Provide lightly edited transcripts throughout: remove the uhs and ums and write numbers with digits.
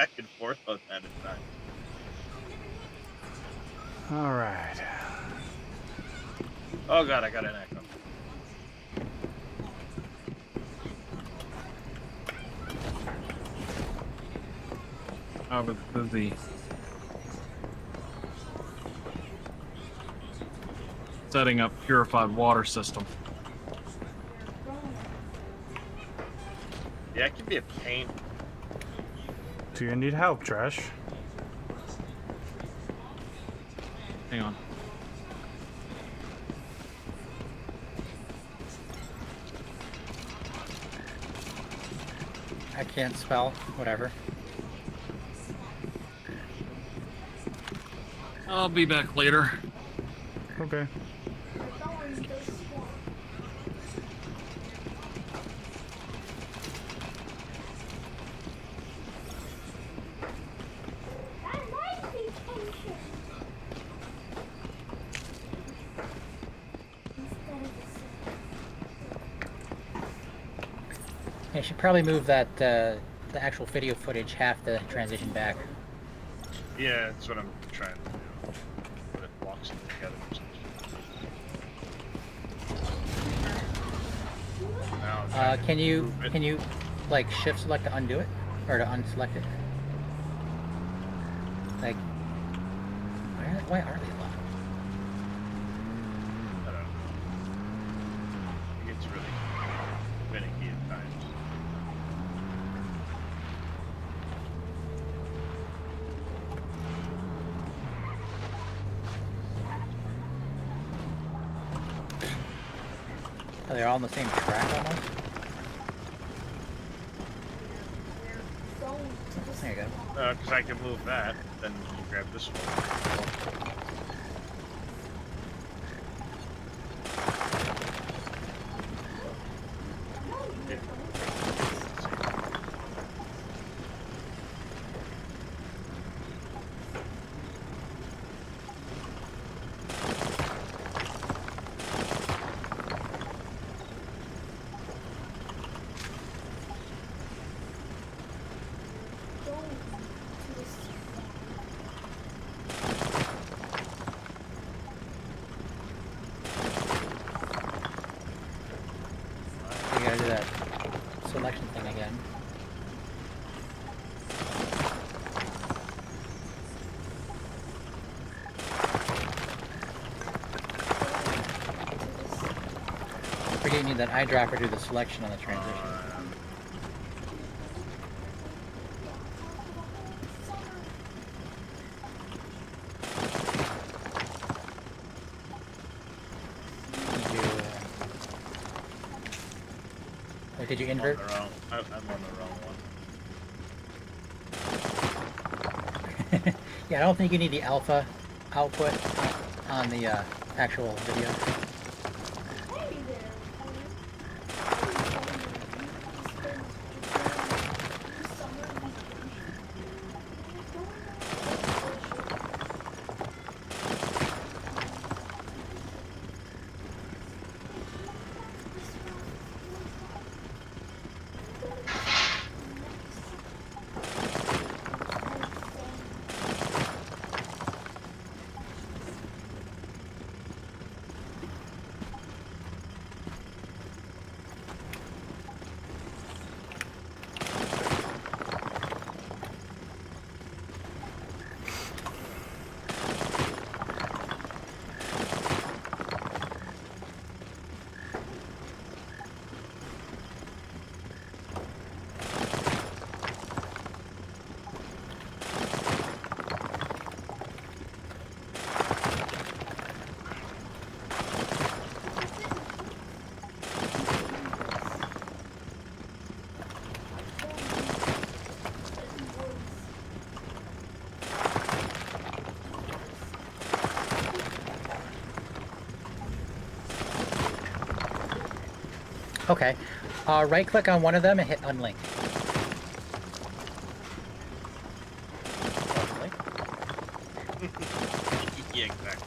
back and forth on that at times. All right. Oh god, I got an echo. I was busy setting up purified water system. Yeah, it can be a pain. Do you need help, Trash? Hang on. I can't spell, whatever. I'll be back later. Okay. I should probably move that the actual video footage half the transition back. Yeah, that's what I'm trying to do. But it locks them together or something. Now I'm trying to Can you move it. like shift select to undo it or to unselect it? Like, why are they locked? I don't know. It gets really finicky at times. Are they all on the same track almost? There you go. Because I can move that, then you grab this one. You gotta do that selection thing again. Forget you need that eyedropper to do the selection on the transition. Did you, wait, did you invert? I'm on the wrong one. Yeah, I don't think you need the alpha output on the actual video. Okay. Right click on one of them and hit unlink. Yeah, exactly.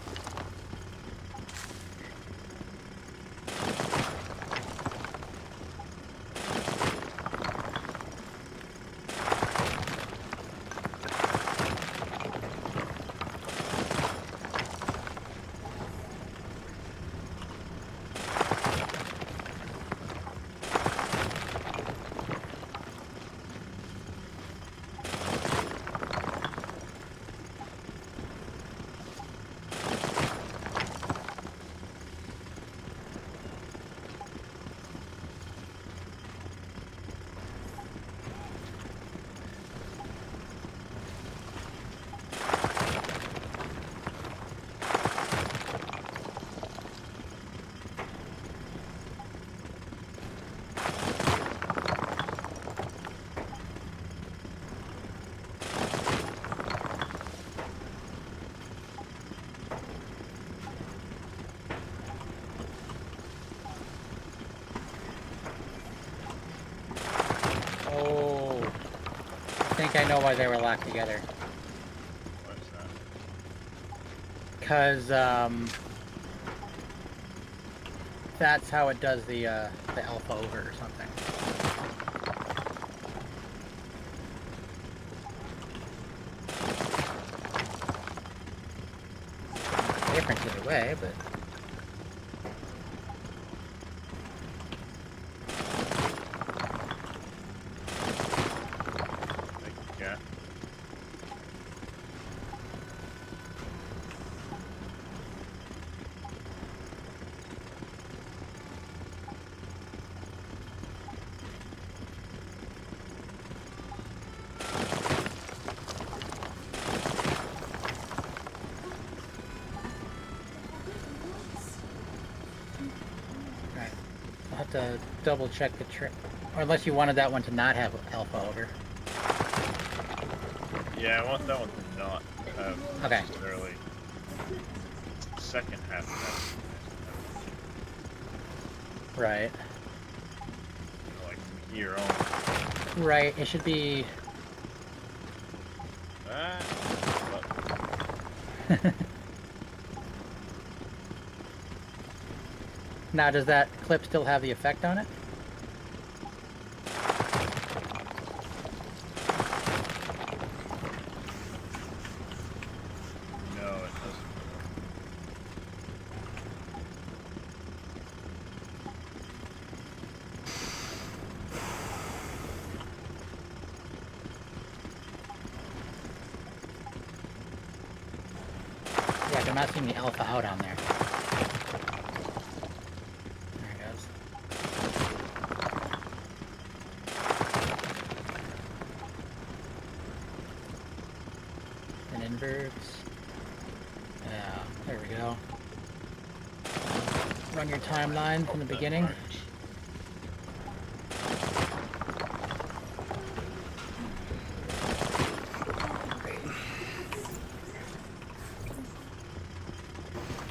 think I know why they were locked together. What is that? Cause that's how it does the alpha over or something. Different either way, but Thank you, Cat. right. I'll have to double check the trick, or unless you wanted that one to not have alpha over. Yeah, I want that one to not have Okay. necessarily second half of that. Right. You know, like from here on. Right. It should be. But Now, does that clip still have the effect on it? no, it doesn't. Yeah, 'cause I'm not seeing the alpha out on there. There it goes. And inverts. Yeah, there we go. Run your timeline from the beginning.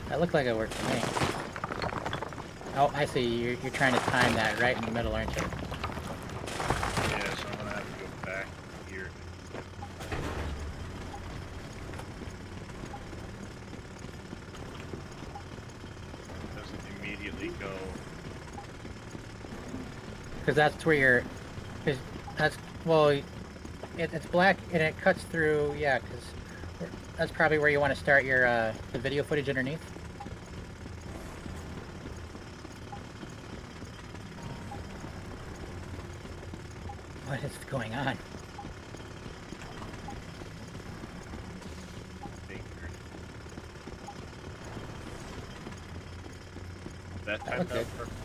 That looked like it worked for me. Oh, I see. You're trying to time that right in the middle, aren't you? Yeah, so I'm gonna have to go back here. It doesn't immediately go. Because that's where you're. Cause that's well, it's black and it cuts through. Yeah, because that's probably where you want to start your the video footage underneath. What is going on? Danger. That That time looked good. perfect.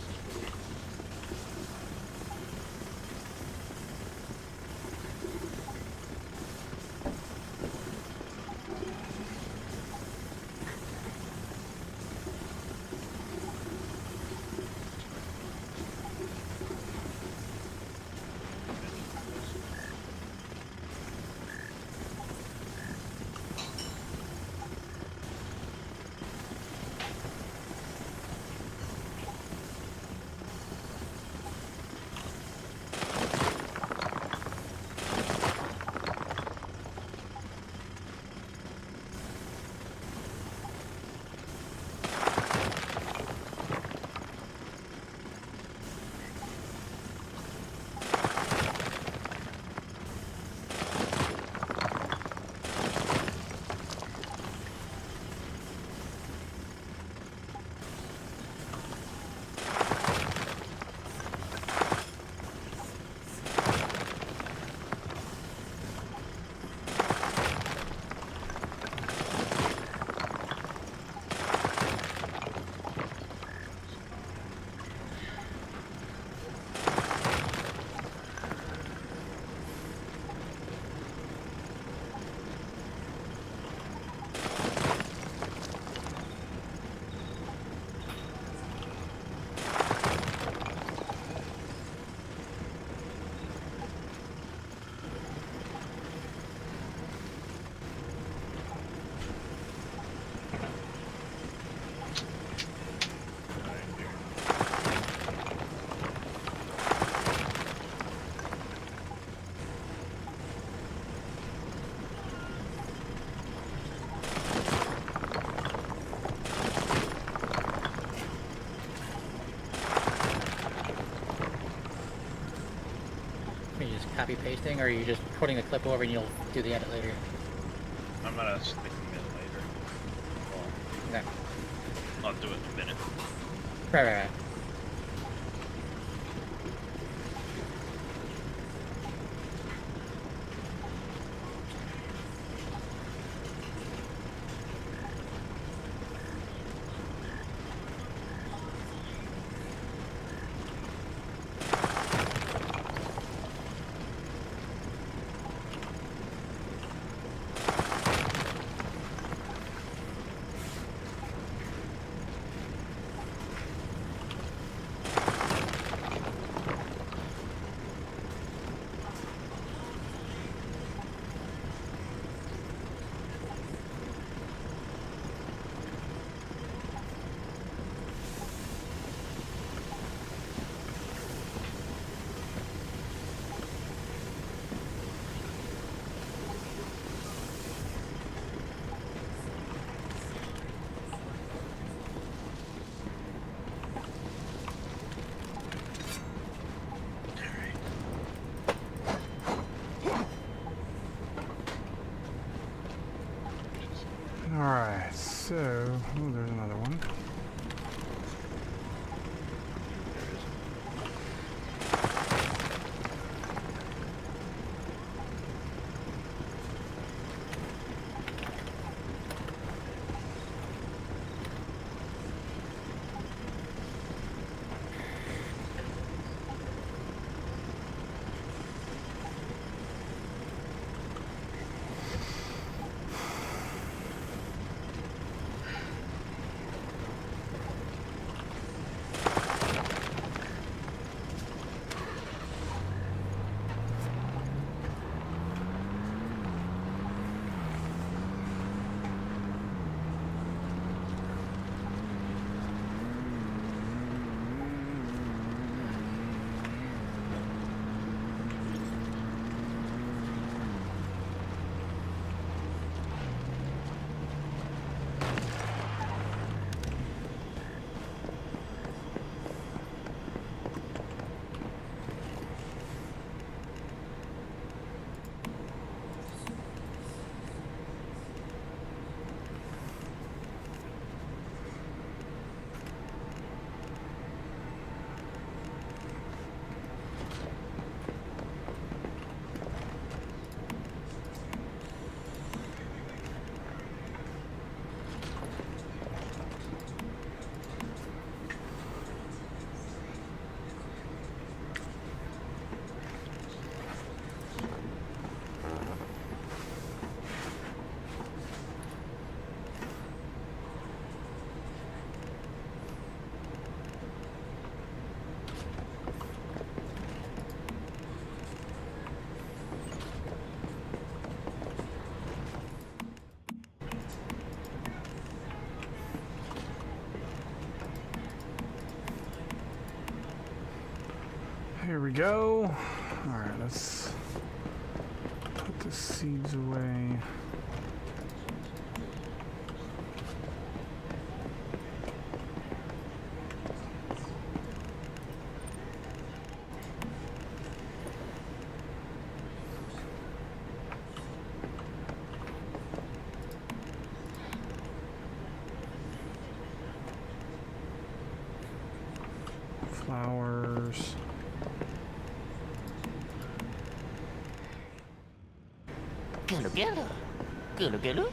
copy pasting, or are you just putting the clip over and you'll do the edit later? I'm gonna stick them in later. Well, Okay. I'll do it in a minute. Right. Alright, so... Oh, there's another one. Here we go. Alright, let's put the seeds away. Flowers. Gulu.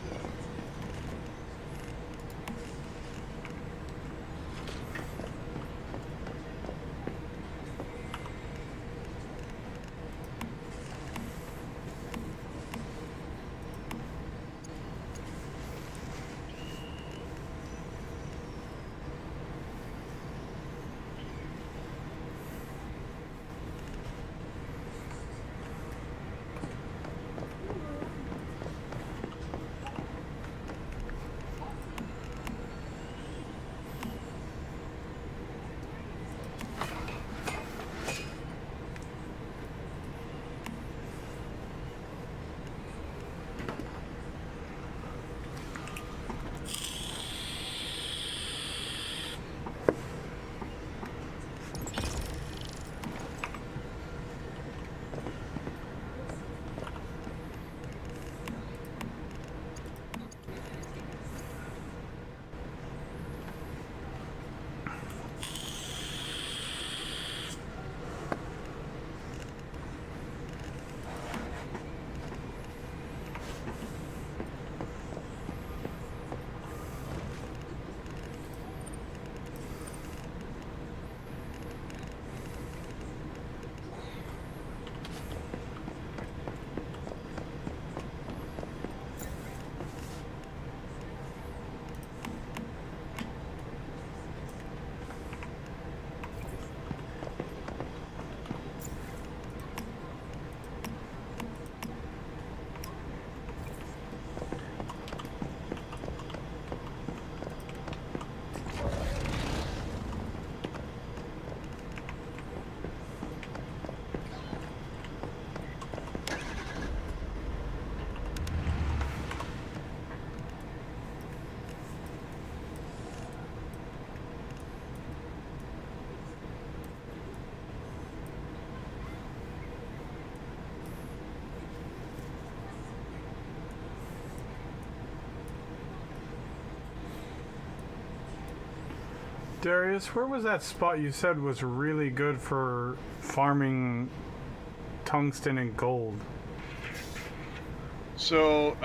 Darius, where was that spot you said was really good for farming tungsten and gold? So,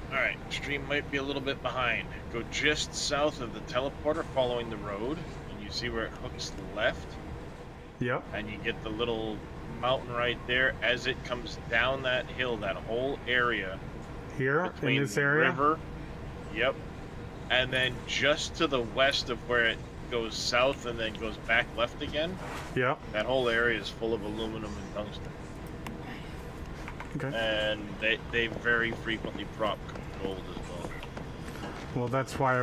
alright, stream might be a little bit behind. Go just south of the teleporter following the road, and you see where it hooks left, Yep. and you get the little mountain right there. As it comes down that hill, that whole area, Here, between in this the area? river, yep, and then just to the west of where it goes south and then goes back left again, Yep. that whole area is full of aluminum and tungsten. Okay. And they very frequently prop gold as well. Well, that's why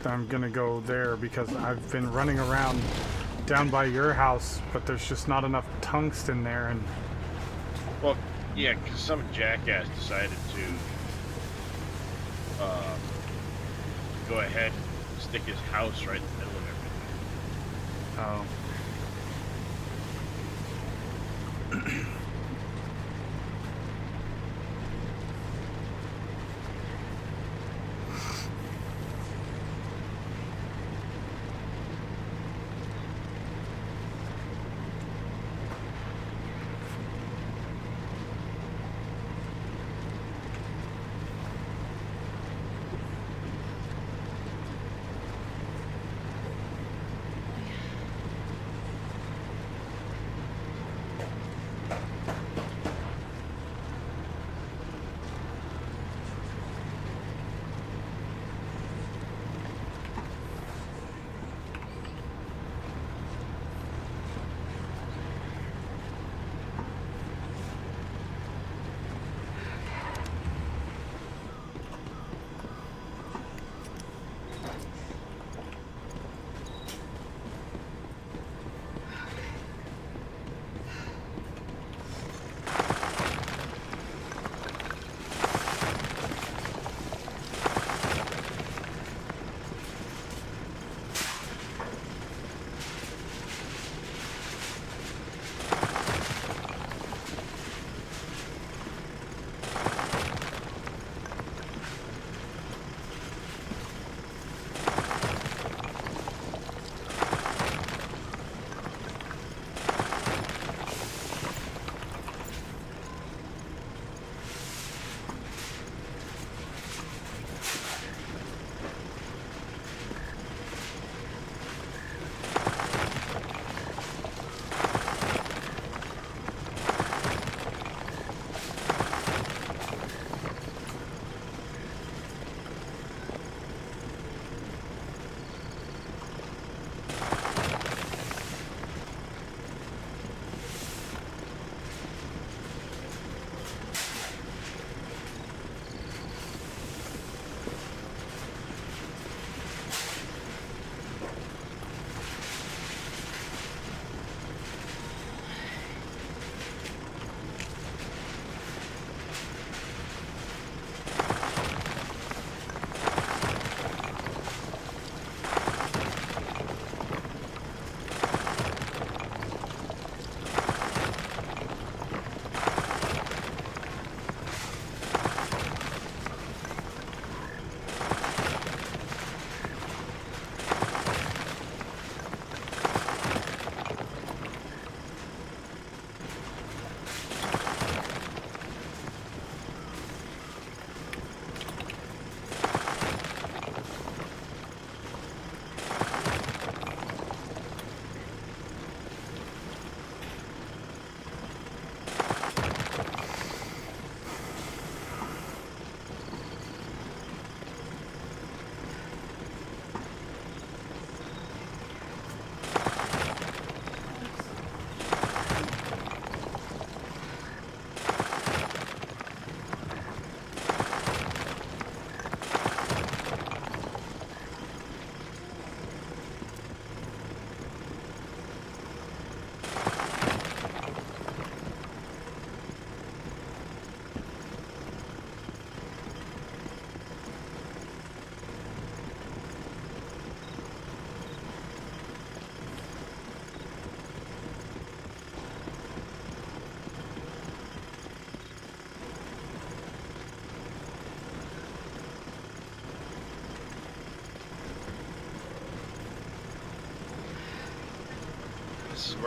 I'm gonna go there, because I've been running around down by your house, but there's just not enough tungsten there, and Well, yeah, because some jackass decided to go ahead and stick his house right in the middle of everything. oh.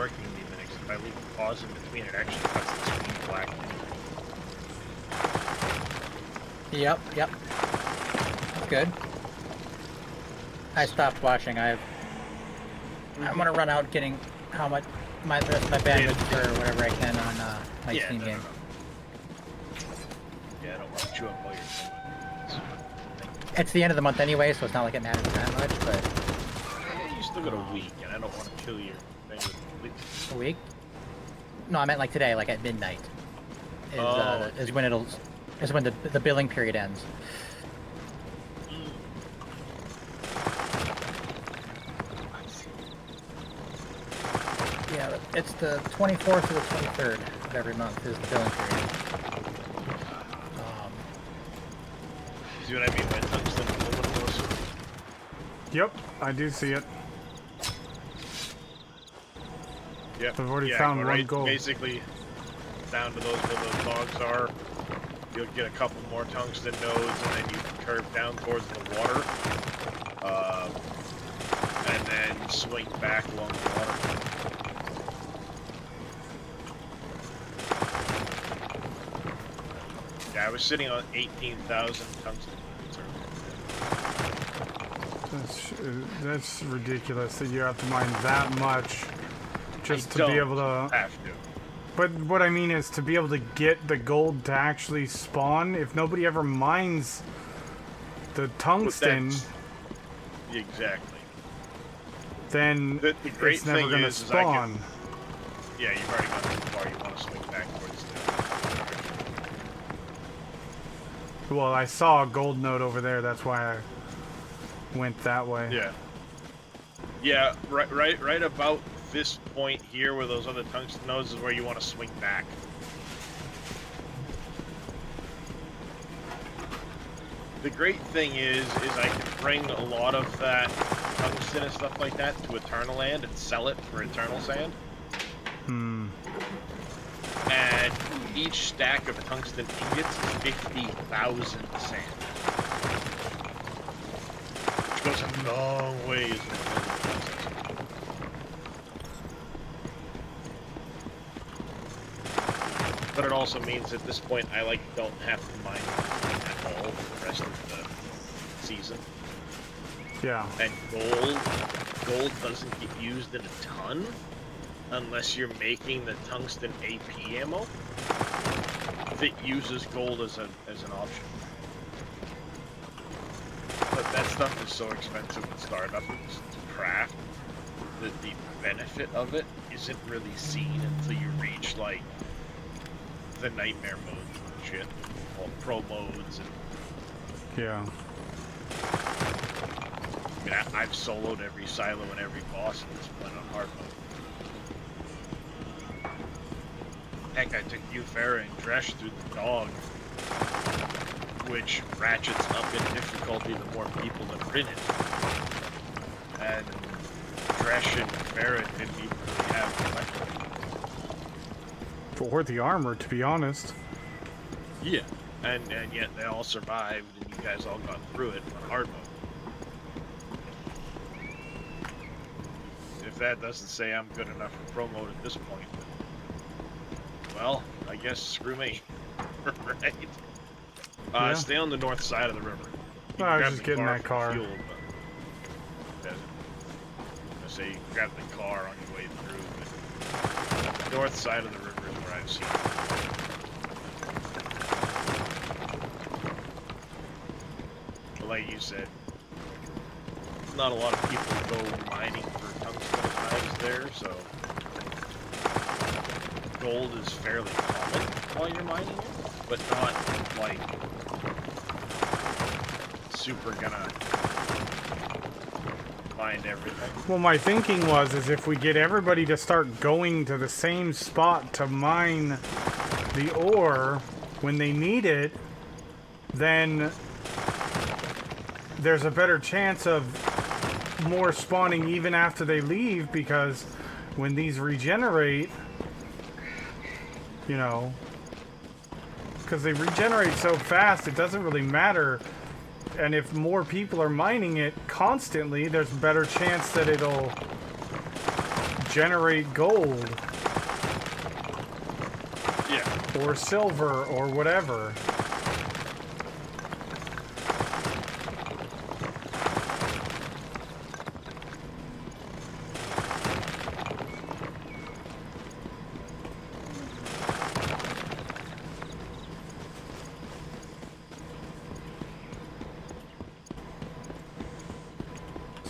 working even, except if I leave a pause in between, it actually cuts the screen black. Yep. That's good. I stopped watching. I'm gonna run out getting how much the rest of my bandwidth for whatever I can on my Steam game. No. Yeah, I don't want to chew up all your time. It's the end of the month anyway, so it's not like it matters that much. But Yeah, you still got a week, and I don't want to kill your thing with a week? No, I meant like today, like at midnight. Is when the billing period ends. Yeah, it's the 24th to the 23rd of every month is the billing period. See what I mean by tungsten overdose? Yep, I do see it. Yep. I've already yeah, found go one right, gold. Basically, down to those where those logs are. You'll get a couple more tungsten nodes, and then you can curve down towards the water, and then swing back along the water. Yeah, I was sitting on 18,000 tungsten nodes. That's ridiculous that you have to mine that much just to be able to. Have to. But what I mean is to be able to get the gold to actually spawn. If nobody ever mines the tungsten, Exactly. then The great it's never thing going to is spawn. Yeah, you've already gone too far. You want to swing back towards the. Well, I saw a gold node over there. That's why I went that way. Yeah. Yeah, right about this point here where those other tungsten nodes is where you want to swing back. The great thing is I can bring a lot of that tungsten and stuff like that to Eternal Land and sell it for Eternal Sand. Hmm. And each stack of tungsten ingots is 50,000 sand. Which goes a long ways in the building process. But it also means at this point I don't have to mine at all for the rest of the season. Yeah. And gold doesn't get used in a ton unless you're making the tungsten AP ammo that uses gold as an option. But that stuff is so expensive in startup to craft that the benefit of it isn't really seen until you reach like the nightmare modes and shit. Well, pro modes and Yeah. I mean, I've soloed every silo and every boss at this point on hard mode. Heck, I took Ufera and Dresh through the dog, which ratchets up in difficulty the more people that are in it. And Dresh and Ufera didn't even really have weapons. Or the armor, to be honest. Yeah. And yet they all survived, and you guys all got through it on hard mode. If that doesn't say I'm good enough for pro mode at this point, well, I guess screw me. Right? Yeah. Stay on the north side of the river. You I can was grab just the getting that for car. Fuel, but I say you can grab the car on your way through, but the north side of the river is where I've seen it. But like you said, not a lot of people go mining for tungsten at times there, so gold is fairly common while you're mining it, but not like super gonna find everything. Well, my thinking is if we get everybody to start going to the same spot to mine the ore when they need it, then there's a better chance of more spawning even after they leave, because when these regenerate, you know, because they regenerate so fast, it doesn't really matter. And if more people are mining it constantly, there's a better chance that it'll generate gold Yeah. or silver or whatever.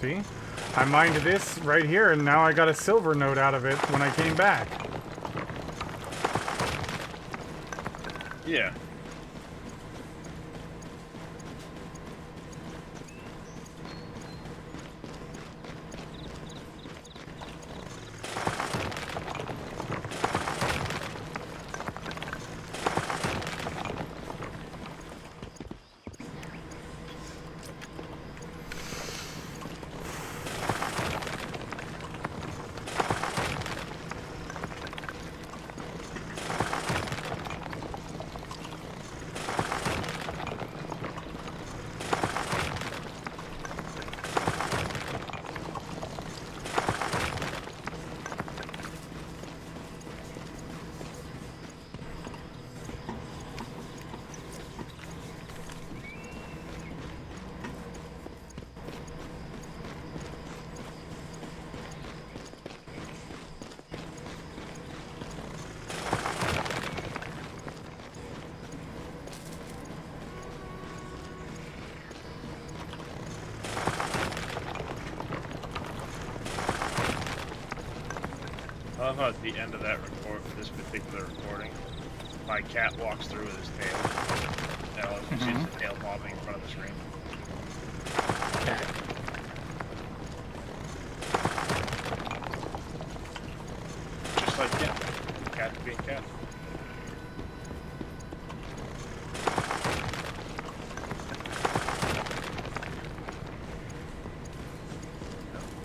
See? I mined this right here, and now I got a silver node out of it when I came back. Yeah. I love how at the end of that this particular recording, my cat walks through with his tail, and all you see is the tail bobbing in front of the screen. Just like, yeah, cat being cat.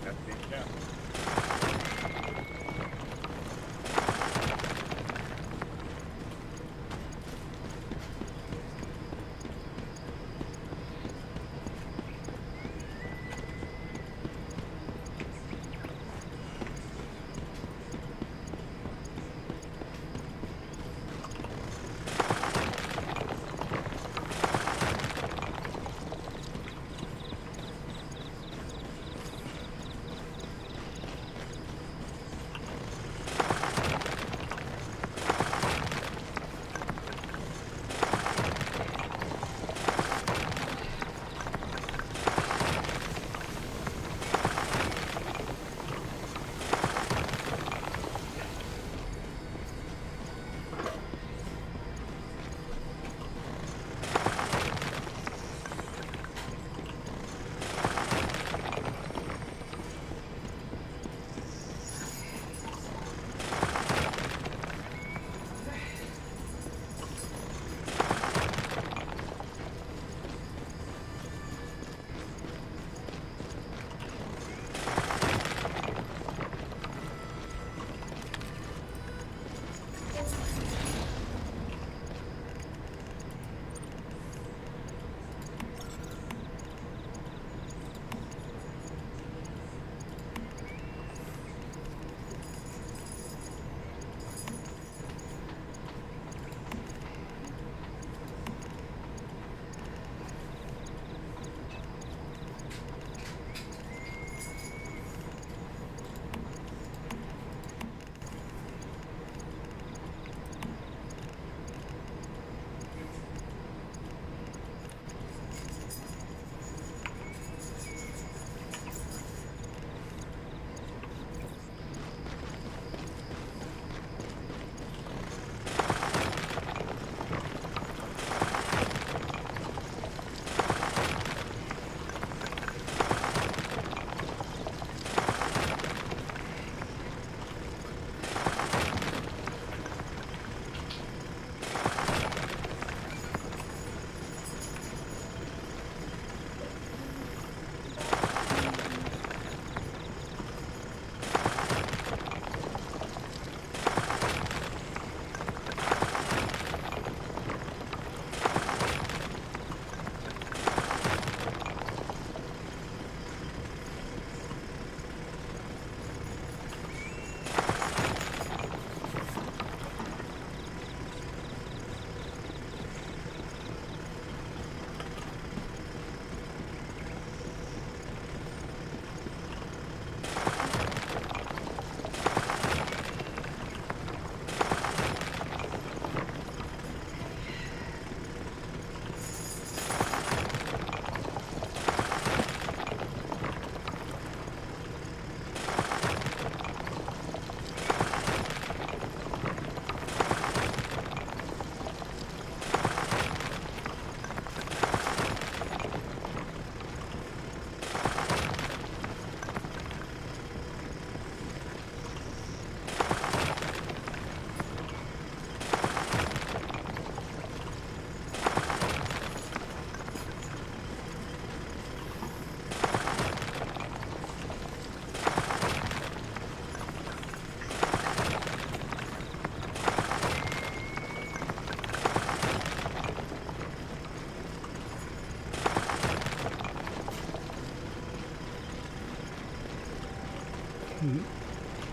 Cat being cat.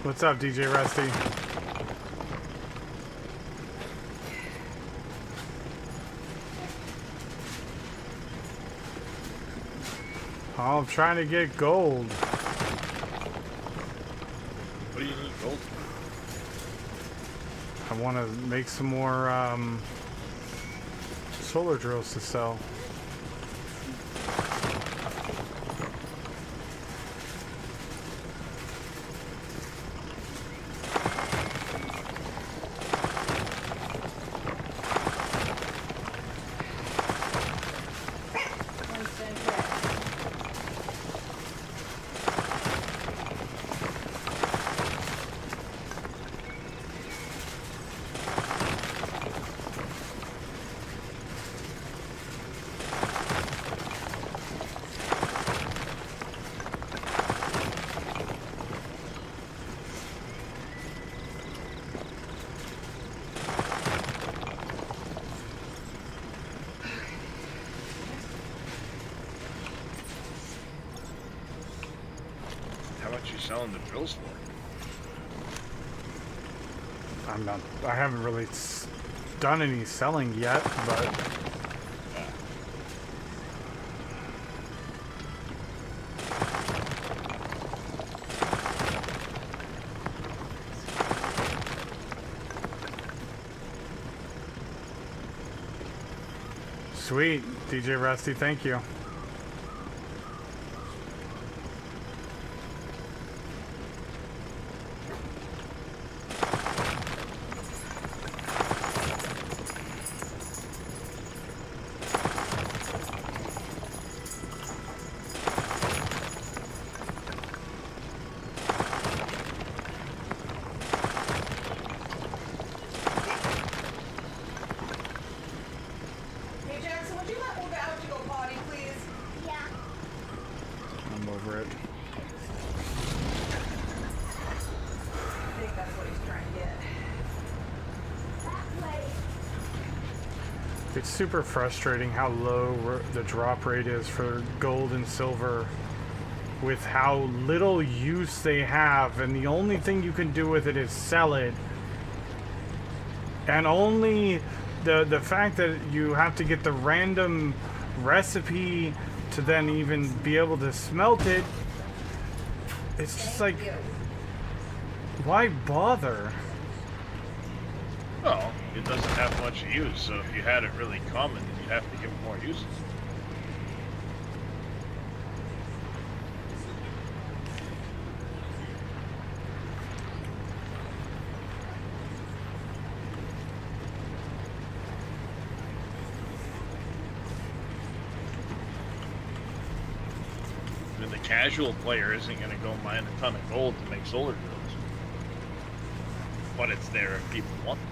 What's up, DJ Rusty? Oh, I'm trying to get gold. What do you need gold for? I want to make some more solar drills to sell. How much you selling the drills for? I haven't really done any selling yet, but sweet, DJ Rusty, thank you. Hey Jackson, would you let me out to go potty, please? Yeah. I'm over it. I think that's what he's trying to get. That way. It's super frustrating how low the drop rate is for gold and silver with how little use they have, and the only thing you can do with it is sell it. And only the fact that you have to get the random recipe to then even be able to smelt it, it's just like, why bother? Well, it doesn't have much use, so if you had it really common, then you'd have to give it more uses. And the casual player isn't going to go mine a ton of gold to make solar drills. But it's there if people want them.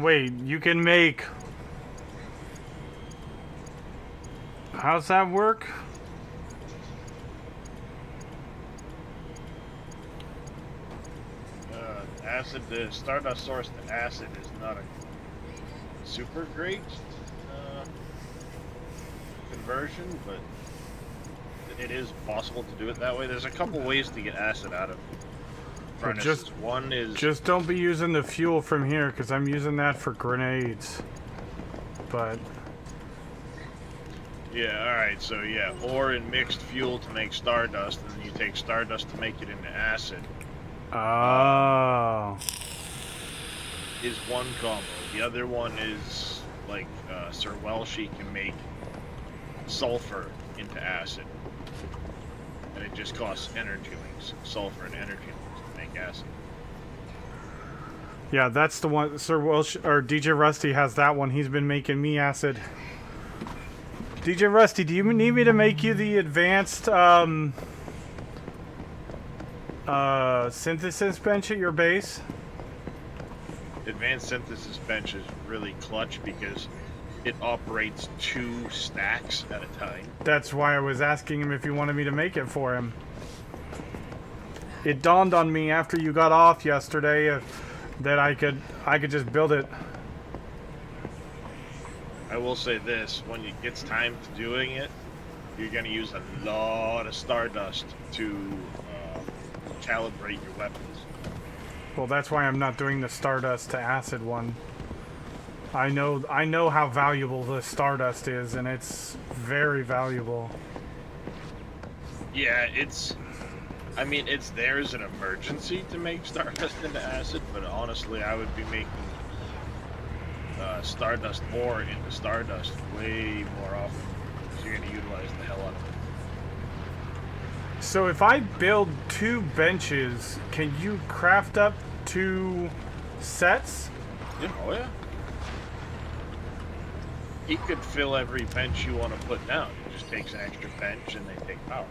Wait, you can make... How's that work? Acid, the Stardust source to acid is not a super great conversion, but it is possible to do it that way. There's a couple ways to get acid out of furnaces. One is... Just don't be using the fuel from here, because I'm using that for grenades. But... Yeah, alright, so yeah, ore and mixed fuel to make Stardust, and then you take Stardust to make it into acid. Oh. Is one combo. The other one is, like, Sir Welshi can make sulfur into acid. And it just costs energy links. Sulfur and energy links to make acid. Yeah, that's the one. Sir Welsh or DJ Rusty has that one. He's been making me acid. DJ Rusty, do you need me to make you the advanced synthesis bench at your base? Advanced synthesis bench is really clutch because it operates 2 stacks at a time. That's why I was asking him if he wanted me to make it for him. It dawned on me after you got off yesterday that I could just build it. I will say this, when it gets time to doing it, you're going to use a lot of Stardust to calibrate your weapons. Well, that's why I'm not doing the Stardust to acid one. I know how valuable the Stardust is, and it's very valuable. Yeah, it's there as an emergency to make Stardust into acid, but honestly, I would be making Stardust ore into Stardust way more often, because you're going to utilize the hell out of it. So if I build 2 benches, can you craft up 2 sets? Yeah, oh yeah. He could fill every bench you want to put down. It just takes an extra bench and they take power.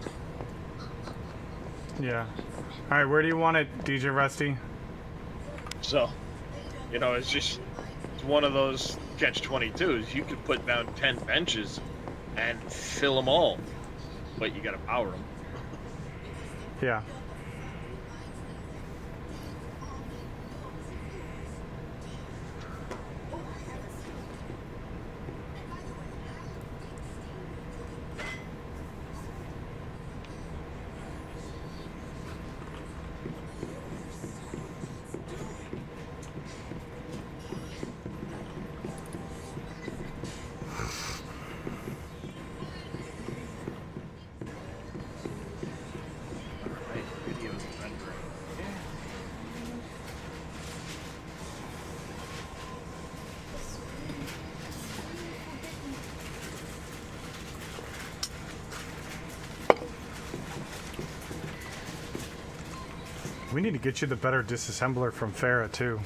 Yeah. Alright, where do you want it, DJ Rusty? So, it's one of those catch-22s. You could put down 10 benches and fill them all, but you gotta power them. Yeah. We need to get you the better disassembler from Farah, too.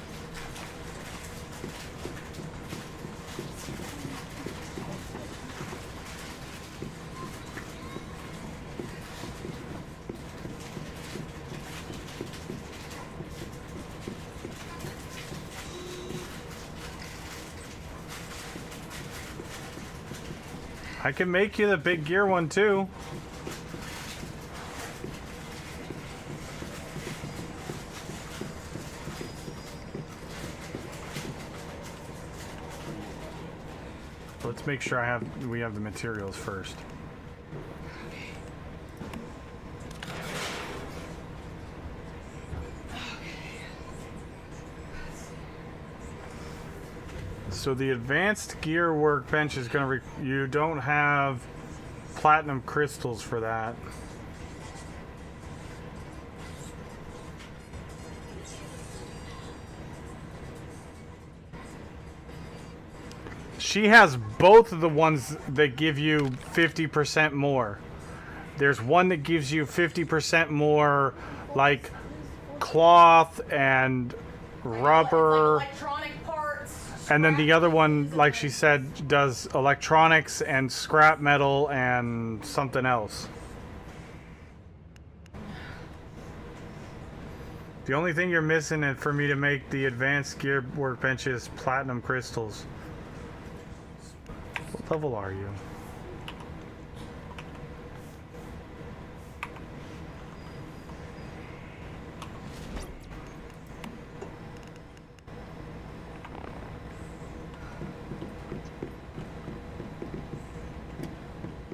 I can make you the big gear one, too. Let's make sure we have the materials first. So the advanced gear workbench is going to you don't have platinum crystals for that. She has both of the ones that give you 50% more. There's one that gives you 50% more, like cloth and rubber. Like electronic parts. And then the other one, like she said, does electronics and scrap metal and something else. The only thing you're missing is for me to make the advanced gear workbench is platinum crystals. What level are you?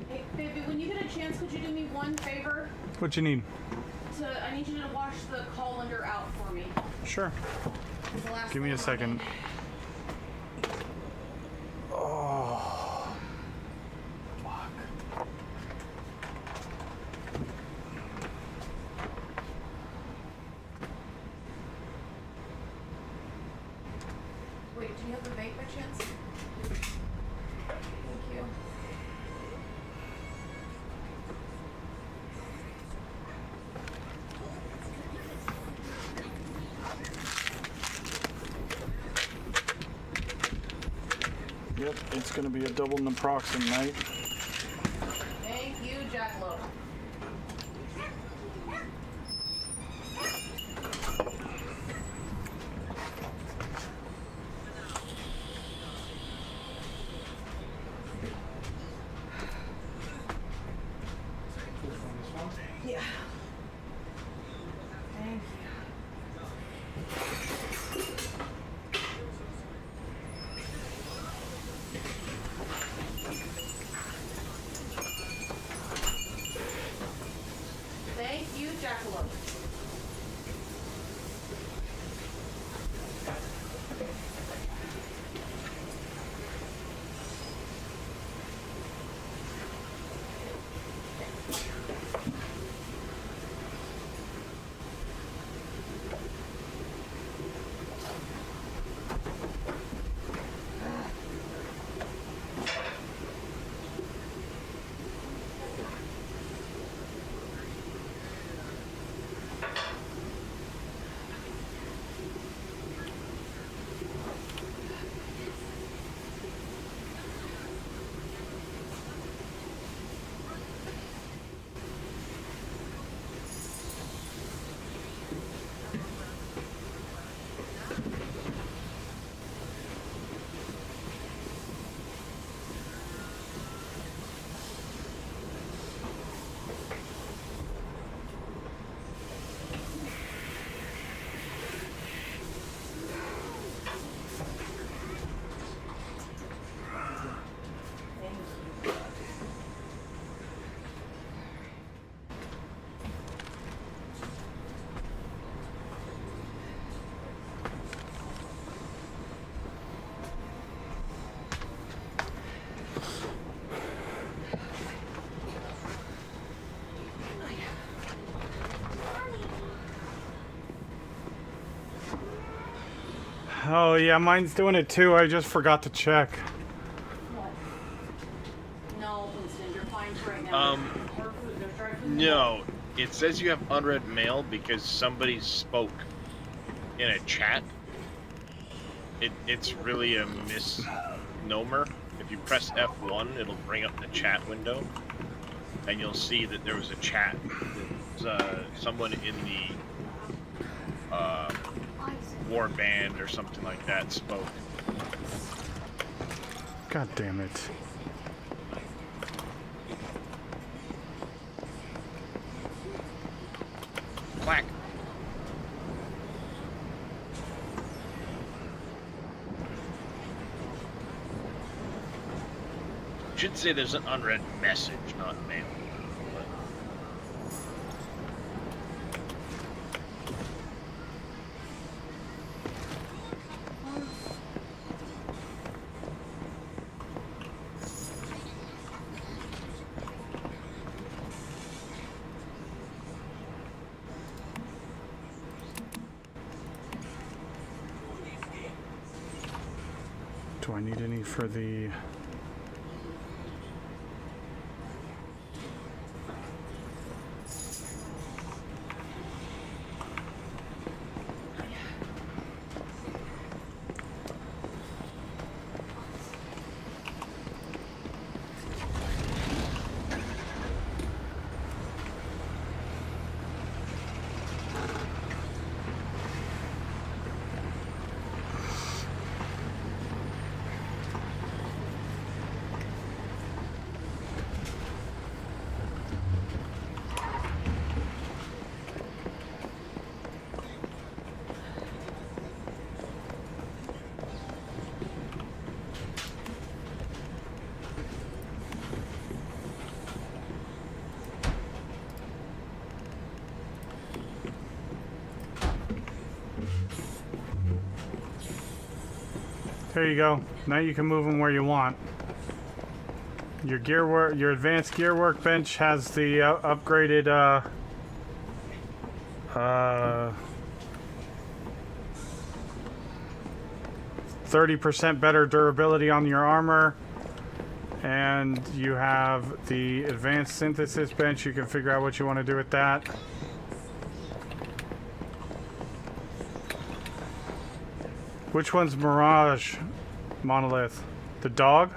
Hey, baby, when you get a chance, could you do me one favor? What you need? I need you to wash the colander out for me. Sure. It's the last Give me a thing second. I Oh. Fuck. Wait, do you have a vape by chance? Thank you. Yep, it's gonna be a double naproxen night. Thank you, Jackalope. Yeah. Thank you. Thank you, Jackalope. Oh yeah, mine's doing it too. I just forgot to check. What? No, Winston, you're fine for right now. Our food, there's dry food in the No, it says you have unread mail because somebody spoke in a chat. It's really a misnomer. If you press F1, it'll bring up the chat window, and you'll see that there was a chat. Someone in the war band or something like that spoke. God damn it. Clack. Should say there's an unread message, not mail. Do I need any for the... There you go. Now you can move them where you want. Your advanced gear workbench has the upgraded 30% better durability on your armor, and you have the advanced synthesis bench. You can figure out what you want to do with that. Which one's Mirage Monolith? The dog?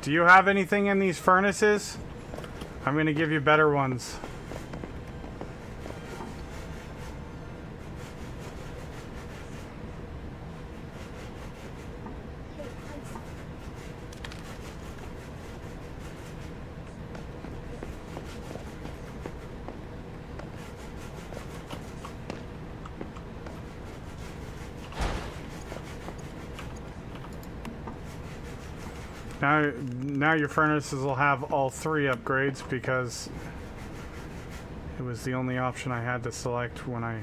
Do you have anything in these furnaces? I'm gonna give you better ones. Now your furnaces will have all 3 upgrades because it was the only option I had to select when I...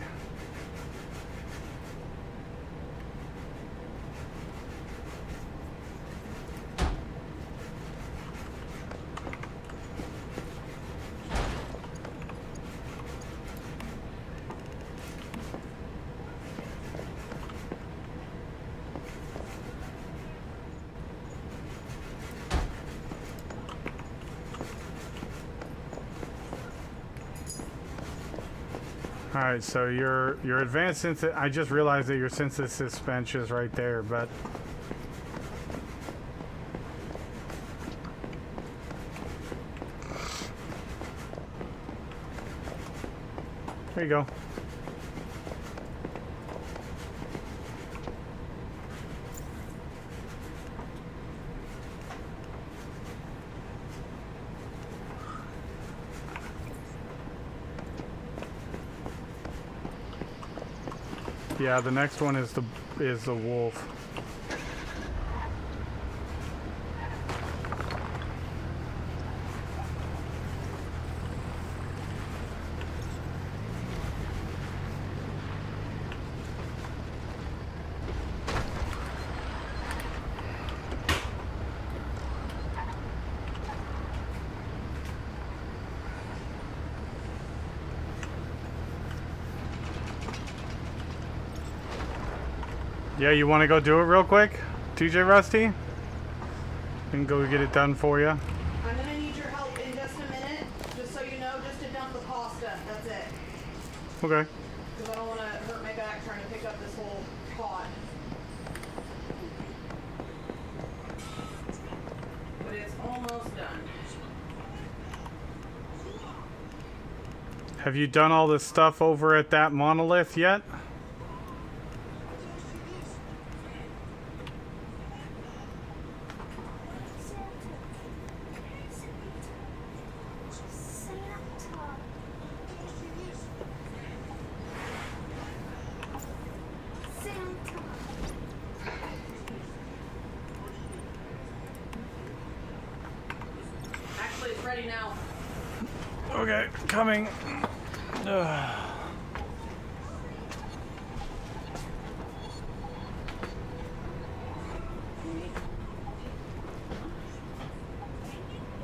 Alright, so your advanced synthesis... I just realized that your synthesis bench is right there, but... There you go. Yeah, the next one is the wolf. Yeah, you want to go do it real quick? TJ Rusty? I can go get it done for you. I'm gonna need your help in just a minute, just so you know, just to dump the pasta. That's it. Okay. Because I don't want to hurt my back trying to pick up this whole pot. But it's almost done. Have you done all this stuff over at that monolith yet? Actually, it's ready now. Okay, coming.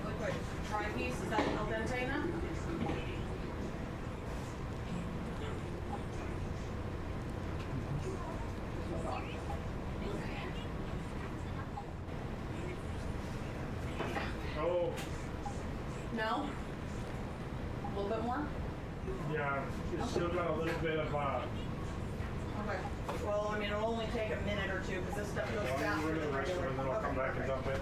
Liquid. Try piece. Is that al dente now? Oh, No? A little bit more? yeah, it's still got a little bit of Okay. Well, I mean, it'll only take a minute or two because this stuff goes faster than regular. and then I'll come back and dump it.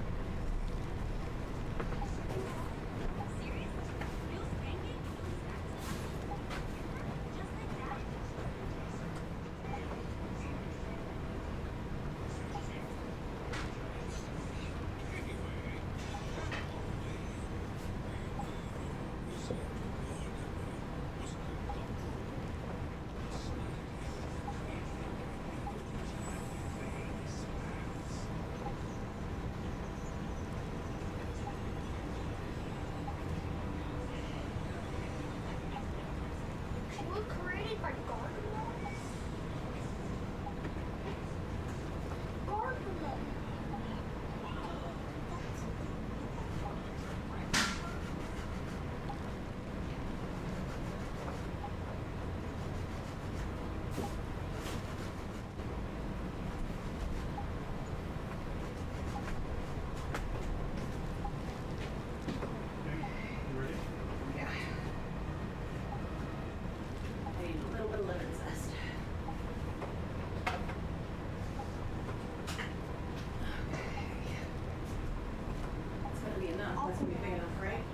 That's gonna be big enough, right?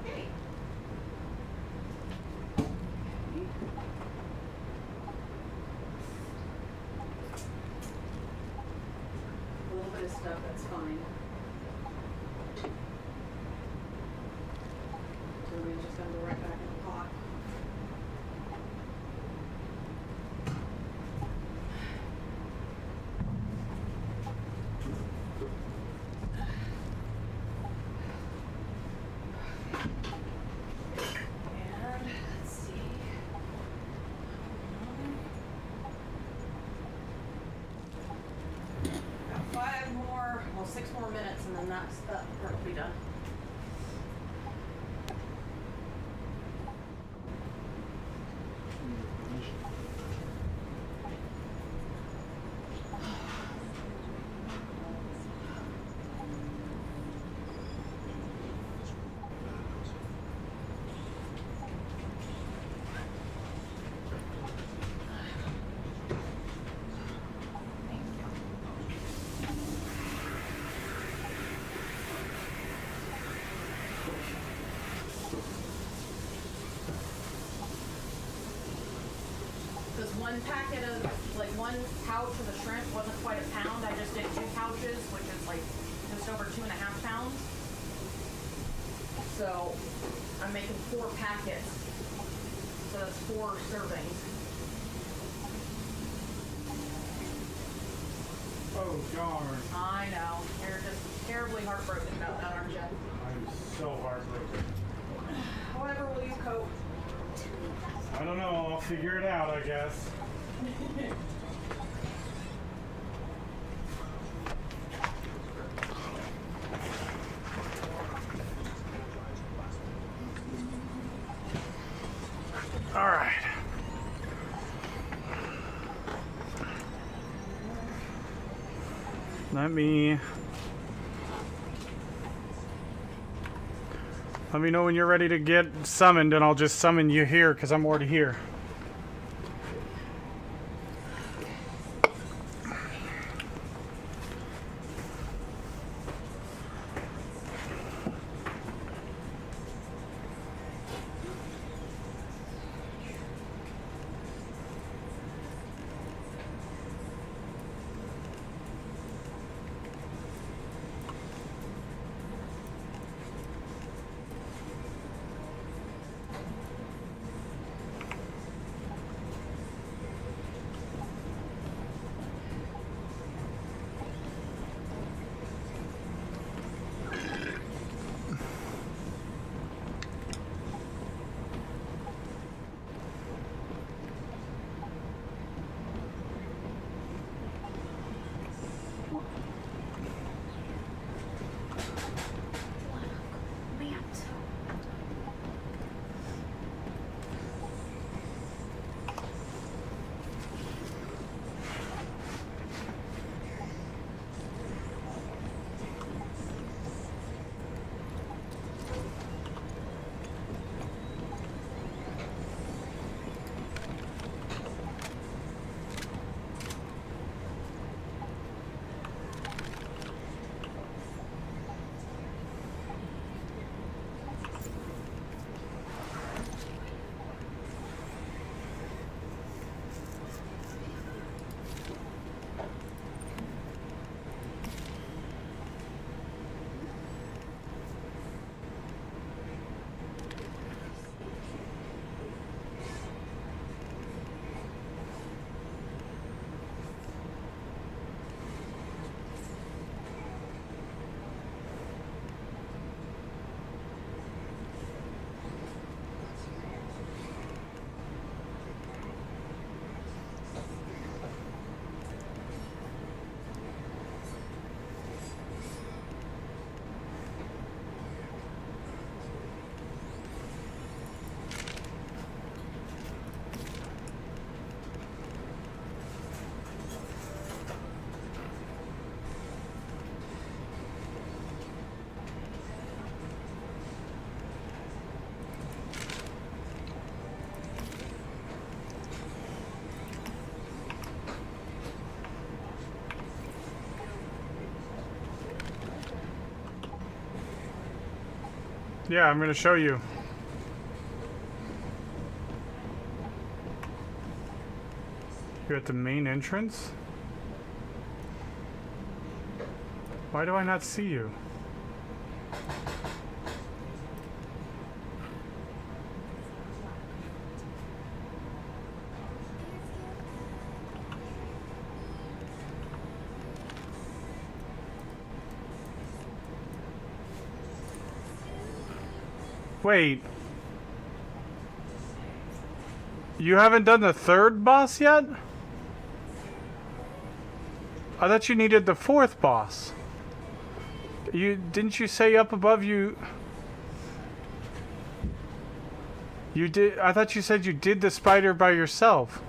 Okay. A little bit of stuff, that's fine. So we just gotta go right back in the pot. And let's see. Got 5 more, well, 6 more minutes, and then that part will be done. Because one packet of, like one pouch of the shrimp wasn't quite a pound. I just did 2 pouches, which is like just over 2.5 pounds. So I'm making 4 packets. So that's 4 servings. Oh darn! I know. You're just terribly heartbroken about that, aren't you? I'm so heartbroken. However will you cope? I don't know. I'll figure it out, I guess. All right. Let me know when you're ready to get summoned, and I'll just summon you here because I'm already here. Yeah, I'm gonna show you. You're at the main entrance? Why do I not see you? Wait. You haven't done the third boss yet? I thought you needed the fourth boss. Didn't you say up above you did? I thought you said you did the spider by yourself.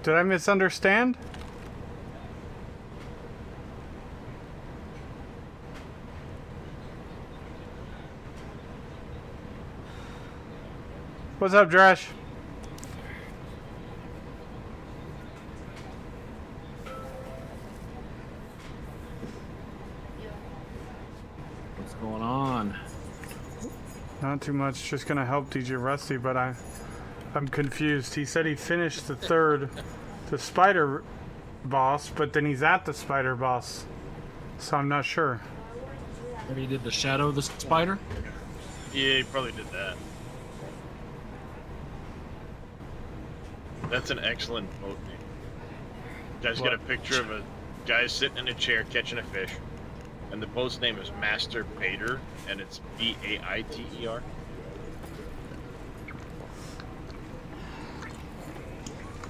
Did I misunderstand? What's up, Drash? What's going on? Not too much. Just gonna help DJ Rusty, but I'm confused. He said he finished the spider boss, but then he's at the spider boss, so I'm not sure. Maybe you did the shadow of the spider? Yeah, he probably did that. That's an excellent boat name. Guy's got a picture of a guy sitting in a chair catching a fish, and the boat's name is Master Baiter, and it's Baiter.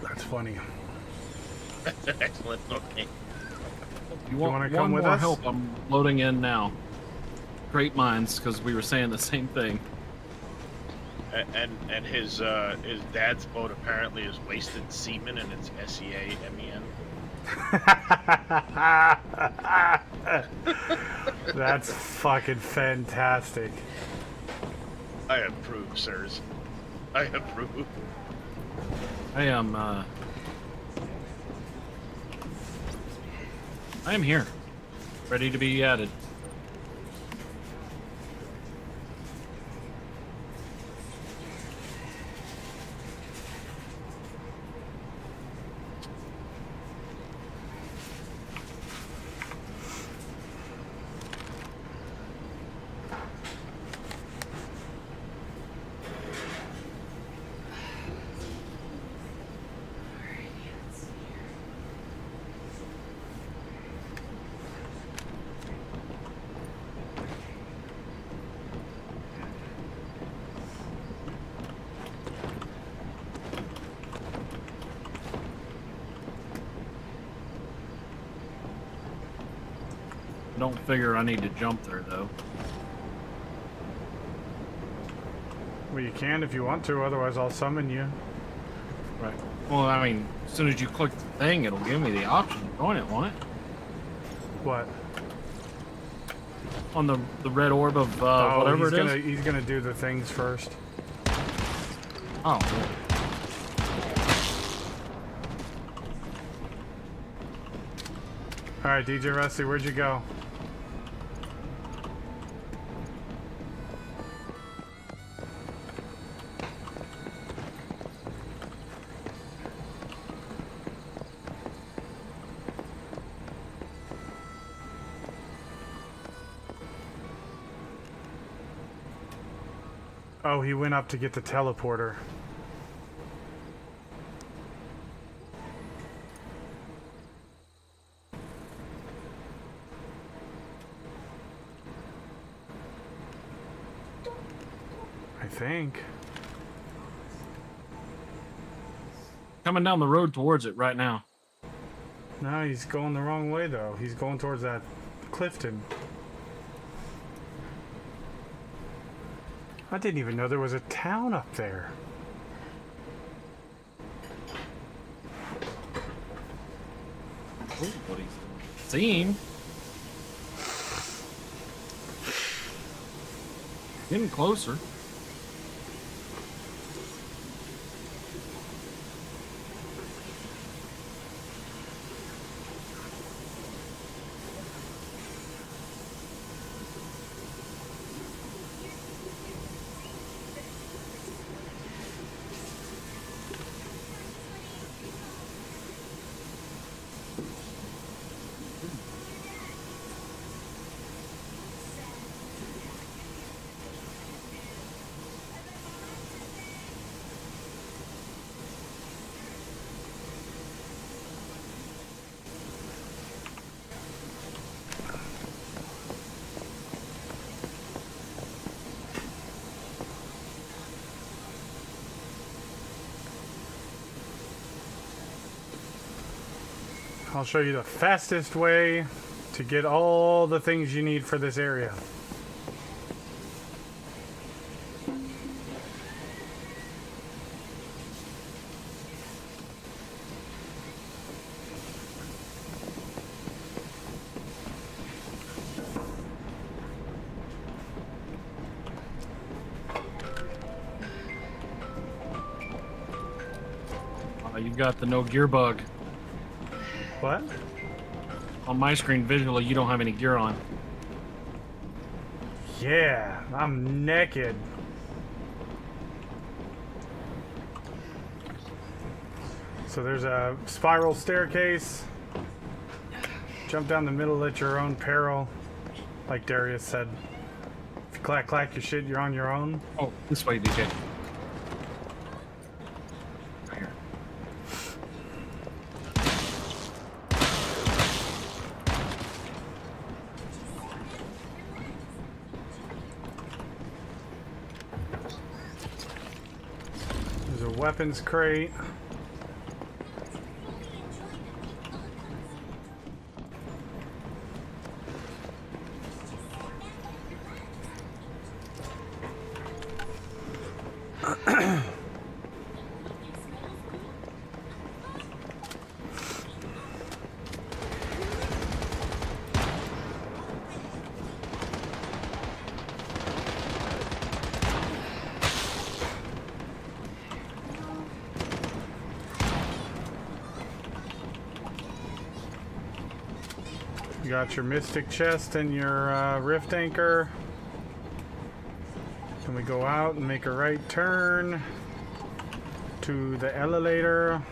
That's funny. That's an excellent boat name. You wanna want come one with more us? help? I'm loading in now. Great minds, because we were saying the same thing. And his dad's boat apparently is Wasted Seaman, and it's SEAMEN. That's fucking fantastic. I approve, sirs. I approve. I am here. Ready to be added. Don't figure I need to jump there though. Well, you can if you want to, otherwise I'll summon you. Right. Well, I mean, as soon as you click the thing, it'll give me the option to join it, won't it? What? On the red orb of whatever it is? He's gonna do the things first. Oh, cool. Alright, DJ Rusty, where'd you go? Oh, he went up to get the teleporter. I think. Coming down the road towards it right now. No, he's going the wrong way though. He's going towards that Clifton. I didn't even know there was a town up there. Ooh, what he's seen. Getting closer. I'll show you the fastest way to get all the things you need for this area. You got the no gear bug. What? On my screen, visually, you don't have any gear on. Yeah, I'm naked. So there's a spiral staircase. Jump down the middle at your own peril. Like Darius said. If you clack your shit, you're on your own. Oh, this way, DJ. Here. There's a weapons crate. You got your Mystic Chest and your Rift Anchor. Then we go out and make a right turn to the elevator.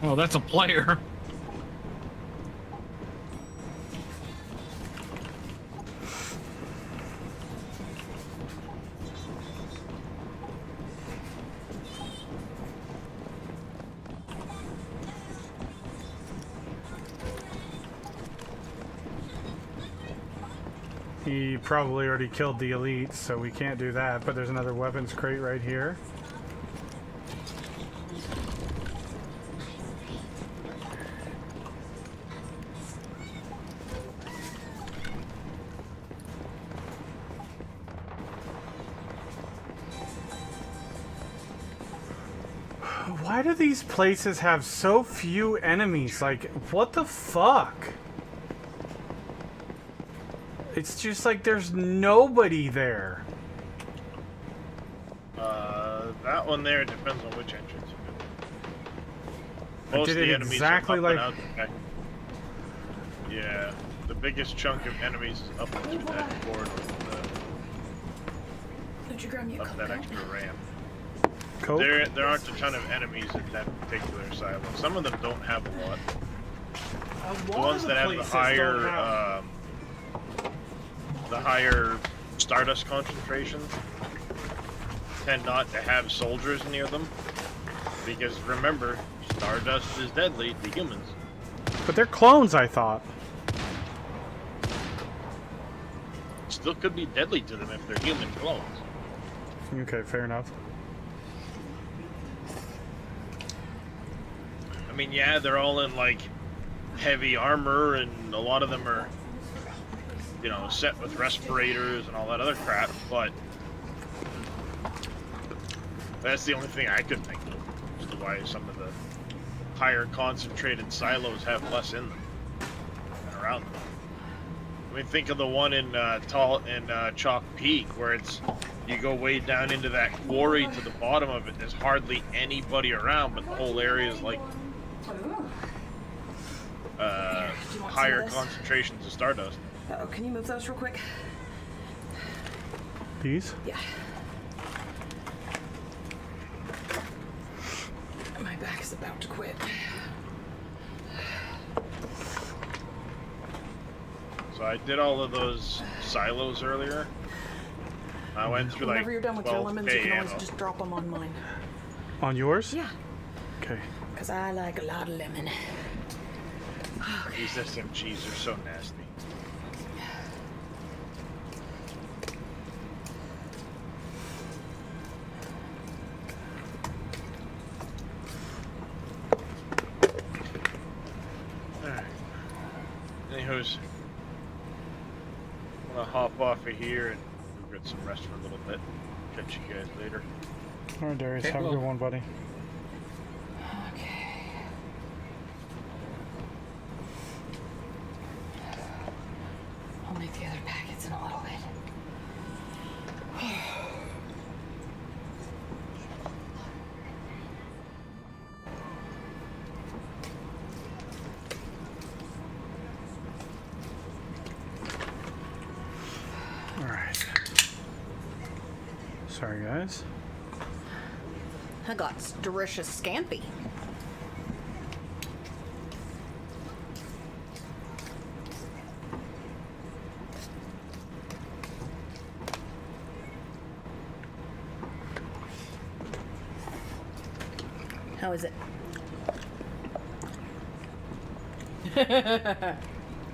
Oh, that's a player. He probably already killed the elite, so we can't do that, but there's another weapons crate right here. Why do these places have so few enemies? Like, what the fuck? It's just like there's nobody there. That one there depends on which entrance you do. Most did of it the enemies exactly are up like- and out the back. Yeah, the biggest chunk of enemies is up and through that corridor, Did you grab me a up that extra ramp. Cool. There aren't a ton of enemies in that particular silo. Some of them don't have a lot. The ones that have the higher Stardust concentration tend not to have soldiers near them, because remember, Stardust is deadly to humans. But they're clones, I thought. Still could be deadly to them if they're human clones. Okay, fair enough. I mean, yeah, they're all in like heavy armor, and a lot of them are, you know, set with respirators and all that other crap, but that's the only thing I could think of as to why some of the higher concentrated silos have less in them and around them. I mean, think of the one in Chalk Peak, where it's you go way down into that quarry to the bottom of it. There's hardly anybody around, but the whole area is like higher concentrations of stardust. Oh, can you move those real quick? These? Yeah. My back is about to quit. So I did all of those silos earlier. I went through like Whenever you're done with your 12 lemons, you can always ammo. just drop them on mine. On yours? Yeah, Okay. because I like a lot of lemon. These SMGs are so nasty. Alright. Anywho's, I'm gonna hop off of here and we'll get some rest for a little bit. Catch you guys later. All right, Darius. Okay, Have a cool. good one, buddy. Okay. I'll make the other packets in a little bit. All right. Sorry, guys. I got delicious scampi. How is it?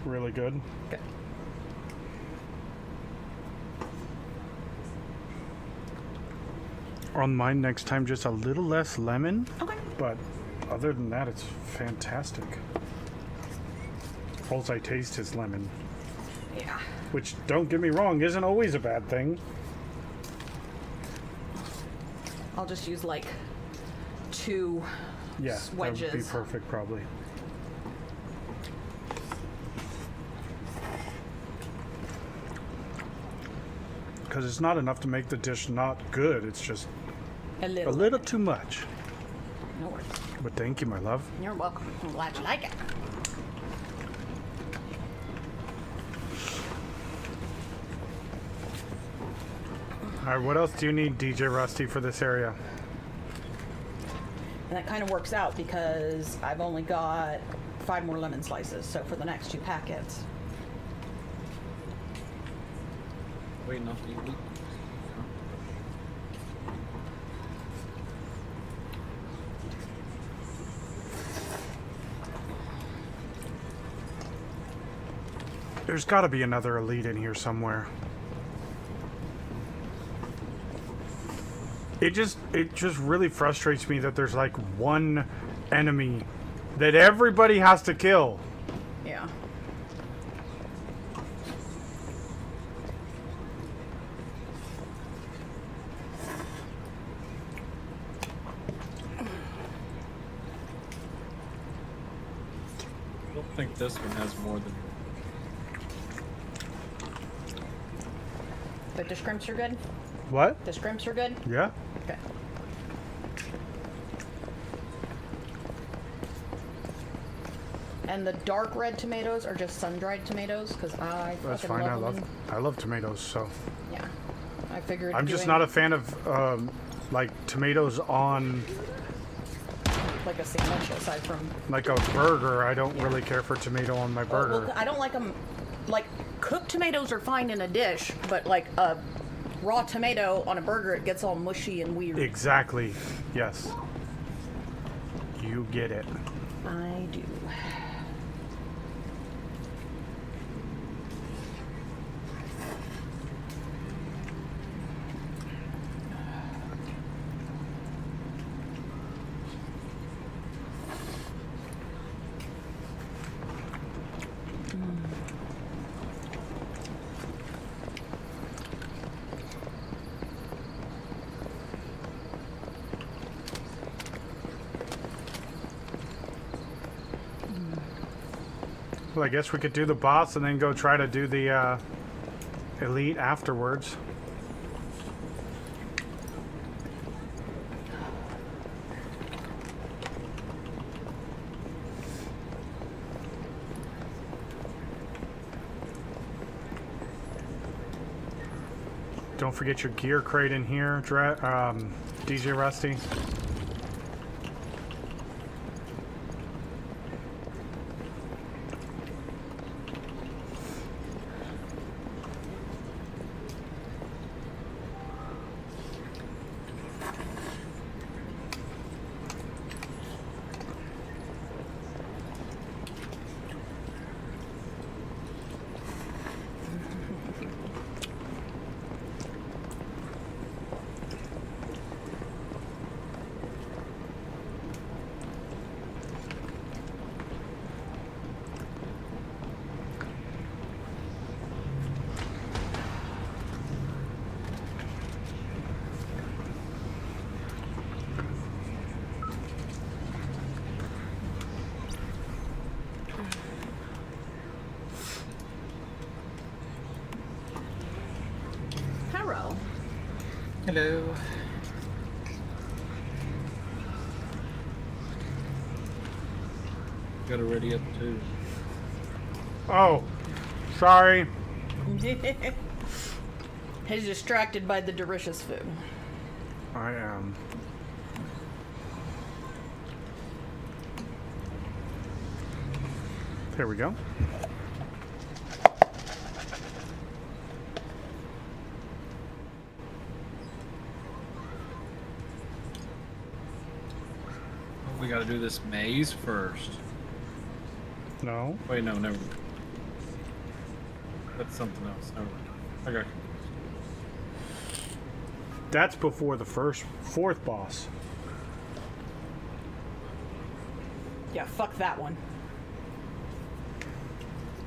Really good. Good. On mine next time, just a little less lemon, Okay. but other than that, it's fantastic. All I taste is lemon, Yeah. which, don't get me wrong, isn't always a bad thing. I'll just use like 2 Yeah, that would be wedges. perfect, probably. Because it's not enough to make the dish not good. It's just A a little. little too much. No worries. But thank you, my love. You're welcome. I'm glad you like it. All right, what else do you need, DJ Rusty, for this area? And that kind of works out because I've only got 5 more lemon slices. So for the next 2 packets. Waiting off the elite. There's got to be another elite in here somewhere. It just really frustrates me that there's like one enemy that everybody has to kill. Yeah. I don't think this one has more than. But the scrimps are good? What? The scrimps are good? Yeah. Okay. And the dark red tomatoes are just sun-dried tomatoes? Because I That's fucking fine. love them. I love tomatoes, so Yeah. I figured I'm just doing not a fan of like tomatoes on like a sandwich aside from... like a burger. I don't really care for tomato on my burger. Well, I don't like them... Like, cooked tomatoes are fine in a dish, but like a raw tomato on a burger, it gets all mushy and weird. Exactly. Yes. You get it. I do. Well, I guess we could do the boss and then go try to do the elite afterwards. Don't forget your gear crate in here, DJ Rusty. Hello. Hello. Got it ready up too. Oh, sorry. He's distracted by the delicious food. I am. There we go. We gotta do this maze first. No. Wait, no, never mind. That's something else. Never mind. I got confused. That's before the fourth boss. Yeah, fuck that one.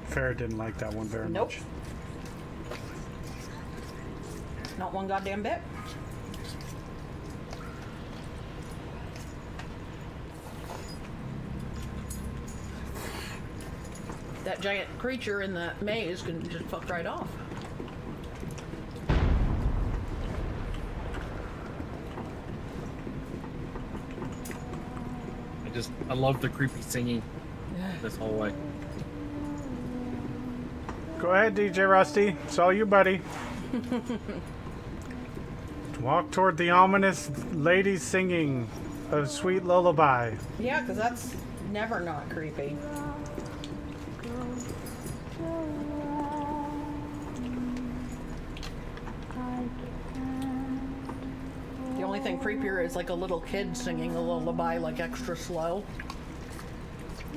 Farrah didn't like that one very Nope. much. Not one goddamn bit. That giant creature in the maze can just fuck right off. I love the creepy singing this whole way. Go ahead, DJ Rusty. It's all you, buddy. Walk toward the ominous lady singing a sweet lullaby. Yeah, because that's never not creepy. The only thing creepier is like a little kid singing a lullaby like extra slow.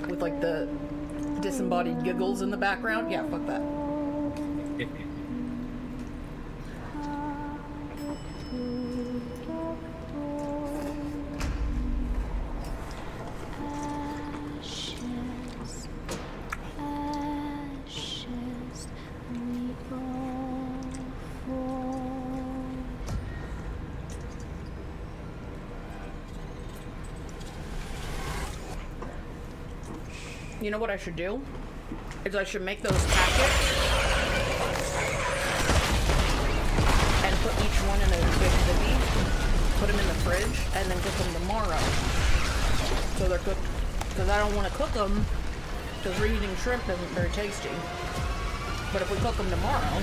With like the disembodied giggles in the background. Yeah, fuck that. You know what I should do? Is I should make those packets and put each one in a big zippy, put them in the fridge, and then cook them tomorrow. So they're cooked, because I don't want to cook them, because reheating shrimp isn't very tasty. But if we cook them tomorrow...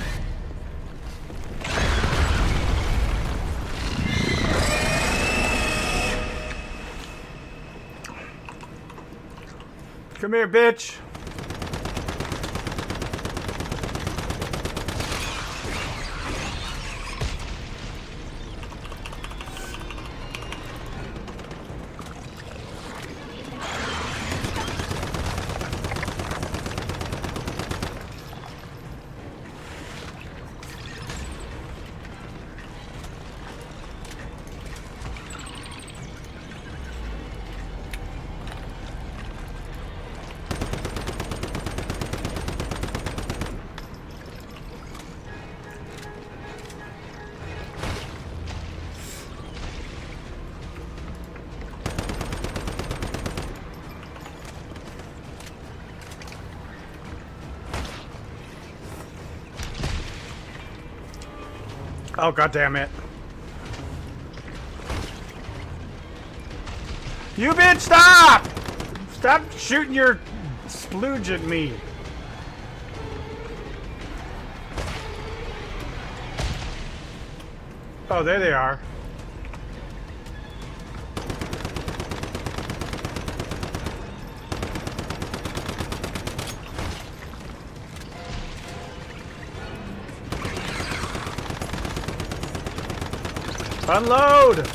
Come here, bitch. Oh, god damn it. You bitch, stop! Stop shooting your splooge at me. Oh, there they are. Unload!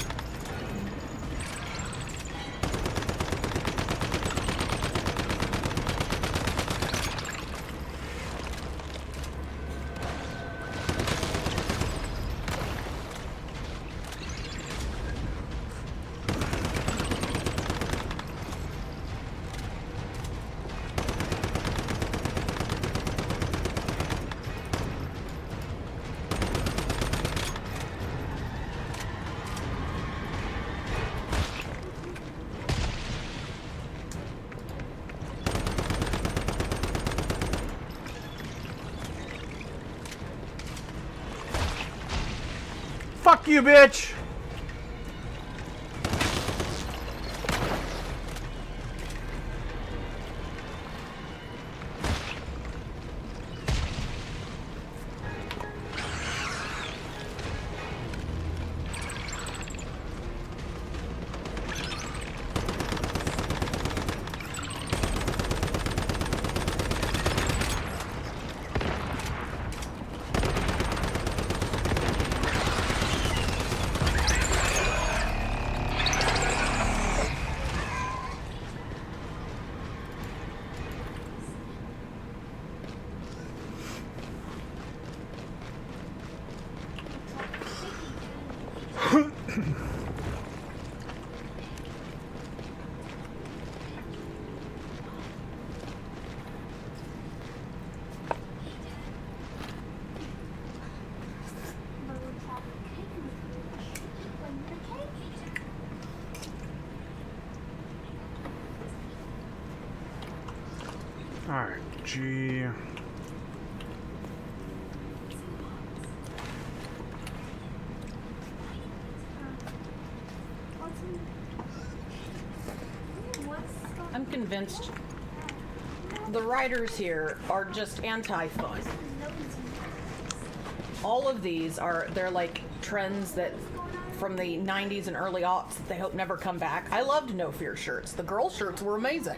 Fuck you, bitch! Alright, G. I'm convinced the writers here are just anti-fun. All of these they're like trends that from the 90s and early aughts that they hope never come back. I loved No Fear shirts. The girl shirts were amazing.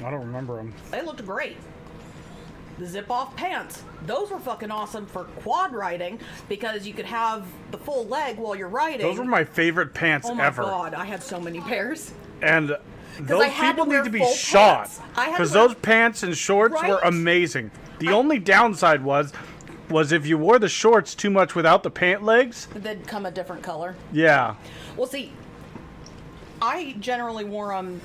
I don't remember them. They looked great. The zip-off pants, those were fucking awesome for quad riding because you could have the full leg while you're riding. Those were my favorite pants Oh my ever. god, I had so many pairs. And those I had to people wear need to be full shot. pants. I had to Because wear- those pants and shorts were Right? amazing. The only downside was if you wore the shorts too much without the pant legs. They'd come a different color. Yeah. Well, see, I generally wore them.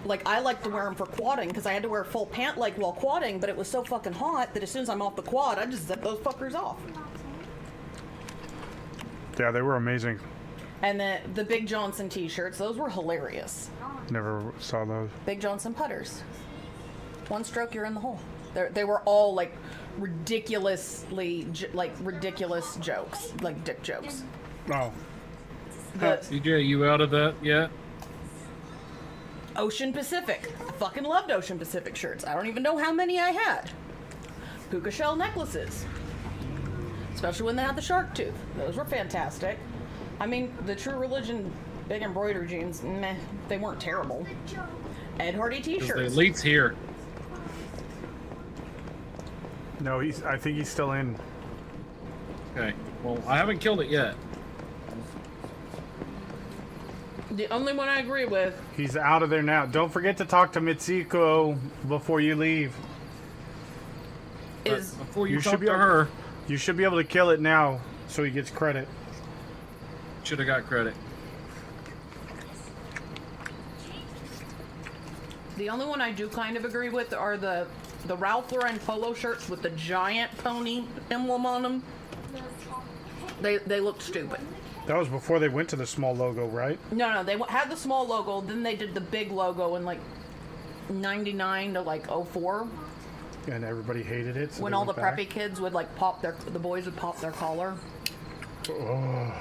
Like, I like to wear them for quadding because I had to wear full pant leg while quadding, but it was so fucking hot that as soon as I'm off the quad, I just zip those fuckers off. Yeah, they were amazing. And the Big Johnson t-shirts, those were hilarious. Never saw those. Big Johnson putters. One stroke, you're in the hole. They were all like ridiculously, ridiculous jokes, like dick jokes. Oh. The CJ, you out of that yet? Ocean Pacific. I fucking loved Ocean Pacific shirts. I don't even know how many I had. Puka shell necklaces. Especially when they had the shark tooth. Those were fantastic. I mean, the True Religion big embroidery jeans, meh, they weren't terrible. Ed Hardy Because the t-shirts. elite's here. No, I think he's still in. Okay. Well, I haven't killed it yet. The only one I agree with He's out of there now. Don't forget to talk to Mitsuko before you leave. is Before you, You should talk be to able- her, You should be able to kill it now so he gets credit. should have got credit. the only one I do kind of agree with are the Ralph Lauren polo shirts with the giant pony emblem on them. They looked stupid. That was before they went to the small logo, right? No, they had the small logo, then they did the big logo in like 99 to like 04. and everybody hated it. So When they all the went back. preppy kids would like the boys would pop their collar,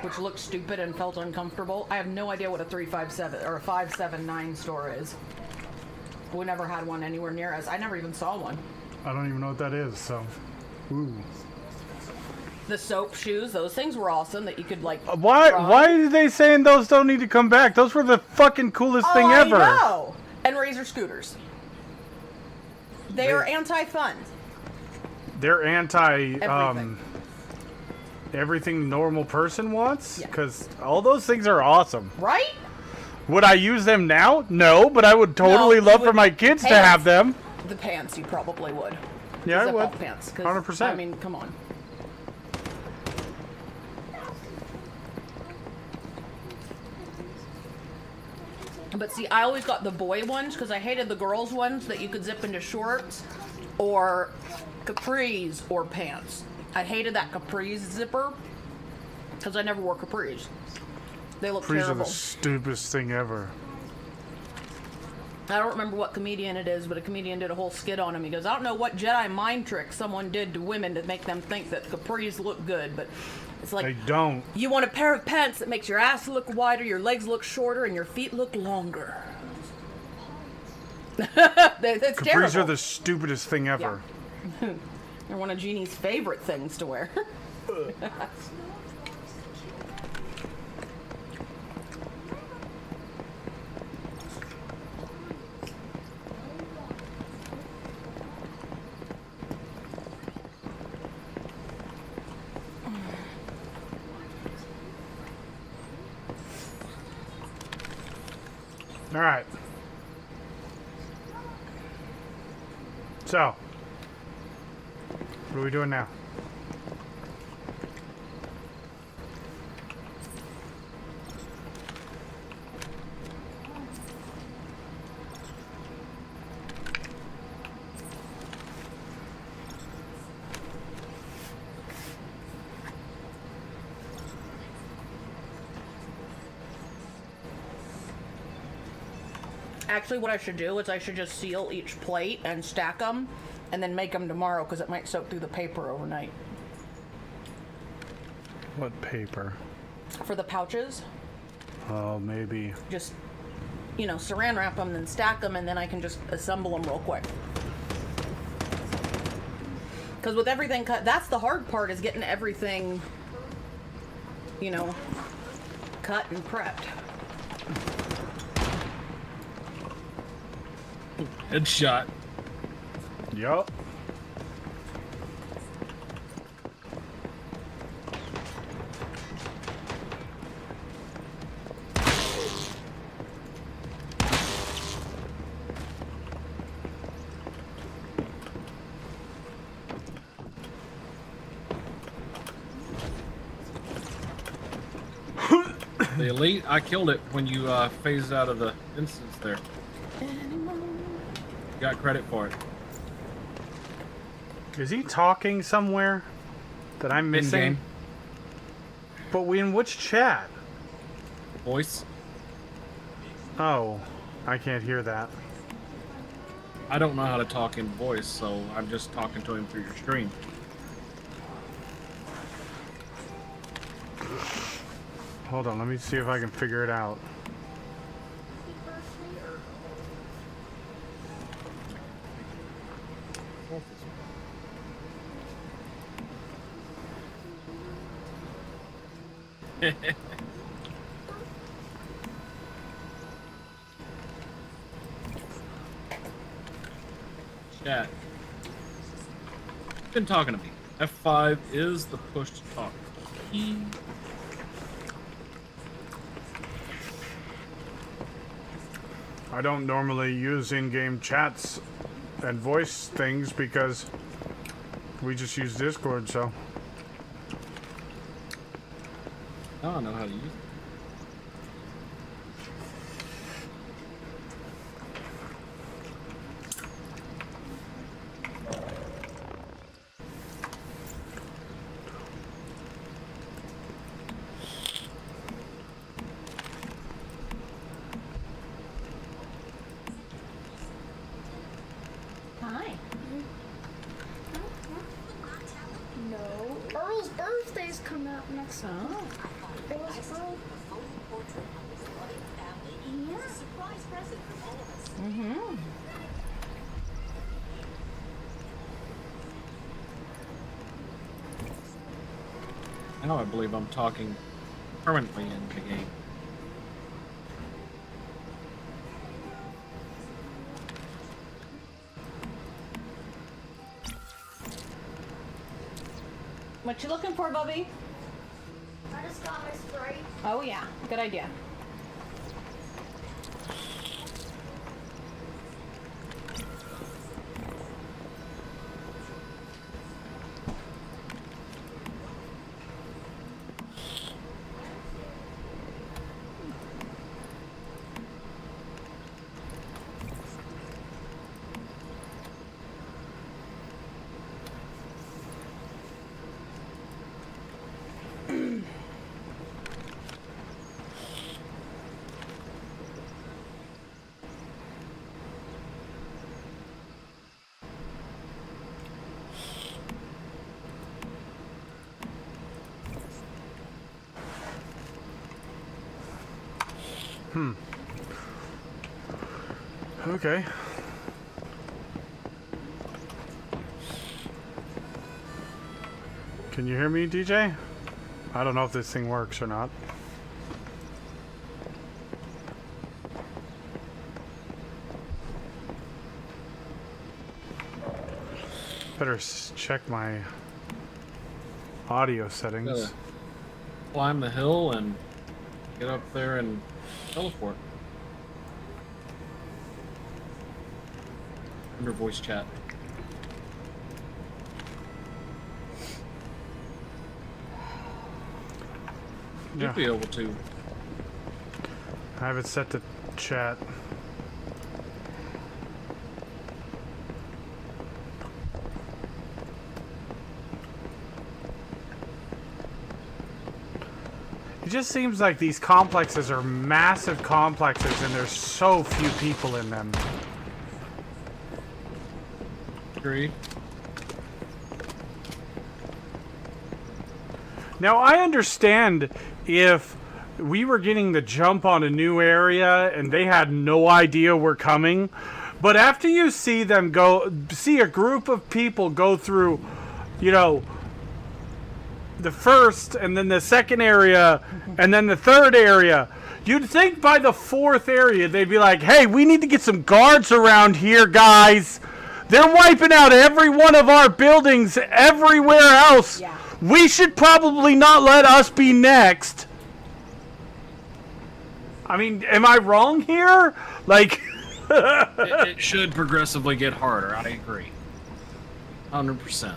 which looked stupid and felt uncomfortable. I have no idea what a 357 or a 579 store is. We never had one anywhere near us. I never even saw one. I don't even know what that is. So, ooh. The soap shoes, those things were awesome that you could like. Why? run. Why are they saying those don't need to come back? Those were the fucking coolest thing ever. I know. And Razor scooters. They are anti-fun. They're anti Everything. everything normal person wants. Yeah. Because all those things are awesome. Right? Would I use them now? No, but I would totally you love for would- my kids to Pants. have them. The pants you probably would. Yeah, I Zip would. up pants. 'Cause, 100%. I mean, come on. But see, I always got the boy ones because I hated the girls ones that you could zip into shorts or capris or pants. I hated that capris zipper because I never wore capris. They look Capris are terrible. the stupidest thing ever. I don't remember what comedian it is, but a comedian did a whole skit on him. He goes, I don't know what Jedi mind trick someone did to women to make them think that capris look good, but it's like, They don't. you want a pair of pants that makes your ass look wider, your legs look shorter, and your feet look longer. That's Capris terrible. are the stupidest thing ever. They're one of Jeannie's favorite things to wear. All right. So, what are we doing now? Actually, what I should do is I should just seal each plate and stack them and then make them tomorrow because it might soak through the paper overnight. What paper? For the pouches, Oh, maybe. just, you know, saran wrap them, then stack them, and then I can just assemble them real quick. Because with everything cut, that's the hard part, is getting everything, you know, cut and prepped. Headshot. Yup. The elite, I killed it when you phased out of the instance there. Got credit for it. Is he talking somewhere that I'm missing? In-game. But we in which chat? Voice. Oh, I can't hear that. I don't know how to talk in voice, so I'm just talking to him through your stream. Hold on, let me see if I can figure it out. Chat. Been talking to me. F5 is the push to talk key. I don't normally use in-game chats and voice things because we just use Discord, so. I don't know how to use it. Hi. Days coming up next week. Oh. It was for... Yeah. Mm-hmm. Now I believe I'm talking permanently in the game. What you looking for, Bubby? I just got my Sprite. Oh yeah, good idea. Okay. Can you hear me, DJ? I don't know if this thing works or not. Better check my audio settings. Gotta climb the hill and get up there and teleport. Under voice chat. Yeah. You'd be able to. I have it set to chat. It just seems like these complexes are massive complexes and there's so few people in them. Agreed. Now, I understand if we were getting the jump on a new area and they had no idea we're coming, but after you see them see a group of people go through, you know, the first and then the second area and then the third area, you'd think by the fourth area they'd be like, hey, we need to get some guards around here, guys. They're wiping out every one of our buildings everywhere else. Yeah. We should probably not let us be next. I mean, am I wrong here? Like, It should progressively get harder. I agree. 100%.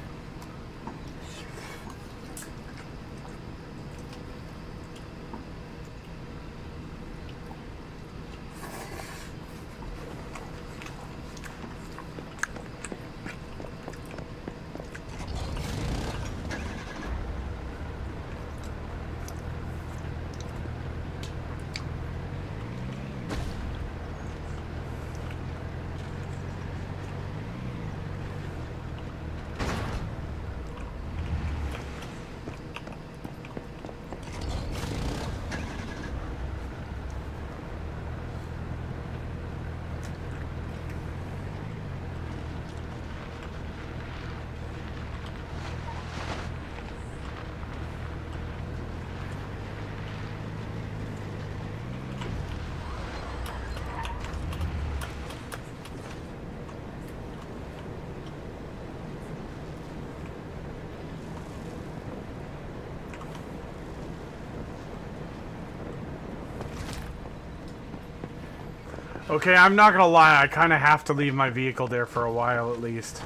okay, I'm not gonna lie, I kind of have to leave my vehicle there for a while at least.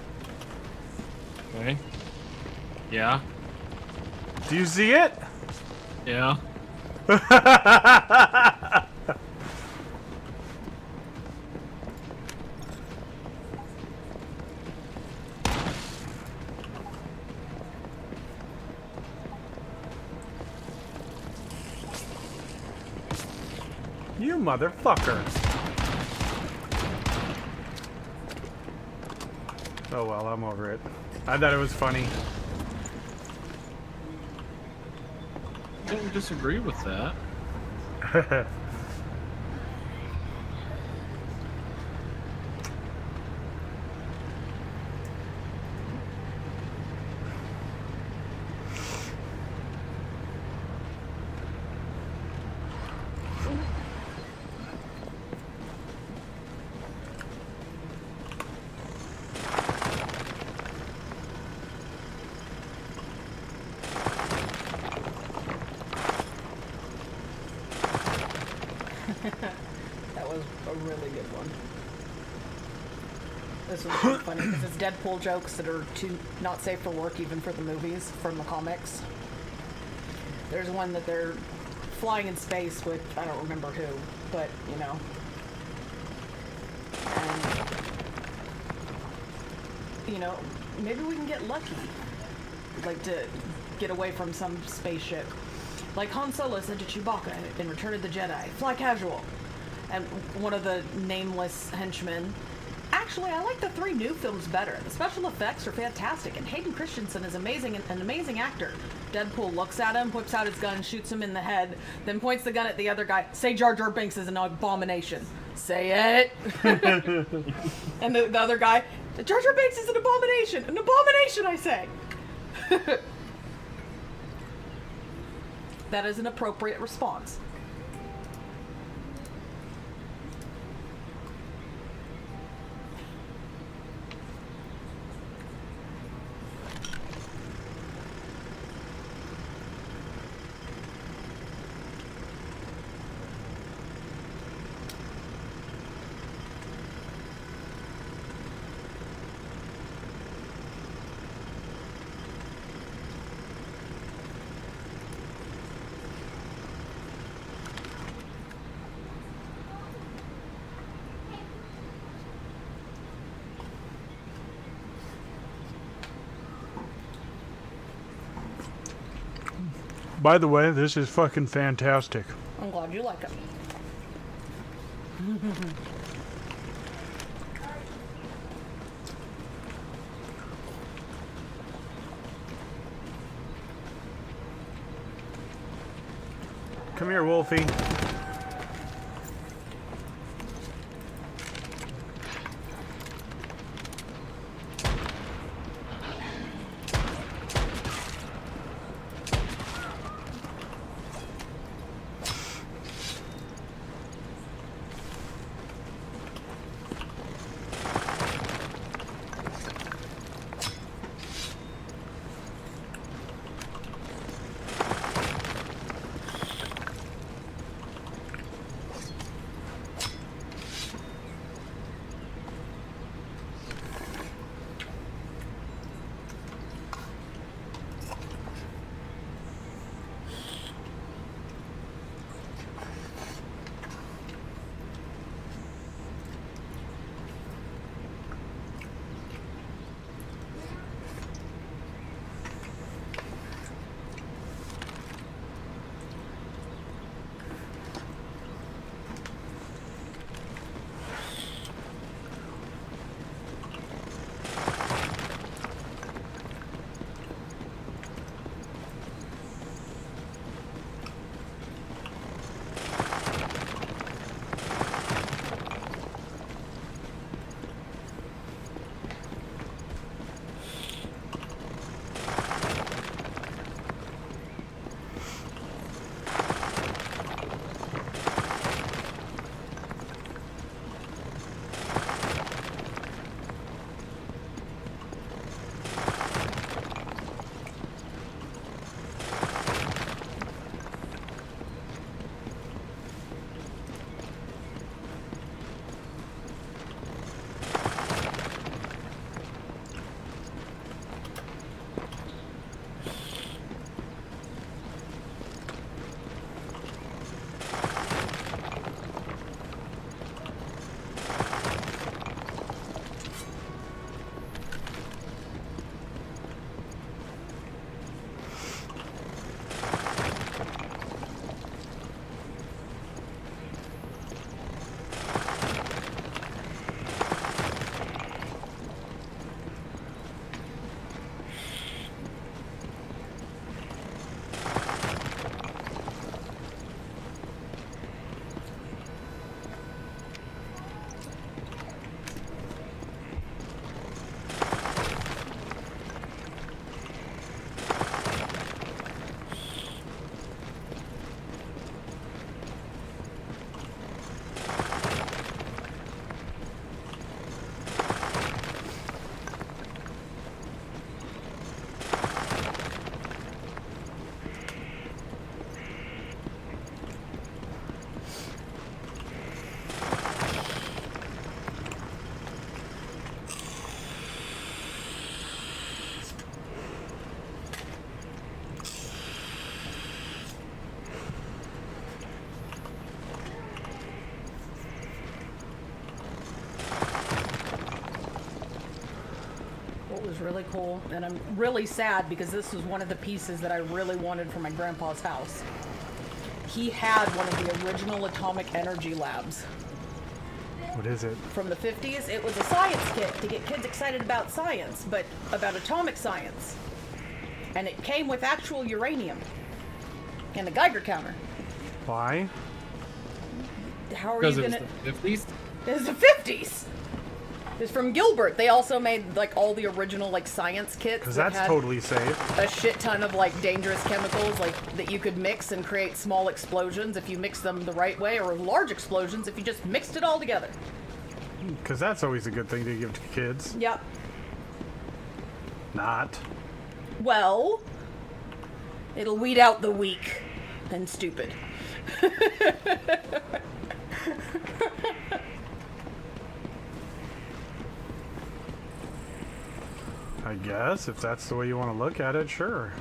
Okay. Yeah. Do you see it? Yeah. You motherfucker. Oh well, I'm over it. I thought it was funny. can't disagree with that. That was a really good one. This was really funny because it's Deadpool jokes that are too not safe for work even for the movies from the comics. There's one that they're flying in space with, I don't remember who, but you know. And, you know, maybe we can get lucky. Like to get away from some spaceship. Like Han Solo said to Chewbacca in Return of the Jedi, fly casual. And one of the nameless henchmen, actually, I like the 3 new films better. The special effects are fantastic, and Hayden Christensen is amazing, an amazing actor. Deadpool looks at him, whips out his gun, shoots him in the head, then points the gun at the other guy. Say Jar Jar Binks is an abomination. Say it. And the other guy, Jar Jar Binks is an abomination. An abomination, I say. That is an appropriate response. By the way, this is fucking fantastic. I'm glad you like it. Come here, Wolfie. It was really cool, and I'm really sad because this was one of the pieces that I really wanted for my grandpa's house. He had one of the original atomic energy labs. What is it? From the 50s. It was a science kit to get kids excited about science, but about atomic science. And it came with actual uranium and a Geiger counter. Why? How are Because you it was gonna? the 50s. It was the 50s. It's from Gilbert. They also made like all the original like science kits. Because that that's had totally safe. a shit ton of like dangerous chemicals like that you could mix and create small explosions if you mix them the right way, or large explosions if you just mixed it all together. Because that's always a good thing to give to kids. Yep. Not. Well, it'll weed out the weak and stupid. I guess, if that's the way you want to look at it, sure.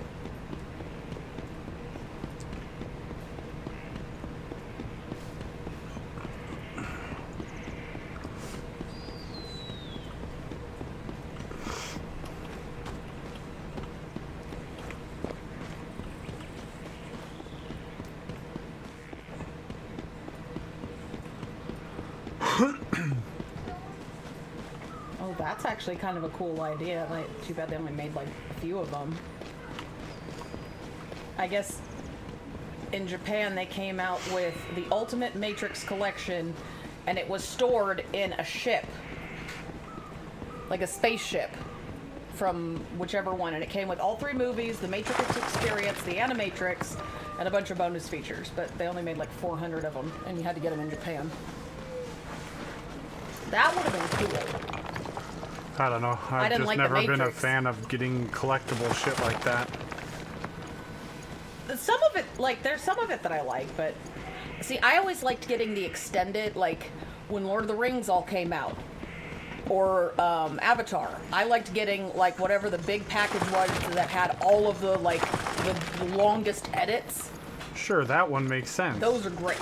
Oh, that's actually kind of a cool idea. Like, too bad they only made like a few of them. I guess in Japan they came out with the Ultimate Matrix Collection, and it was stored in a ship, like a spaceship from whichever one, and it came with all 3 movies, the Matrix Experience, the Animatrix, and a bunch of bonus features, but they only made like 400 of them, and you had to get them in Japan. That would have been cool. I don't know. I've didn't just like the never been a Matrix. fan of getting collectible shit like that. Some of it, like, there's some of it that I like, but see, I always liked getting the extended, like, when Lord of the Rings all came out, or Avatar. I liked getting, like, whatever the big package was that had all of the, like, the longest edits. Sure, that one makes sense. Those are great.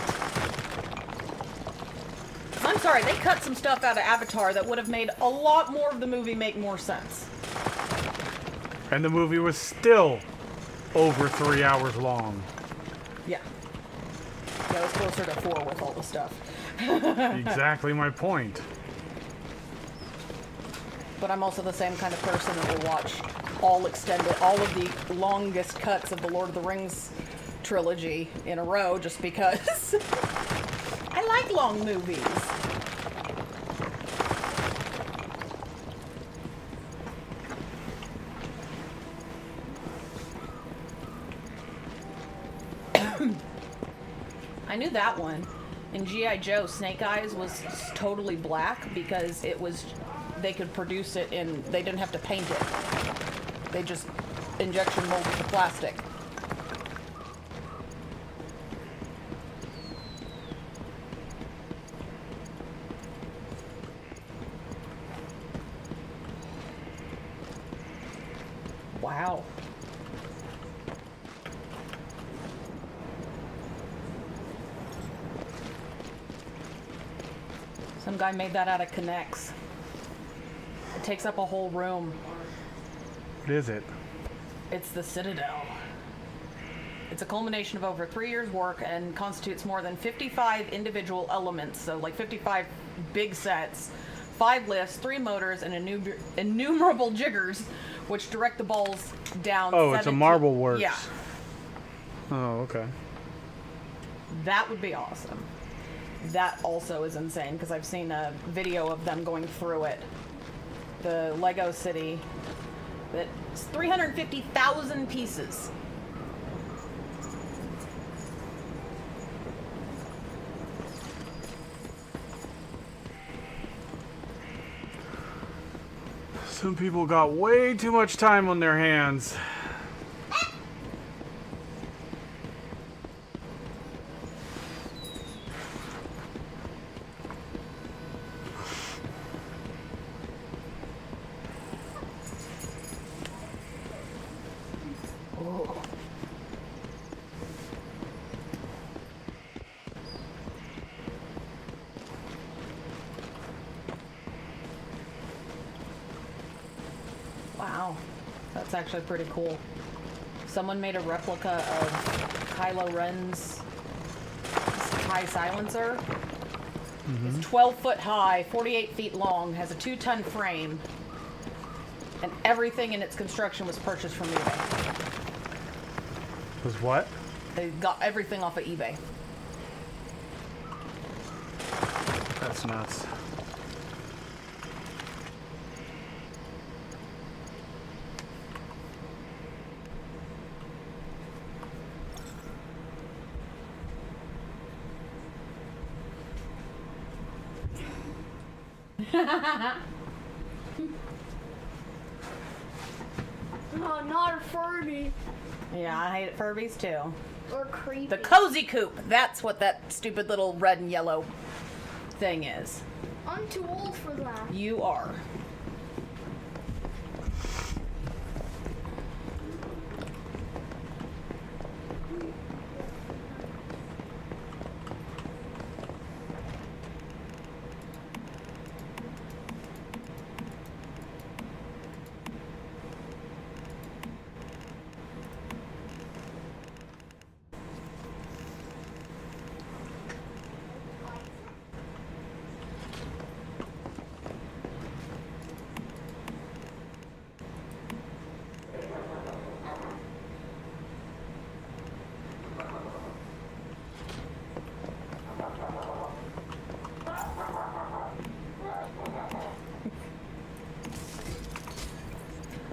I'm sorry, they cut some stuff out of Avatar that would have made a lot more of the movie make more sense. And the movie was still over 3 hours long. Yeah. Yeah, it was closer to 4 with all the stuff. Exactly my point. But I'm also the same kind of person that will watch all of the longest cuts of the Lord of the Rings trilogy in a row just because I like long movies. I knew that one. In G.I. Joe, Snake Eyes was totally black because it was, they could produce it in, they didn't have to paint it. They just injection molded the plastic. Wow. Some guy made that out of K'NEX. It takes up a whole room. What is it? It's the Citadel. It's a culmination of over 3 years' work and constitutes more than 55 individual elements, so like 55 big sets, 5 lifts, 3 motors, and innumerable jiggers, which direct the balls down. Oh, it's a Marble Works. Yeah, Oh, okay. that would be awesome. That also is insane because I've seen a video of them going through it. The Lego City. That's 350,000 pieces. Some people got way too much time on their hands. know. That's actually pretty cool. Someone made a replica of Kylo Ren's high silencer. It's 12 foot high, 48 feet long, has a 2-ton frame, and everything in its construction was purchased from eBay. Was what? They got everything off of eBay. That's nuts. No, not a Furby. Yeah, I hate Furbies too. Or creepy. The Cozy Coop, that's what that stupid little red and yellow thing is. I'm too old for that. You are.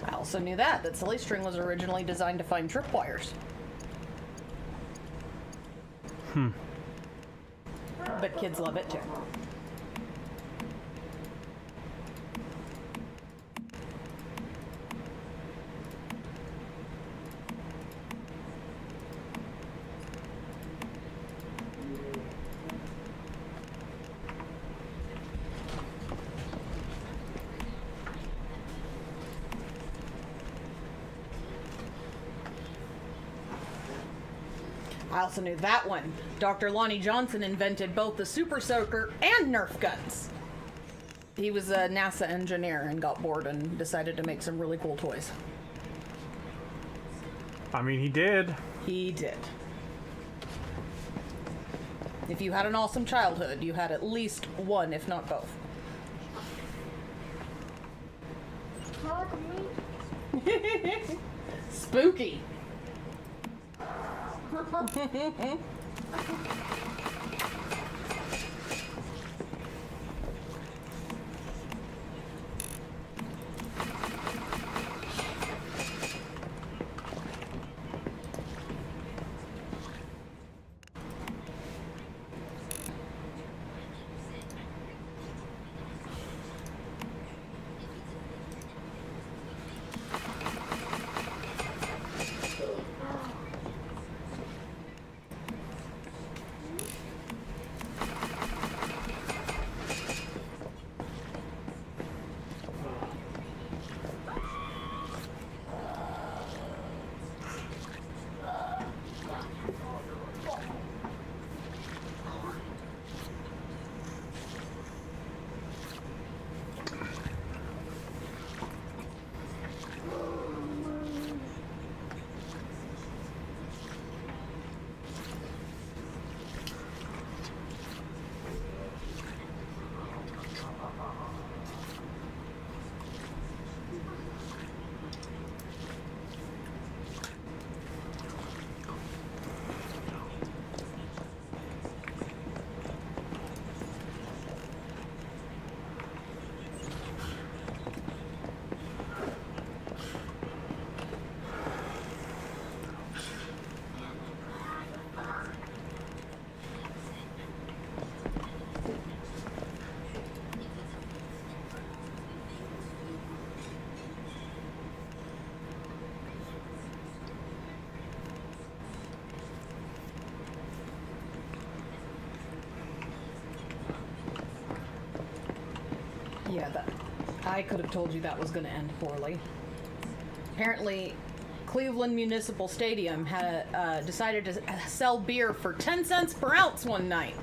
I also knew that silly string was originally designed to find tripwires. But kids love it too. I also knew that one. Dr. Lonnie Johnson invented both the Super Soaker and Nerf guns. He was a NASA engineer and got bored and decided to make some really cool toys. I mean, he did. He did. If you had an awesome childhood, you had at least one, if not both. Hug me. Spooky. Yeah, I could have told you that was going to end poorly. Apparently, Cleveland Municipal Stadium had decided to sell beer for 10 cents per ounce one night.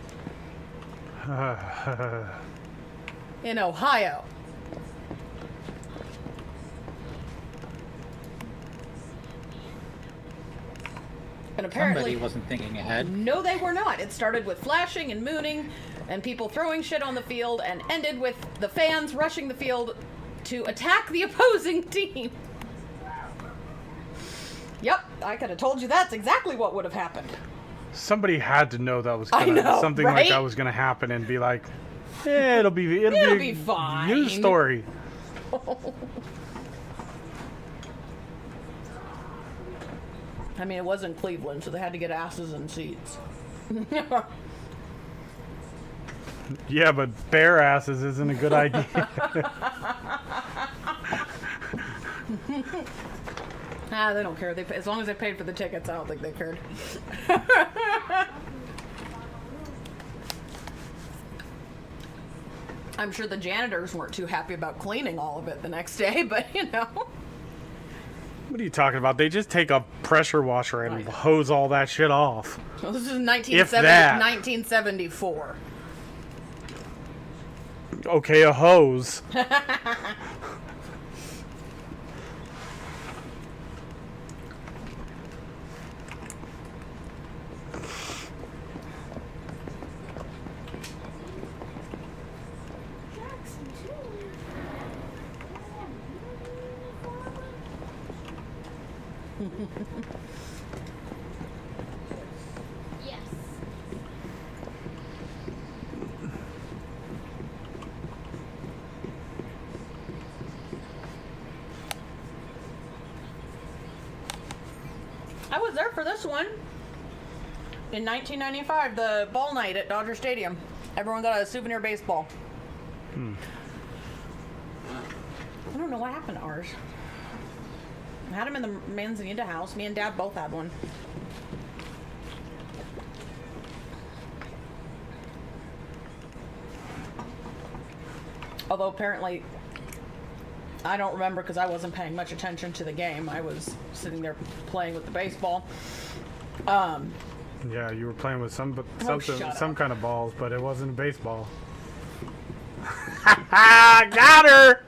In Ohio. And apparently, Somebody wasn't thinking ahead. no, they were not. It started with flashing and mooning and people throwing shit on the field and ended with the fans rushing the field to attack the opposing team. Yep, I could have told you that's exactly what would have happened. Somebody had to know that was I gonna, know, something like that right? was gonna happen and be like, yeah, it'll be It'll a be fine." news story. I mean, it was in Cleveland, so they had to get asses in seats. Yeah, but bare asses isn't a good idea. They don't care. They as long as they paid for the tickets, I don't think they cared. I'm sure the janitors weren't too happy about cleaning all of it the next day, but you know. What are you talking about? They just take a pressure washer and hose all that shit off. Well, this is If that. 1974. Okay, a hose. Jackson, too. Yes. I was there for this one. In 1995, the ball night at Dodger Stadium. Everyone got a souvenir baseball. I don't know what happened to ours. I had them in the Manzanita house. Me and Dad both had one. Although apparently, I don't remember because I wasn't paying much attention to the game. I was sitting there playing with the baseball. Yeah, you were playing with something, shut some up. kind of balls, but it wasn't a baseball. Got her!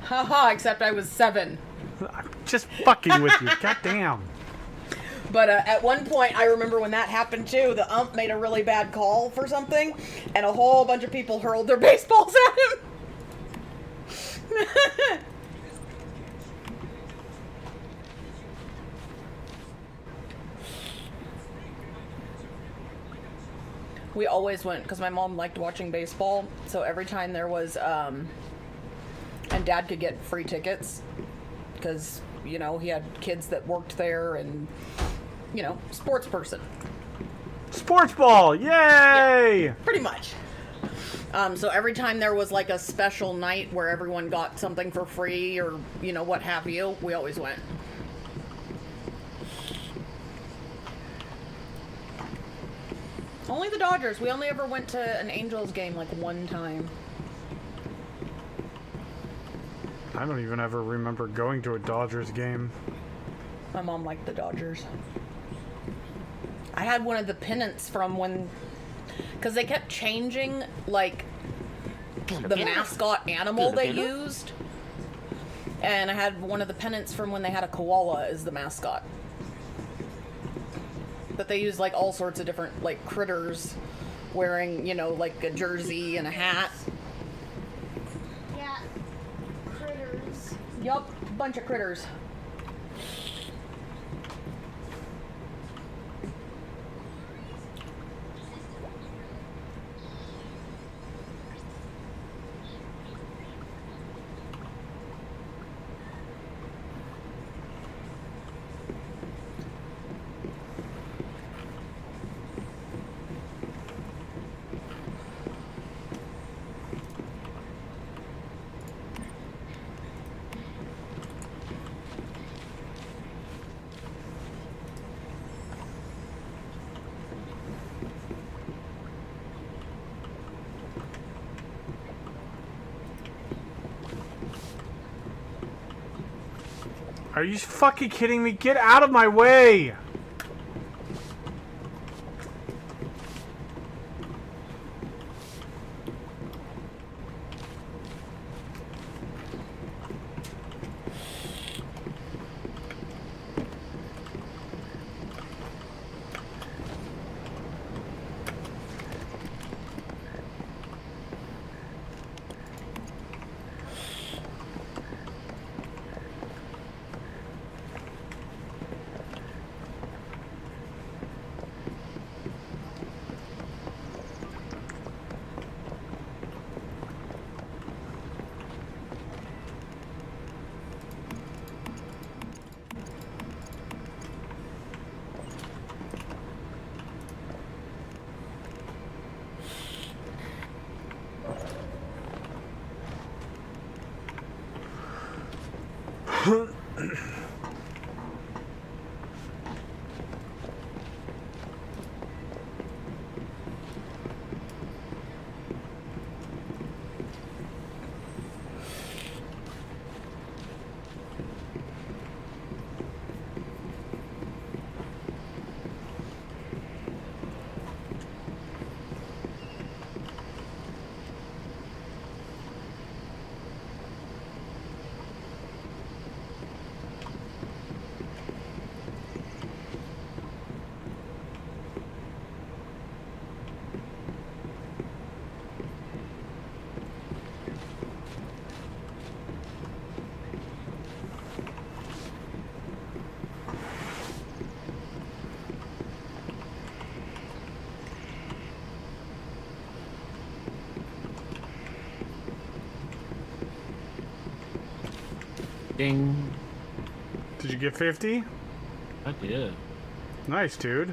Haha, except I was 7. I'm just fucking with you. Goddamn. But at one point, I remember when that happened too, the ump made a really bad call for something, and a whole bunch of people hurled their baseballs at him. We always went, because my mom liked watching baseball, so every time there was, and Dad could get free tickets, because, you know, he had kids that worked there, and, you know, sports person. Sports ball! Yay! Pretty much. So every time there was like a special night where everyone got something for free or, you know, what have you, we always went. Only the Dodgers. We only ever went to an Angels game like one time. I don't even ever remember going to a Dodgers game. My mom liked the Dodgers. I had one of the pennants from when, because they kept changing like the mascot animal they used, and I had one of the pennants from when they had a koala as the mascot. But they used like all sorts of different like critters wearing, you know, like a jersey and a hat. Yeah. Critters. Yup, bunch of critters. Are you fucking kidding me? Get out of my way! Ding. Did you get 50? I did. Nice, dude.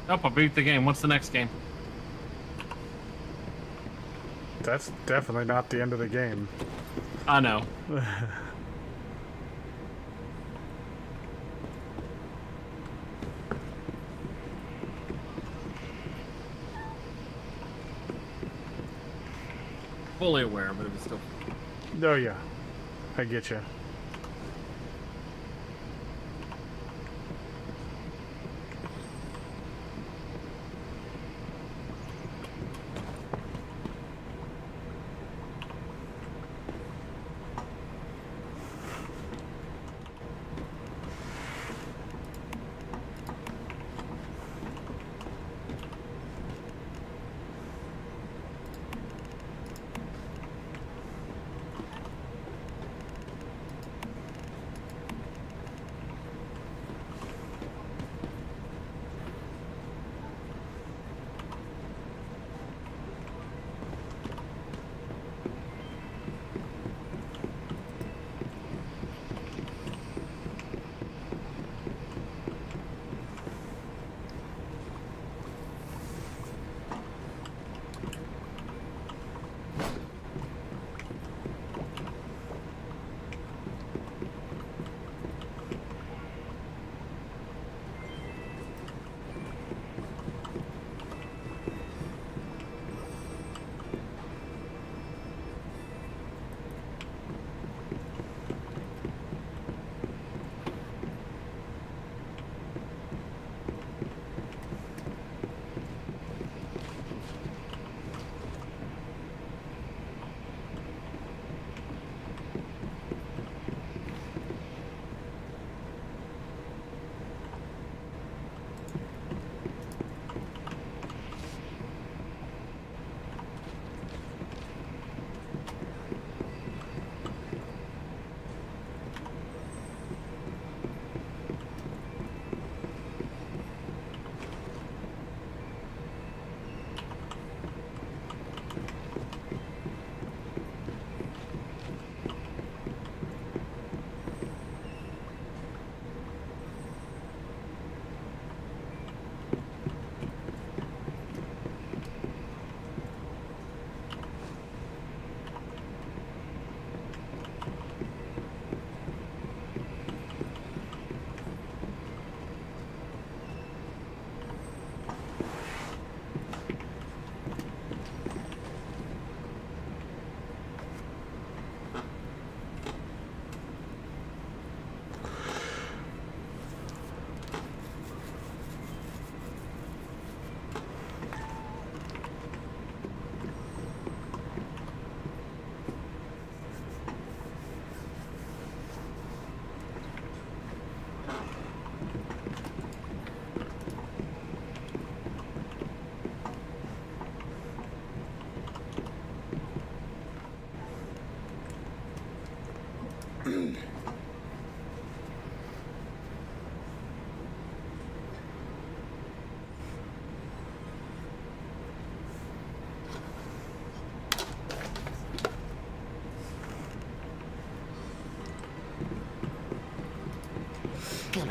Oh, I beat the game. What's the next game? That's definitely not the end of the game. I know. Fully aware, but it was still. Oh, yeah. I get you.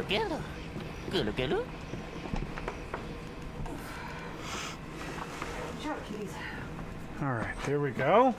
Gulu. Gulu gulu. Shut up, kitties. All right, there we go.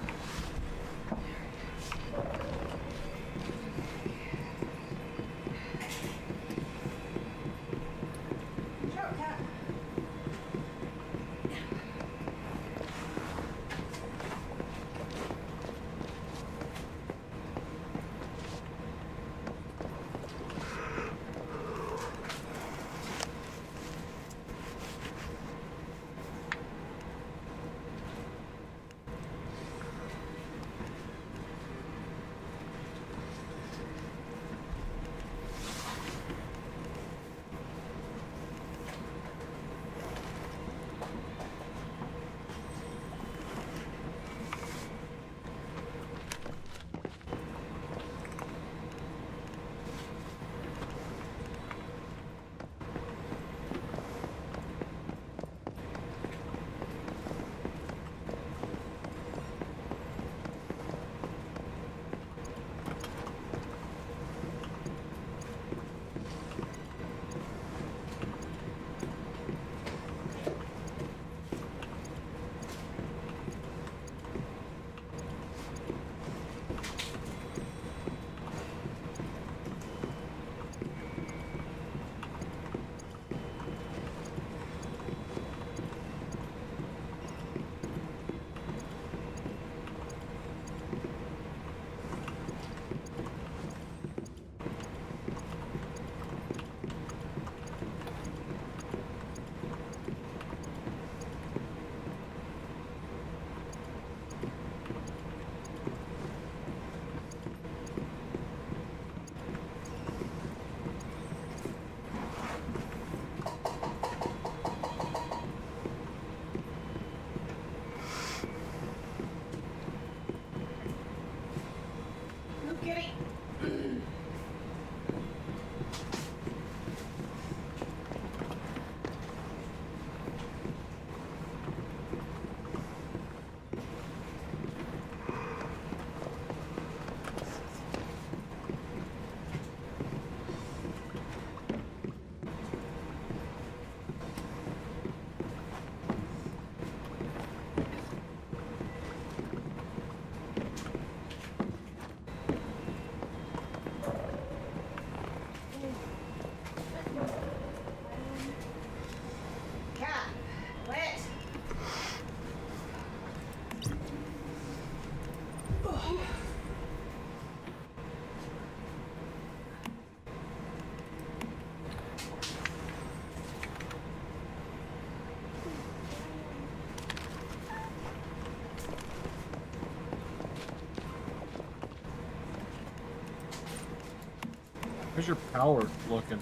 How's your power looking?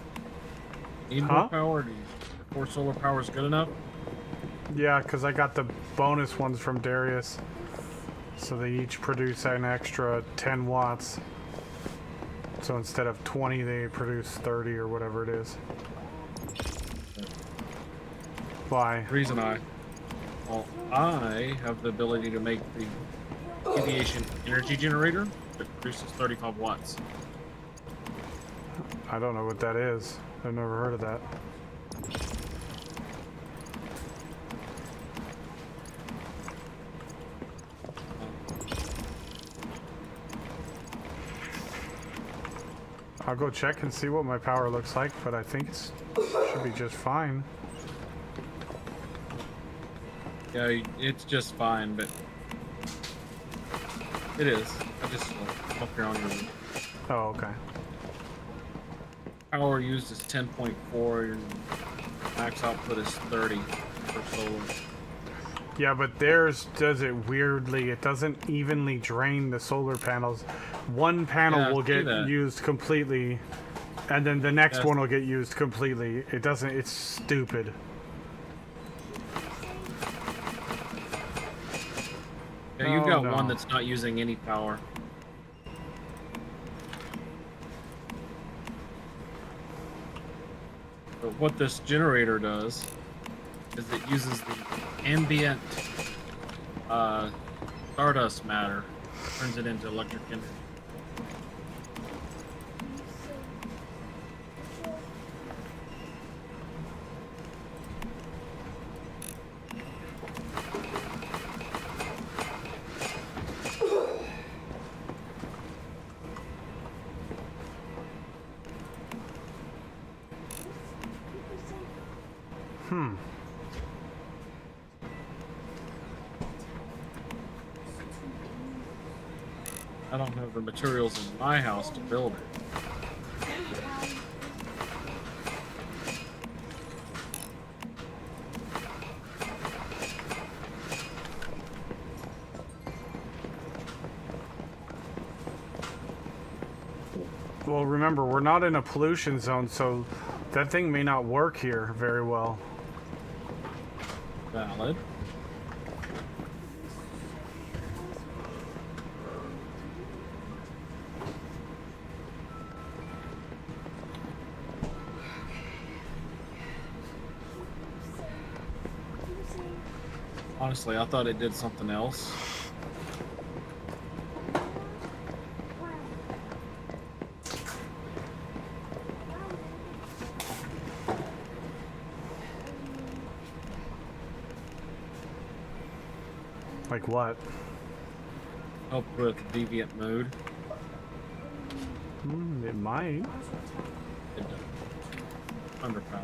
Need Huh? more power? Do you, 4 solar power is good enough? Yeah, because I got the bonus ones from Darius. So they each produce an extra 10 watts. So instead of 20, they produce 30 or whatever it is. Why? The reason I have the ability to make the aviation energy generator that produces 35 watts. I don't know what that is. I've never heard of that. I'll go check and see what my power looks like, but I think it should be just fine. Yeah, it's just fine, but it is. I just up here on your Oh, okay. power used is 10.4 and max output is 30 for solar. Yeah, but theirs does it weirdly. It doesn't evenly drain the solar panels. One panel Yeah, I will see get that. used completely, and then the next Yes. one will get used completely. It doesn't. It's stupid. Yeah, you've Oh, got no. one that's not using any power. But what this generator does is it uses the ambient stardust matter, turns it into electric energy. I don't have the materials in my house to build it. Well, remember, we're not in a pollution zone, so that thing may not work here very well. Valid. Honestly, I thought it did something else. Like what? Help with deviant mode. It might. It does. Underpowered.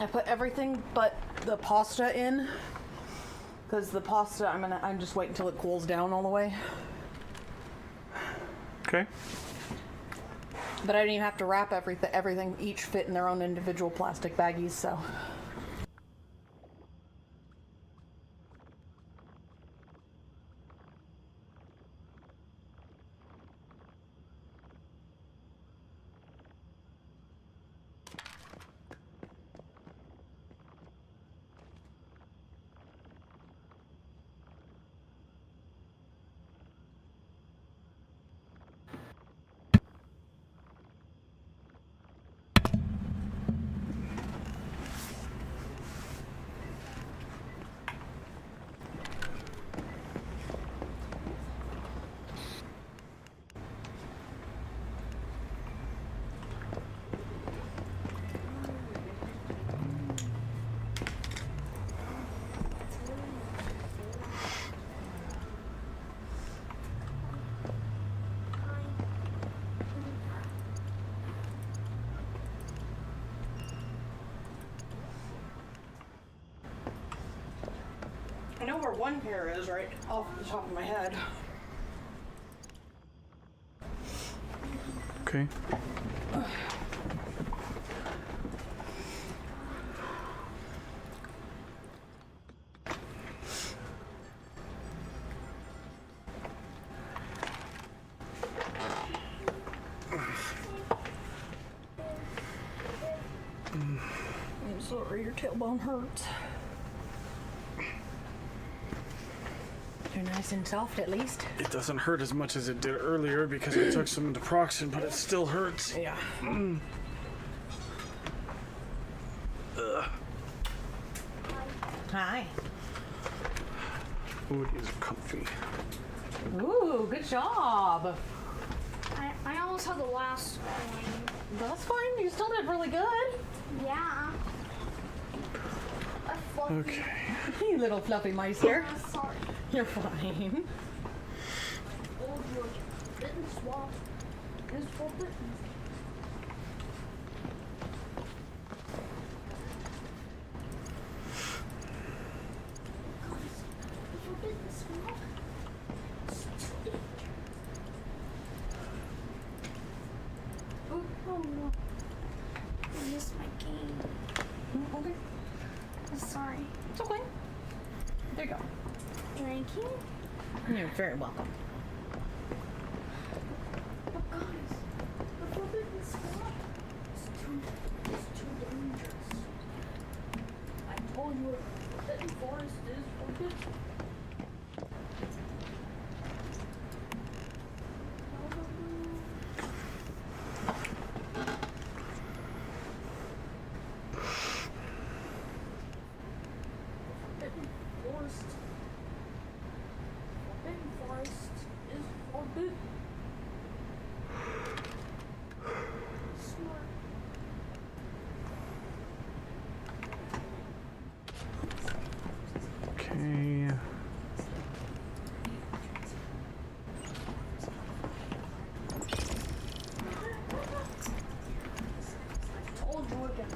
I put everything but the pasta in, because the pasta I'm just waiting until it cools down all the way. Okay. But I didn't even have to wrap everything each fit in their own individual plastic baggies, so. I know where one pair is, right off the top of my head. Okay. I'm sorry, your tailbone hurts. You're nice and soft, at least. It doesn't hurt as much as it did earlier because I took some naproxen, but it still hurts. Yeah. Hi. Ooh, it is comfy. Ooh, good job. I almost had the last one. That's fine. You still did really good. Yeah. A fluffy. Okay. You little fluffy meister. Sorry. You're fine. Old George. Bitten swap. Is for Britain. Forbidden swap. Oh no. I missed my game. Okay. Sorry. It's okay. There you go. Thank you. You're very welcome. But guys, the forbidden swap is too dangerous. I told you the forbidden forest is forbidden. forest. Forbidden forest is forbidden. Smart. Okay. Told you again.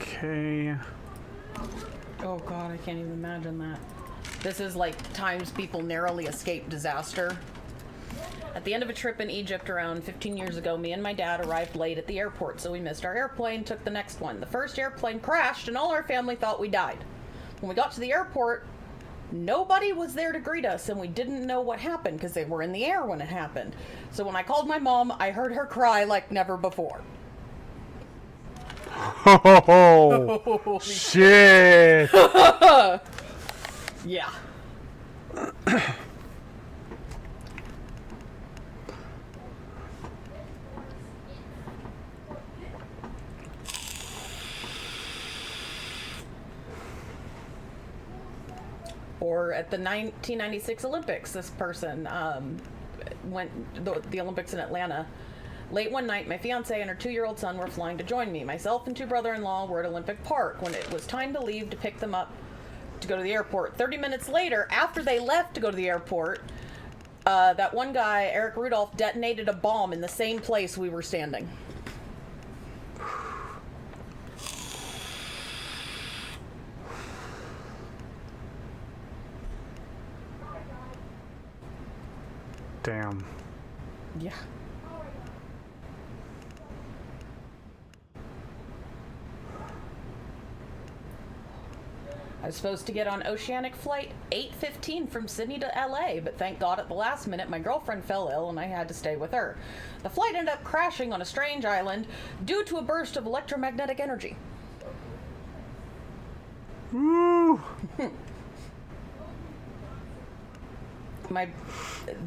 Okay. Oh god, I can't even imagine that. This is like times people narrowly escaped disaster. At the end of a trip in Egypt around 15 years ago, me and my dad arrived late at the airport, so we missed our airplane, took the next one. The first airplane crashed, and all our family thought we died. When we got to the airport, nobody was there to greet us, and we didn't know what happened because they were in the air when it happened. So when I called my mom, I heard her cry like never before. Oh, shit. Yeah. Or at the 1996 Olympics, this person went the Olympics in Atlanta. Late one night, my fiance and her 2-year-old son were flying to join me. Myself and 2 brother-in-law were at Olympic Park when it was time to leave to pick them up to go to the airport. 30 minutes later, after they left to go to the airport, that one guy, Eric Rudolph, detonated a bomb in the same place we were standing. Damn. Yeah. I was supposed to get on Oceanic Flight 815 from Sydney to LA, but thank God at the last minute my girlfriend fell ill and I had to stay with her. The flight ended up crashing on a strange island due to a burst of electromagnetic energy. Woo!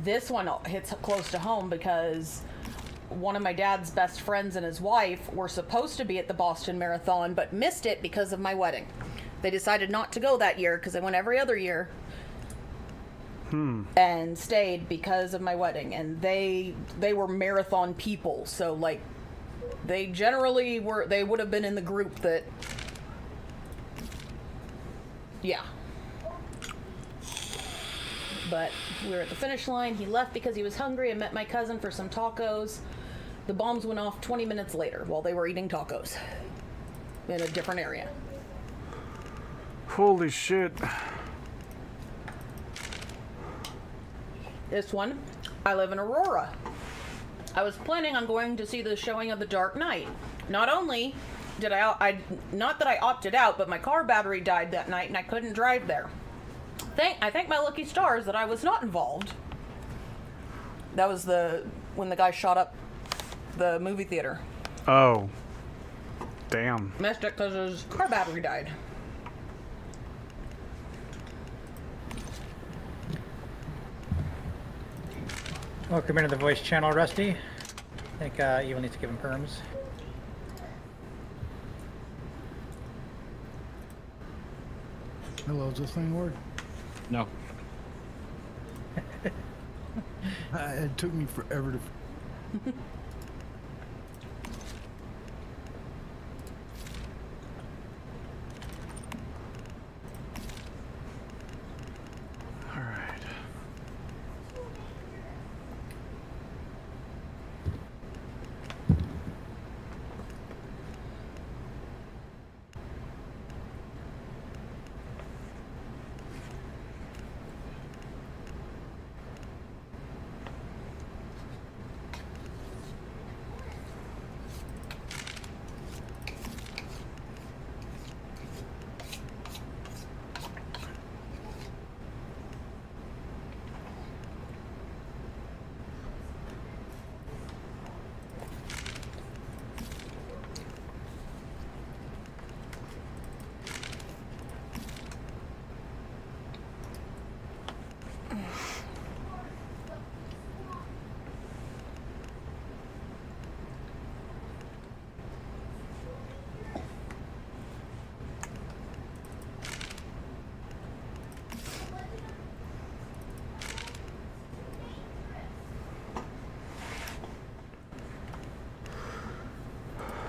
This one hits close to home because one of my dad's best friends and his wife were supposed to be at the Boston Marathon but missed it because of my wedding. They decided not to go that year because they went every other year. and stayed because of my wedding, and they were marathon people, so like they generally would have been in the group that, yeah. But we were at the finish line. He left because he was hungry and met my cousin for some tacos. The bombs went off 20 minutes later while they were eating tacos in a different area. Holy shit. This one, I live in Aurora. I was planning on going to see the showing of The Dark Knight. Not only did not that I opted out, but my car battery died that night and I couldn't drive there. I thank my lucky stars that I was not involved. That was when the guy shot up the movie theater. Oh. Damn. Missed it because his car battery died. Welcome into the voice channel, Rusty. I think you will need to give him perms. Hello, does this thing work? No. It took me forever to... Alright.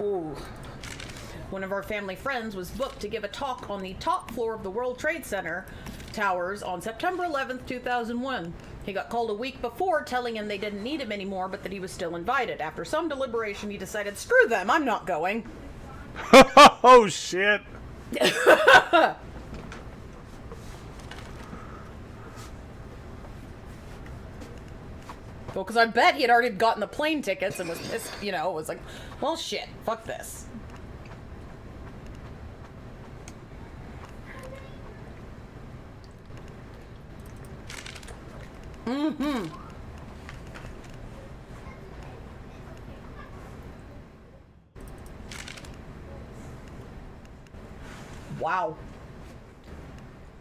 Ooh. One of our family friends was booked to give a talk on the top floor of the World Trade Center towers on September 11th, 2001. He got called a week before, telling him they didn't need him anymore, but that he was still invited. After some deliberation, he decided, screw them, I'm not going. Oh, shit. Well, because I bet he had already gotten the plane tickets and was pissed, was like, well, shit, fuck this. Mm-hmm. Wow.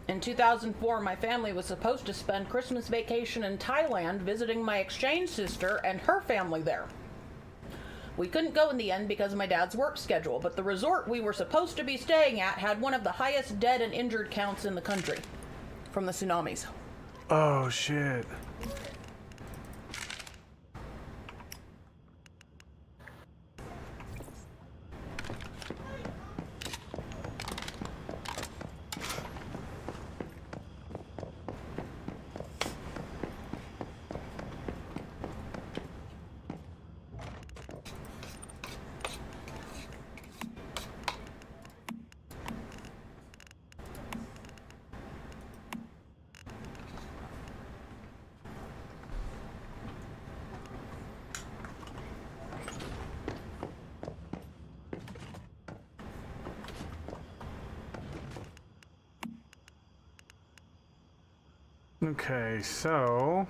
In 2004, my family was supposed to spend Christmas vacation in Thailand visiting my exchange sister and her family there. We couldn't go in the end because of my dad's work schedule, but the resort we were supposed to be staying at had one of the highest dead and injured counts in the country from the tsunamis. Oh, shit. Okay, so...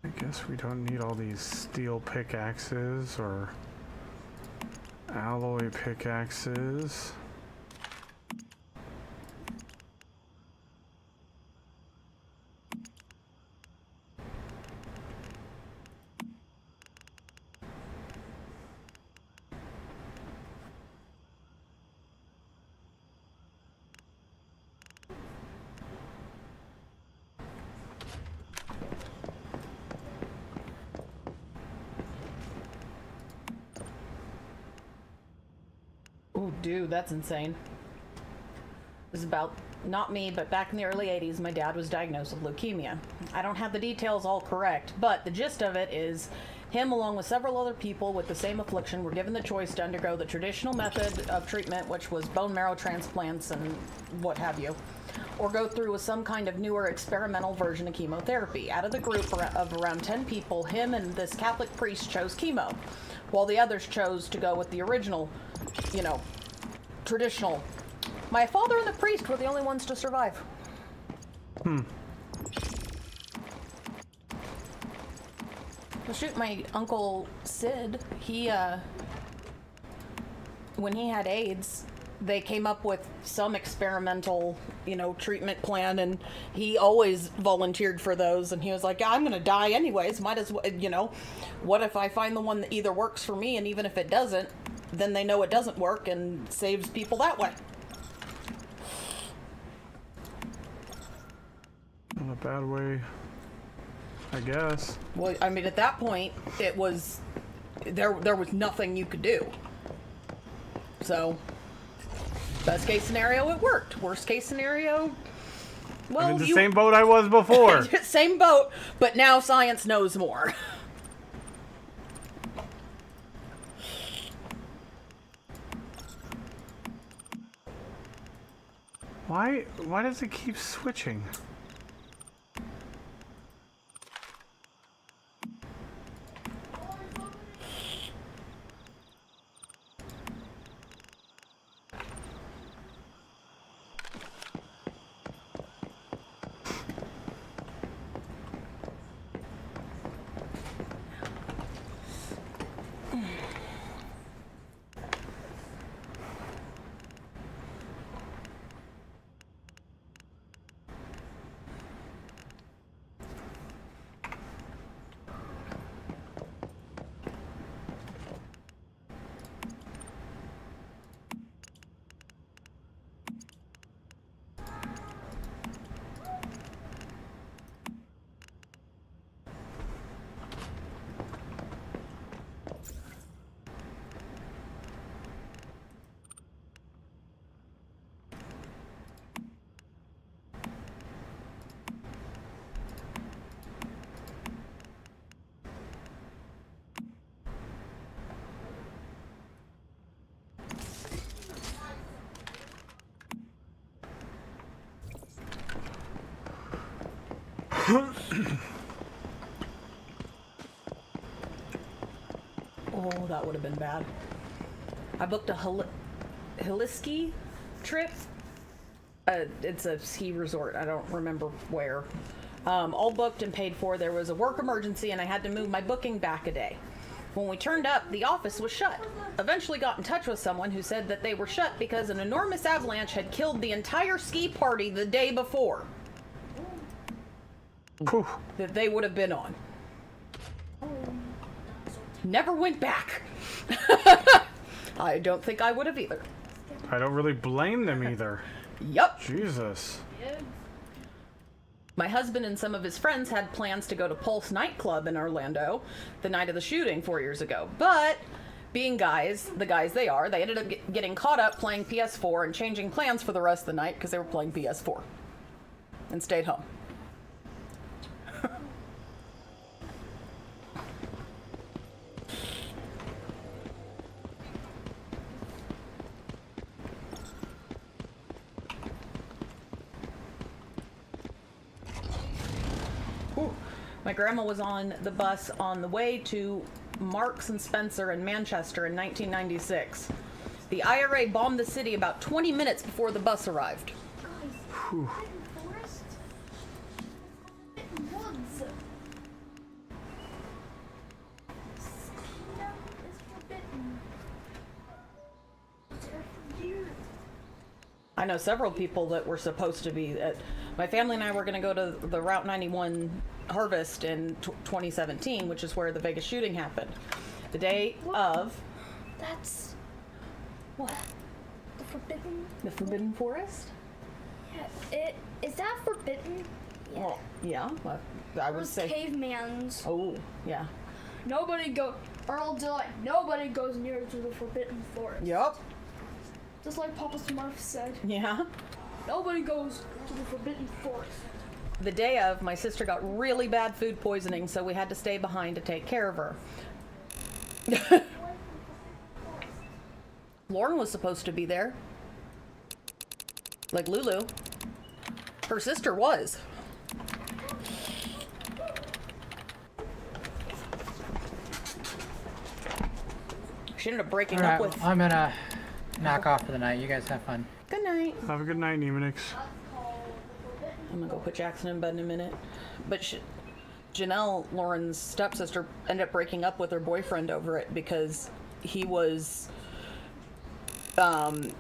I guess we don't need all these steel pickaxes or alloy pickaxes. Oh, dude, that's insane. This is about, not me, but back in the early 80s, my dad was diagnosed with leukemia. I don't have the details all correct, but the gist of it is him, along with several other people with the same affliction, were given the choice to undergo the traditional method of treatment, which was bone marrow transplants and what have you, or go through with some kind of newer experimental version of chemotherapy. Out of the group of around 10 people, him and this Catholic priest chose chemo, while the others chose to go with the original, traditional. My father and the priest were the only ones to survive. Well, shoot, my uncle Sid, he, when he had AIDS, they came up with some experimental, treatment plan, and he always volunteered for those, and he was like, yeah, I'm gonna die anyways, might as well, what if I find the one that either works for me, and even if it doesn't, then they know it doesn't work and saves people that way. Not a bad way, I guess. Well, I mean, at that point, it was, there was nothing you could do. So, best case scenario, it worked. Worst case scenario, well, I'm in the same boat I was before. Same boat, but now science knows more. Why does it keep switching? Oh, that would have been bad. I booked a Heliski trip. It's a ski resort. I don't remember where. All booked and paid for. There was a work emergency and I had to move my booking back a day. When we turned up, the office was shut. Eventually got in touch with someone who said that they were shut because an enormous avalanche had killed the entire ski party the day before. Whew. That they would have been on. Never went back. I don't think I would have either. I don't really blame them either. Yup. Jesus. My husband and some of his friends had plans to go to Pulse nightclub in Orlando the night of the shooting 4 years ago. But being the guys they are, they ended up getting caught up playing PS4 and changing plans for the rest of the night because they were playing PS4 and stayed home. My grandma was on the bus on the way to Marks and Spencer in Manchester in 1996. The IRA bombed the city about 20 minutes before the bus arrived. Guys, forest? Woods. Kingdom is forbidden. It's there for years. I know several people that were supposed to be at. My family and I were going to go to the Route 91 harvest in 2017, which is where the Vegas shooting happened. The day of. That's What? the forbidden. The Forbidden Forest? Yeah, is that forbidden? Yeah. Well, yeah. I would Those say. cavemans. Oh, yeah. Nobody goes near to the forbidden forest. Yup. Just like Papa Smurf said. Yeah. Nobody goes to the Forbidden Forest. The day of, my sister got really bad food poisoning, so we had to stay behind to take care of her. Lauren was supposed to be there. Like Lulu. Her sister was. She ended up breaking Alright, up with... I'm gonna knock off for the night. You guys have fun. Good night. Have a good night, Nemonix. I'm gonna go put Jackson in bed in a minute. But Janelle, Lauren's stepsister, ended up breaking up with her boyfriend over it because he was...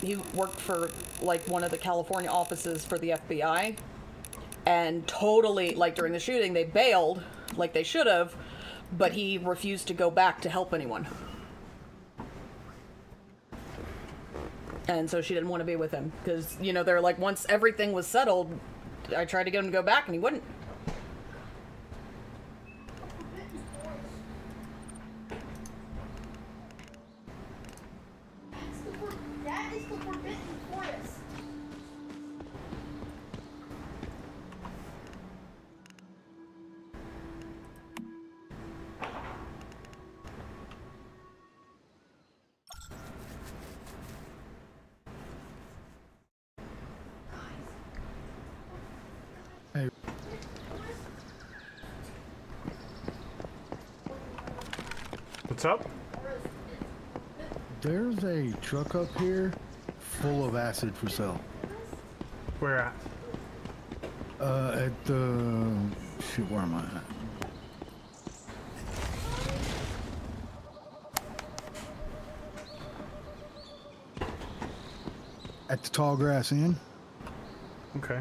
he worked for, like, one of the California offices for the FBI. And totally, like, during the shooting, they bailed, like they should have, but he refused to go back to help anyone. And so she didn't want to be with him because, you know, they're like, once everything was settled, I tried to get him to go back and he wouldn't. That is the Forbidden Forest. Hey, What's up? there's a truck up here full of acid for sale. Where at? At the... Shoot, where am I at? At the Tall Grass Inn. Okay.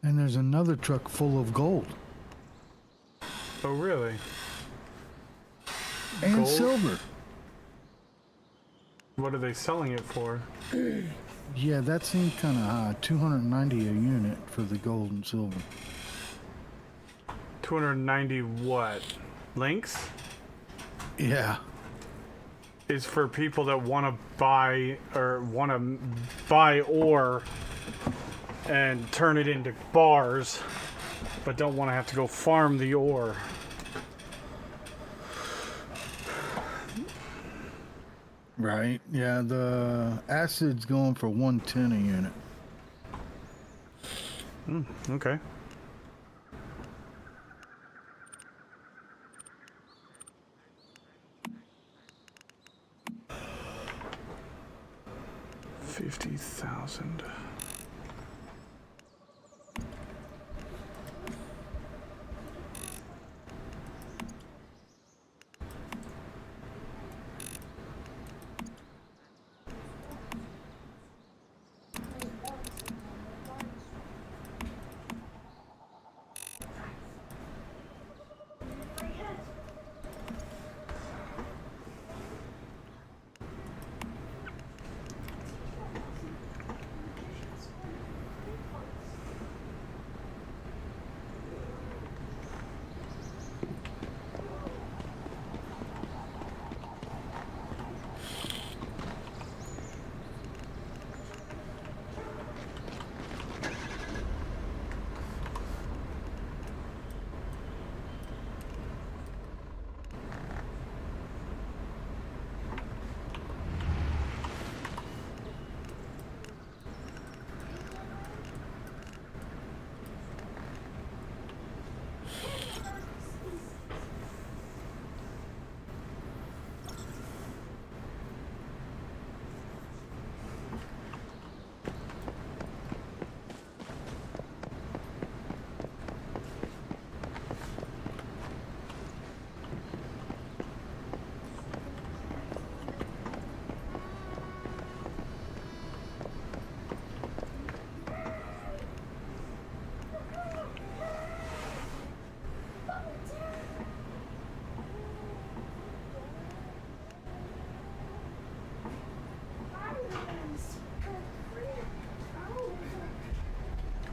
And there's another truck full of gold. Oh, really? And Gold? silver. What are they selling it for? Yeah, that seemed kind of high. 290 a unit for the gold and silver. 290 what? Links? Yeah. Is for people that want to buy ore and turn it into bars, but don't want to have to go farm the ore. Right. Yeah, the acid's going for 110 a unit. Okay. $50,000.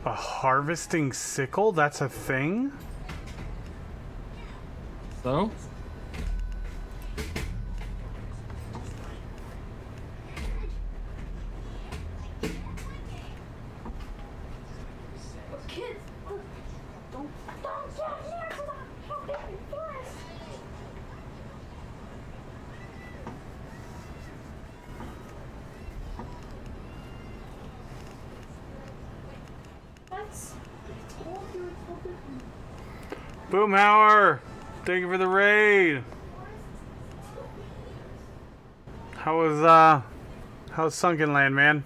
A harvesting sickle? That's a thing? So? Kids, don't get near to that forbidden forest. That's I told you it's forbidden. Boomhauer! Thank you for the raid. How's Sunken Land, man?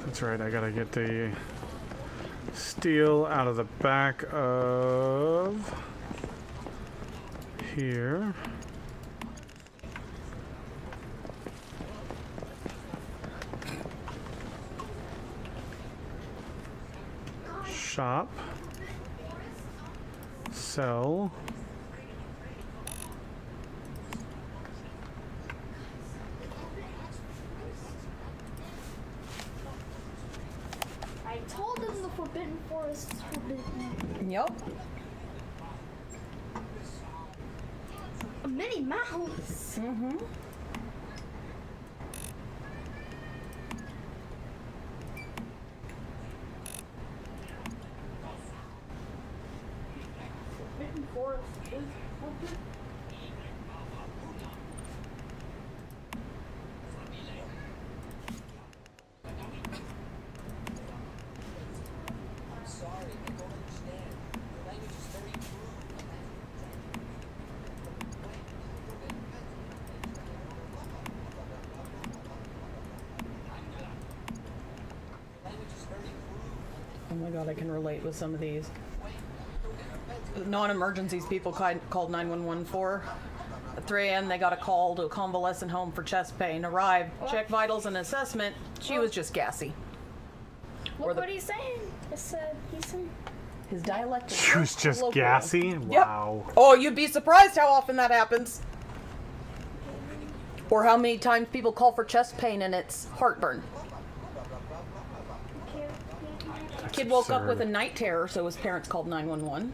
That's right, I gotta get the steel out of the back of here. Shop. Sell. I told them the forbidden forest is forbidden. Yep. A Minnie Mouse. Mm-hmm. Forbidden forest is forbidden. Oh my god, I can relate with some of these. Non-emergencies people called 911 for. At 3 a.m. they got a call to a convalescent home for chest pain. Arrived, checked vitals and assessment. She was just gassy. Look what he's saying. He's saying. His dialect is She was just local. gassy? Yep. Wow. Oh, you'd be surprised how often that happens. Or how many times people call for chest pain and it's heartburn. Kid woke up with a night terror, so his parents called 911.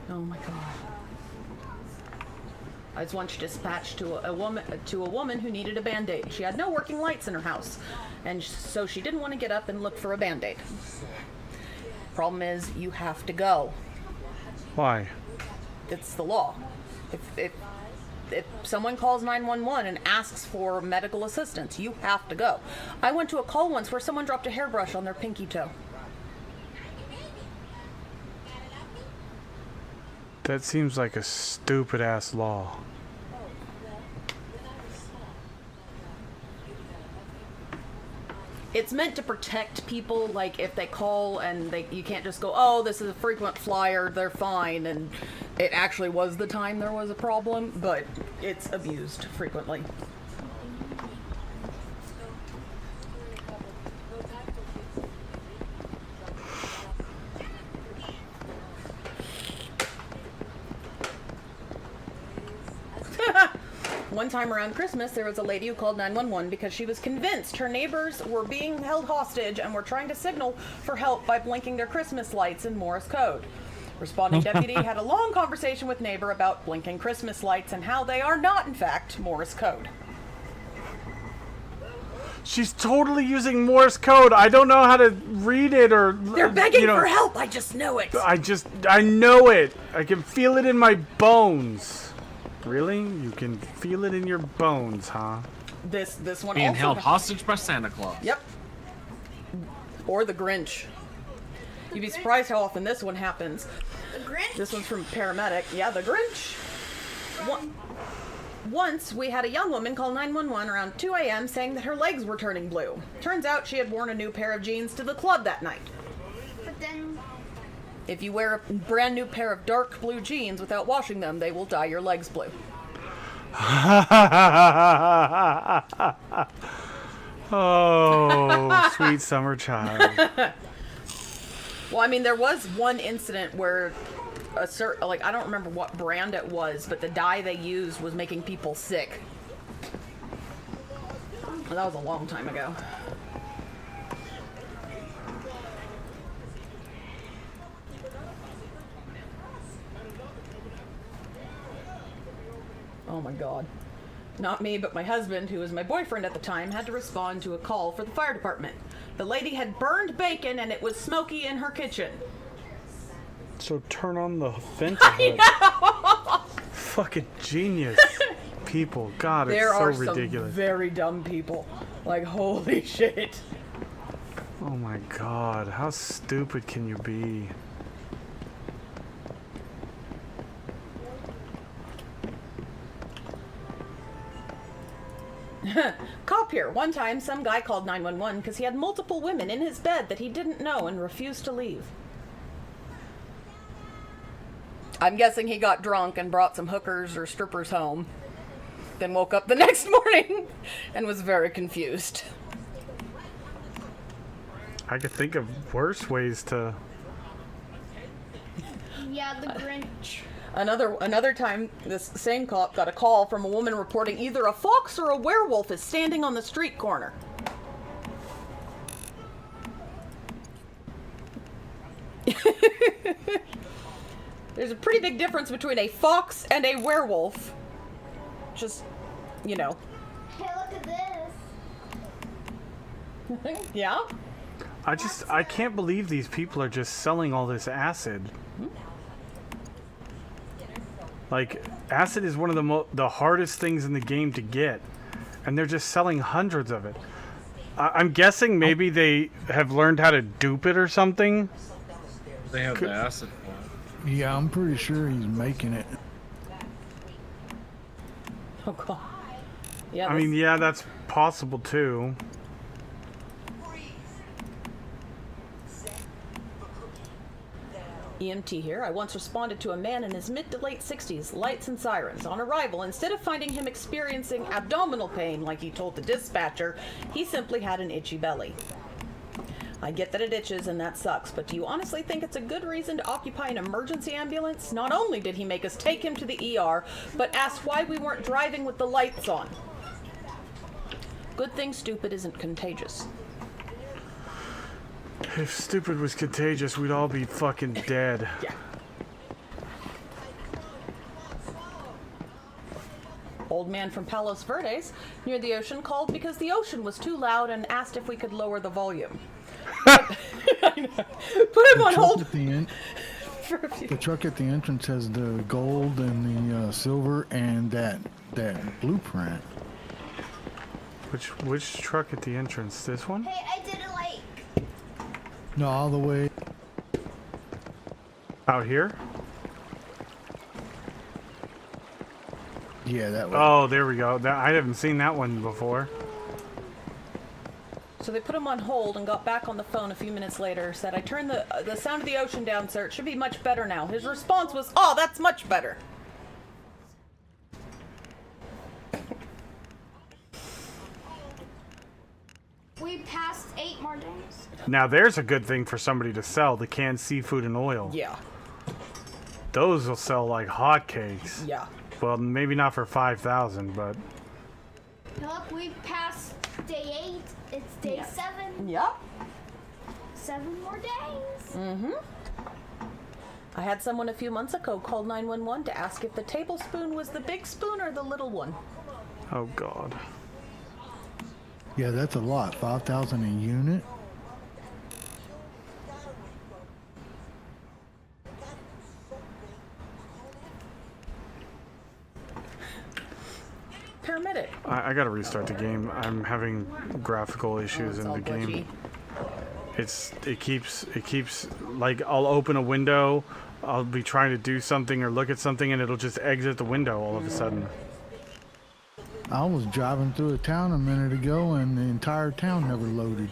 Oh my god. I was once dispatched to a woman who needed a Band-Aid. She had no working lights in her house, and so she didn't want to get up and look for a Band-Aid. Problem is, you have to go. Why? It's the law. If someone calls 911 and asks for medical assistance, you have to go. I went to a call once where someone dropped a hairbrush on their pinky toe. That seems like a stupid ass law. It's meant to protect people, like if they call and you can't just go, oh, this is a frequent flyer, they're fine, and it actually was the time there was a problem, but it's abused frequently. One time around Christmas, there was a lady who called 911 because she was convinced her neighbors were being held hostage and were trying to signal for help by blinking their Christmas lights in Morse code. Responding deputy had a long conversation with neighbor about blinking Christmas lights and how they are not, in fact, Morse code. She's totally using Morse code. I don't know how to read it or... They're begging for help, I just know it. I know it. I can feel it in my bones. Really? You can feel it in your bones, huh? This one Being also held hostage by Santa Claus. Yep. Or the Grinch. You'd be surprised how often this one happens. The Grinch? This one's from Paramedic. Yeah, the Grinch. Once, we had a young woman call 911 around 2 a.m. saying that her legs were turning blue. Turns out she had worn a new pair of jeans to the club that night. But then, If you wear a brand new pair of dark blue jeans without washing them, they will dye your legs blue. Oh, sweet summer child. Well, I mean, there was one incident where a certain, like, I don't remember what brand it was, but the dye they used was making people sick. That was a long time ago. Oh my god. Not me, but my husband, who was my boyfriend at the time, had to respond to a call for the fire department. The lady had burned bacon and it was smoky in her kitchen. So turn on the ventilator. Fucking genius. People, God, it's There so are ridiculous. some very dumb people. Like, holy shit. Oh my God, how stupid can you be? Cop here. One time, some guy called 911 because he had multiple women in his bed that he didn't know and refused to leave. I'm guessing he got drunk and brought some hookers or strippers home. Then woke up the next morning and was very confused. I could think of worse ways to... yeah, the Grinch. Another time, this same cop got a call from a woman reporting either a fox or a werewolf is standing on the street corner. There's a pretty big difference between a fox and a werewolf. Just, you know. Hey, look at this. Yeah? I can't believe these people are just selling all this acid. Like, acid is one of the hardest things in the game to get, and they're just selling hundreds of it. I'm guessing maybe they have learned how to dupe it or something. They have the acid one. Yeah, I'm pretty sure he's making it. Oh, God. Yeah, I mean, yeah, that's possible too. EMT here. I once responded to a man in his mid to late 60s, lights and sirens. On arrival, instead of finding him experiencing abdominal pain like he told the dispatcher, he simply had an itchy belly. I get that it itches and that sucks, but do you honestly think it's a good reason to occupy an emergency ambulance? Not only did he make us take him to the ER, but asked why we weren't driving with the lights on. Good thing stupid isn't contagious. If stupid was contagious, we'd all be fucking dead. Yeah. Old man from Palos Verdes, near the ocean, called because the ocean was too loud and asked if we could lower the volume. I know. Put him on hold. For a few. The truck at the entrance has the gold and the silver and that blueprint. Which truck at the entrance? This one? Hey, I did it like. No, all the way. Out here? Yeah, that way. Oh, there we go. I haven't seen that one before. So they put him on hold and got back on the phone a few minutes later. Said, I turned the sound of the ocean down, sir. It should be much better now. His response was, oh, that's much better. We passed 8 more days. Now there's a good thing for somebody to sell, the canned seafood and oil. Yeah. Those will sell like hotcakes. Yeah. Well, maybe not for 5,000, but Look, we passed day 8. It's day 7. Yep. 7 more days. Mm-hmm. I had someone a few months ago call 911 to ask if the tablespoon was the big spoon or the little one. oh god. Yeah, that's a lot. 5,000 a unit. I gotta restart the game. I'm having graphical issues it's in all the game. glitchy. It keeps like I'll open a window, I'll be trying to do something or look at something, and it'll just exit the window all of a sudden. I was driving through a town a minute ago and the entire town never loaded.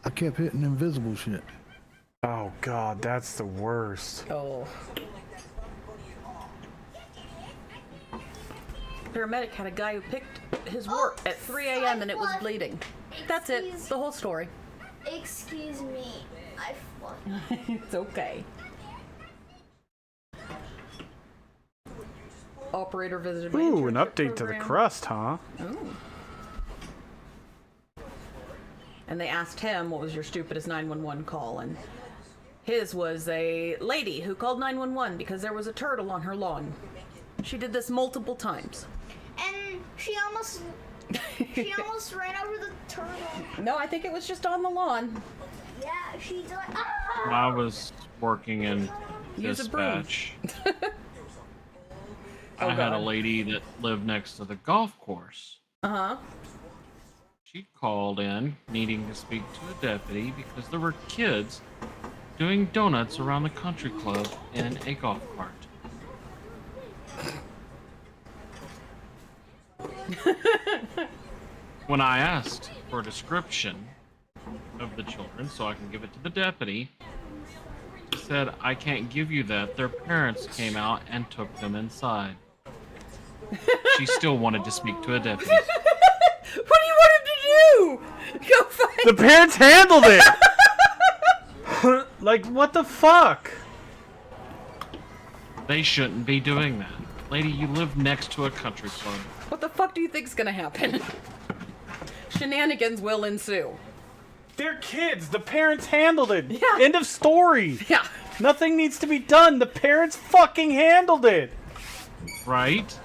I kept hitting invisible shit. Oh god, that's the worst. Oh. Paramedic had a guy who picked his wart at 3 a.m. and it was bleeding. That's it. The whole story. Excuse me. I fucked. It's okay. Operator visited my Ooh, an internship update to the program. crust, huh? Ooh. And they asked him what was your stupidest 911 call, and his was a lady who called 911 because there was a turtle on her lawn. She did this multiple times. And she almost ran over the turtle. No, I think it was just on the lawn. Yeah, she's like, When I was working in Use a broom. dispatch, Oh, I had a God. lady that lived next to the golf course. Uh-huh. She called in needing to speak to a deputy because there were kids doing donuts around the country club in a golf cart. When I asked for a description of the children so I can give it to the deputy, he said, I can't give you that. Their parents came out and took them inside. She still wanted to speak to a deputy. What do you want him to do? Go find The parents handled it! Like, what the fuck? They shouldn't be doing that. Lady, you live next to a country club. What the fuck do you think's gonna happen? Shenanigans will ensue. They're kids. The parents handled it. Yeah. End of story. Yeah. Nothing needs to be done. The parents fucking handled it. Right?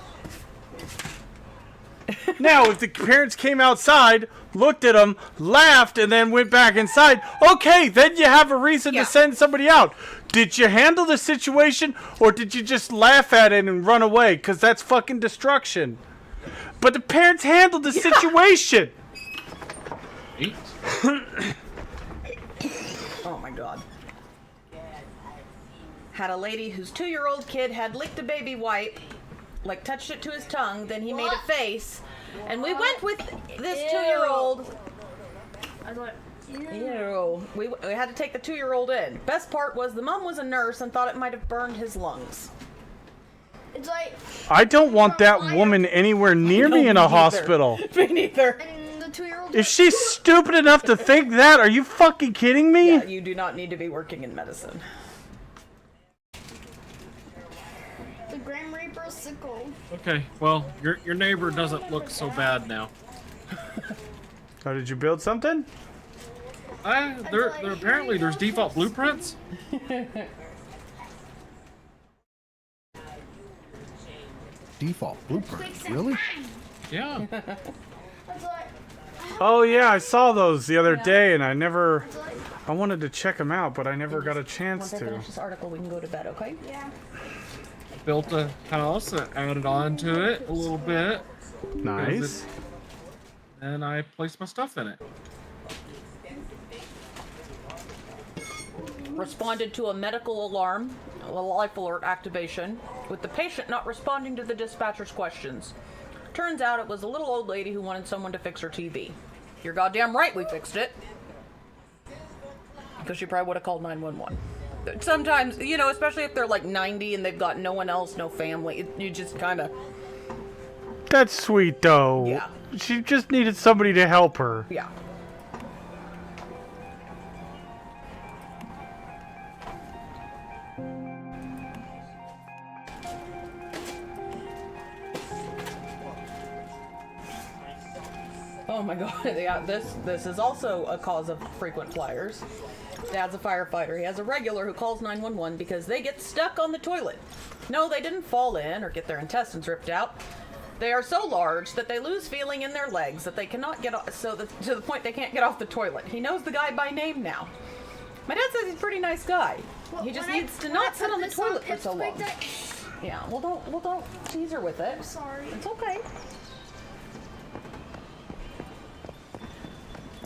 Now, if the parents came outside, looked at them, laughed, and then went back inside, okay, then you have a reason Yeah. to send somebody out. Did you handle the situation, or did you just laugh at it and run away? Because that's fucking destruction. But the parents handled the situation. Right? Oh my god. Had a lady whose 2-year-old kid had licked a baby wipe, like touched it to his tongue, then he made a face, and we went with this 2-year-old. I thought, Ew. We had to take the 2-year-old in. Best part was the mom was a nurse and thought it might have burned his lungs. it's like, I don't want that woman anywhere near me in a hospital. Me neither. and the 2-year-old. If she's stupid enough to think that, are you fucking kidding me? Yeah, you do not need to be working in medicine. The Grim Reaper sickle. Okay, well, your neighbor doesn't look so bad now. Oh, did you build something? There apparently there's default blueprints. Default blueprints, really? Yeah. It's like, Oh yeah, I saw those the other day, and I wanted to check them out, but I never got a chance Once I to. finish this article, we can go to bed, okay? yeah. Built a house and added on to it a little bit, Nice. and I placed my stuff in it. Responded to a medical alarm, a life alert activation, with the patient not responding to the dispatcher's questions. Turns out it was a little old lady who wanted someone to fix her TV. You're goddamn right we fixed it. Because she probably would have called 911. Sometimes, you know, especially if they're like 90 and they've got no one else, no family, you just kind of, That's sweet though. Yeah. She just needed somebody to help her. yeah. Oh my god, yeah, this is also a cause of frequent flyers. Dad's a firefighter. He has a regular who calls 911 because they get stuck on the toilet. No, they didn't fall in or get their intestines ripped out. They are so large that they lose feeling in their legs that they cannot get off, to the point they can't get off the toilet. He knows the guy by name now. My dad says he's a pretty nice guy. He just needs to not sit on the toilet for so long. Yeah, well don't tease her with it. Sorry. It's okay.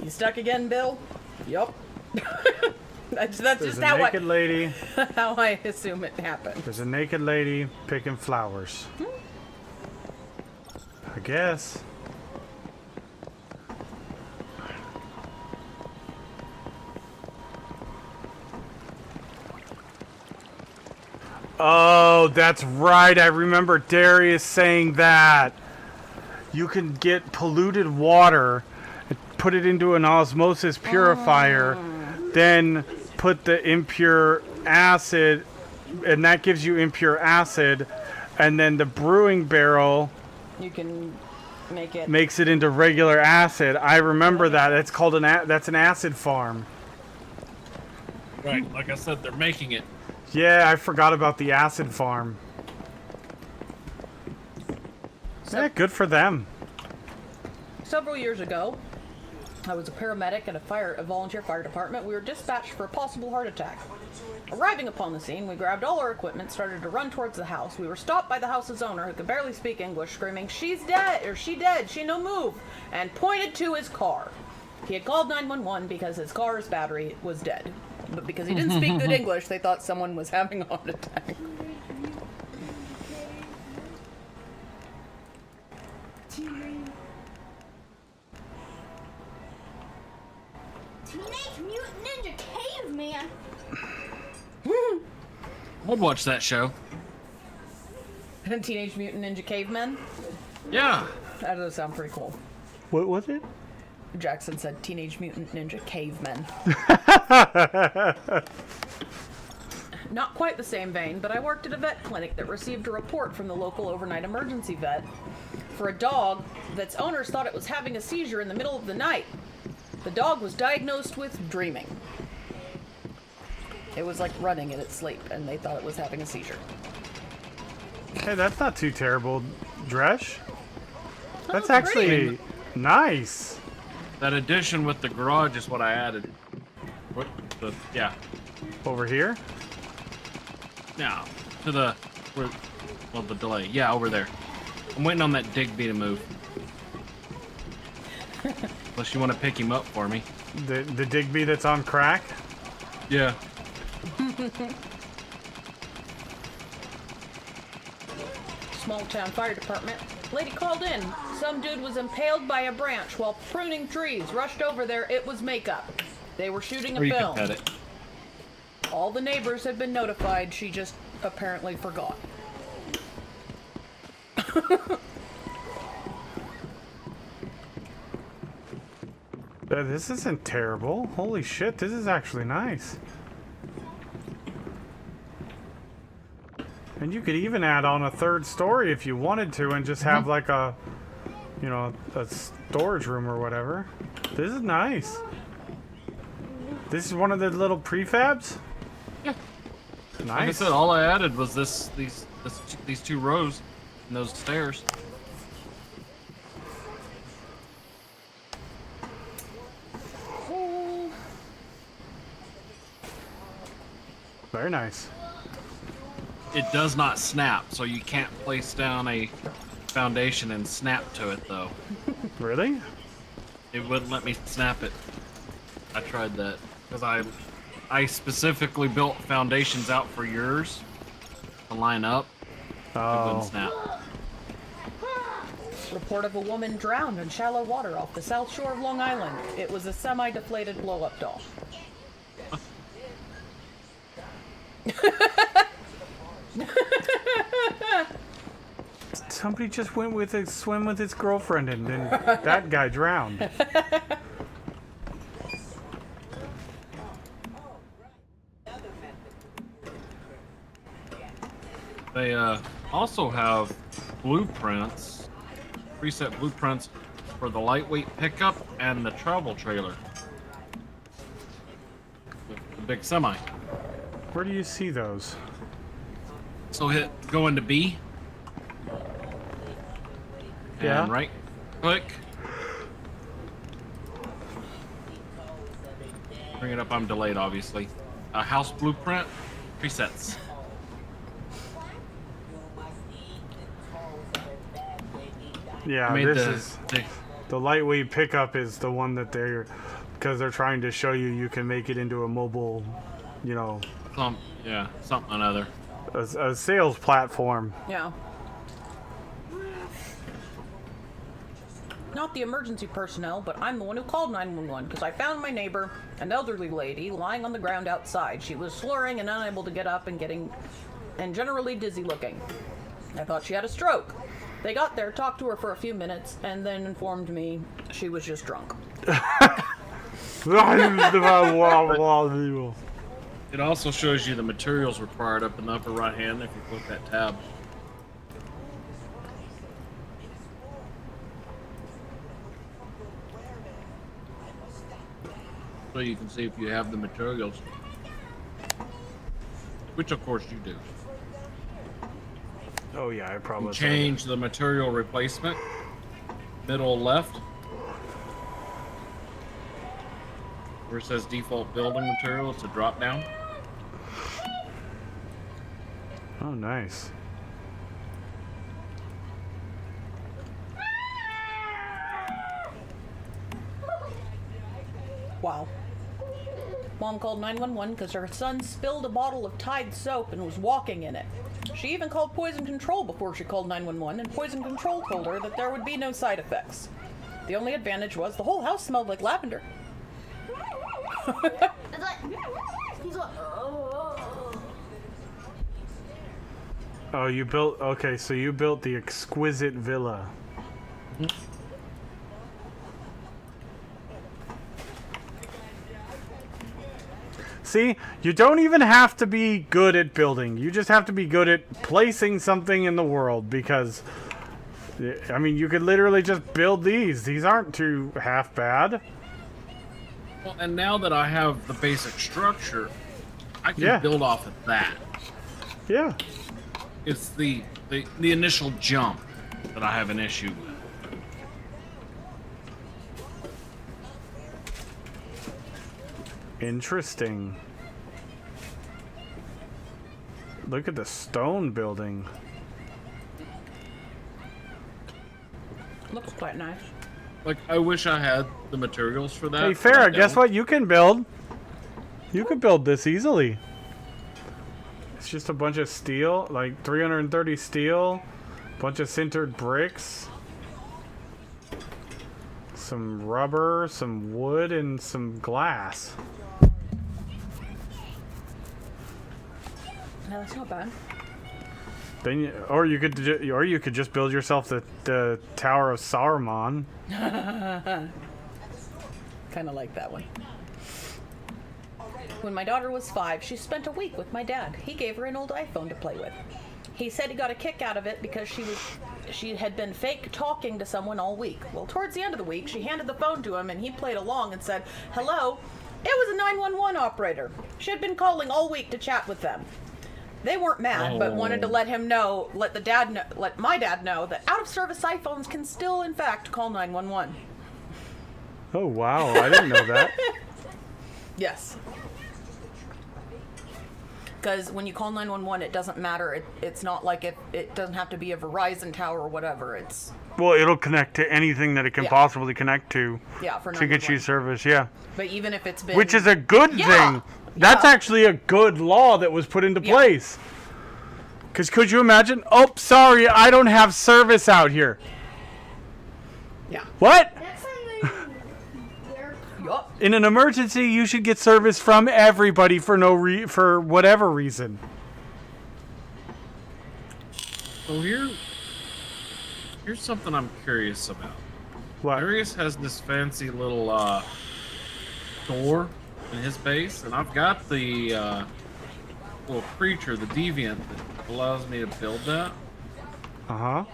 You stuck again, Bill? Yup. that's There's just a how naked lady. how I assume it happened. There's a naked lady picking flowers. I guess. Oh, that's right. I remember Darius saying that. You can get polluted water, put it into an osmosis purifier, then put the impure acid, and that gives you impure acid, and then the brewing barrel You can make it. makes it into regular acid. I remember that. It's called that's an acid farm. Right, like I said, they're making it. Yeah, I forgot about the acid farm. Yeah, good for them. Several years ago, I was a paramedic at a volunteer fire department. We were dispatched for a possible heart attack. Arriving upon the scene, we grabbed all our equipment, started to run towards the house. We were stopped by the house's owner, who could barely speak English, screaming, "She's dead!" or "She dead! She no move!" and pointed to his car. He had called 911 because his car's battery was dead. But because he didn't speak good English, they thought someone was having a heart attack. Teenage Mutant Ninja Caveman. I'd watch that show. Teenage Mutant Ninja Cavemen? Yeah. That does sound pretty cool. What was it? Jackson said Teenage Mutant Ninja Cavemen. Not quite the same vein, but I worked at a vet clinic that received a report from the local overnight emergency vet for a dog that's owners thought it was having a seizure in the middle of the night. The dog was diagnosed with dreaming. It was like running in its sleep, and they thought it was having a seizure. Hey, that's not too terrible, Dresh. That's it's actually pretty. nice. That addition with the garage is what I added. Yeah. Over here? Now, to the... well, the delay. Yeah, over there. I'm waiting on that Digby to move. Unless you want to pick him up for me. The Digby that's on crack? Yeah. Small town fire department. Lady called in. Some dude was impaled by a branch while pruning trees. Rushed over there. It was makeup. They were shooting Or a you can film. pet it. All the neighbors had been notified. She just apparently forgot. This isn't terrible. Holy shit, this is actually nice. And you could even add on a third story if you wanted to and just have like a, you know, a storage room or whatever. This is nice. This is one of the little prefabs? Yeah. Nice. Like I said, all I added was these two rows and those stairs. Very nice. It does not snap, so you can't place down a foundation and snap to it, though. Really? It wouldn't let me snap it. I tried that because I specifically built foundations out for yours to line up. It Oh. wouldn't snap. Report of a woman drowned in shallow water off the south shore of Long Island. It was a semi-deflated blow-up doll. Somebody just went with a swim with his girlfriend and then that guy drowned. They also have blueprints, preset blueprints for the lightweight pickup and the travel trailer. The big semi. Where do you see those? So go into B. Yeah. And right click. Bring it up, I'm delayed obviously. House blueprint, presets. Yeah, I made this the, is the the lightweight pickup is the one that because they're trying to show you can make it into a mobile, you know, something or another. a sales platform. Yeah. Not the emergency personnel, but I'm the one who called 911 because I found my neighbor, an elderly lady, lying on the ground outside. She was slurring and unable to get up and generally dizzy looking. I thought she had a stroke. They got there, talked to her for a few minutes, and then informed me she was just drunk. It also shows you the materials required up in the upper right hand if you click that tab. So you can see if you have the materials. Which of course you do. Oh yeah, I probably Change the material replacement. Middle left. Where it says default building material, it's a drop down. Oh, nice. Wow. Mom called 911 because her son spilled a bottle of Tide soap and was walking in it. She even called Poison Control before she called 911, and Poison Control told her that there would be no side effects. The only advantage was the whole house smelled like lavender. He's like, Oh, you built... Okay, so you built the exquisite villa. See, you don't even have to be good at building. You just have to be good at placing something in the world because... I mean, you could literally just build these. These aren't too half bad. Well, and now that I have the basic structure, I can build off of that. Yeah. It's the initial jump that I have an issue with. Interesting. Look at the stone building. Looks quite nice. Like, I wish I had the materials for that. Hey, but I Farrah, guess don't. what? You can build. You can build this easily. It's just a bunch of steel, like 330 steel, bunch of sintered bricks, some rubber, some wood, and some glass. No, that's not bad. Then, or you could just build yourself the Tower of Saruman. Kind of like that one. When my daughter was 5, she spent a week with my dad. He gave her an old iPhone to play with. He said he got a kick out of it because she had been fake talking to someone all week. Well, towards the end of the week, she handed the phone to him and he played along and said, "Hello." It was a 911 operator. She had been calling all week to chat with them. They weren't mad, but wanted to let my dad know that out-of-service iPhones can still, in fact, call 911. Oh wow, I didn't know that. Yes. Because when you call 911, it doesn't matter. It's not like it doesn't have to be a Verizon tower or whatever. It's Well, it'll connect to anything that it can possibly connect to. Yeah, for to get you 911. service. Yeah. But even if it's been Which is a good thing. That's actually a good law that was put into place. Because could you imagine? Oh, sorry, I don't have service out here. Yeah. What? that's something they're Yup. In an emergency, you should get service from everybody for for whatever reason. So here's something I'm curious about. What? Darius has this fancy little door in his base, and I've got the little creature, the deviant, that allows me to build that. Uh-huh.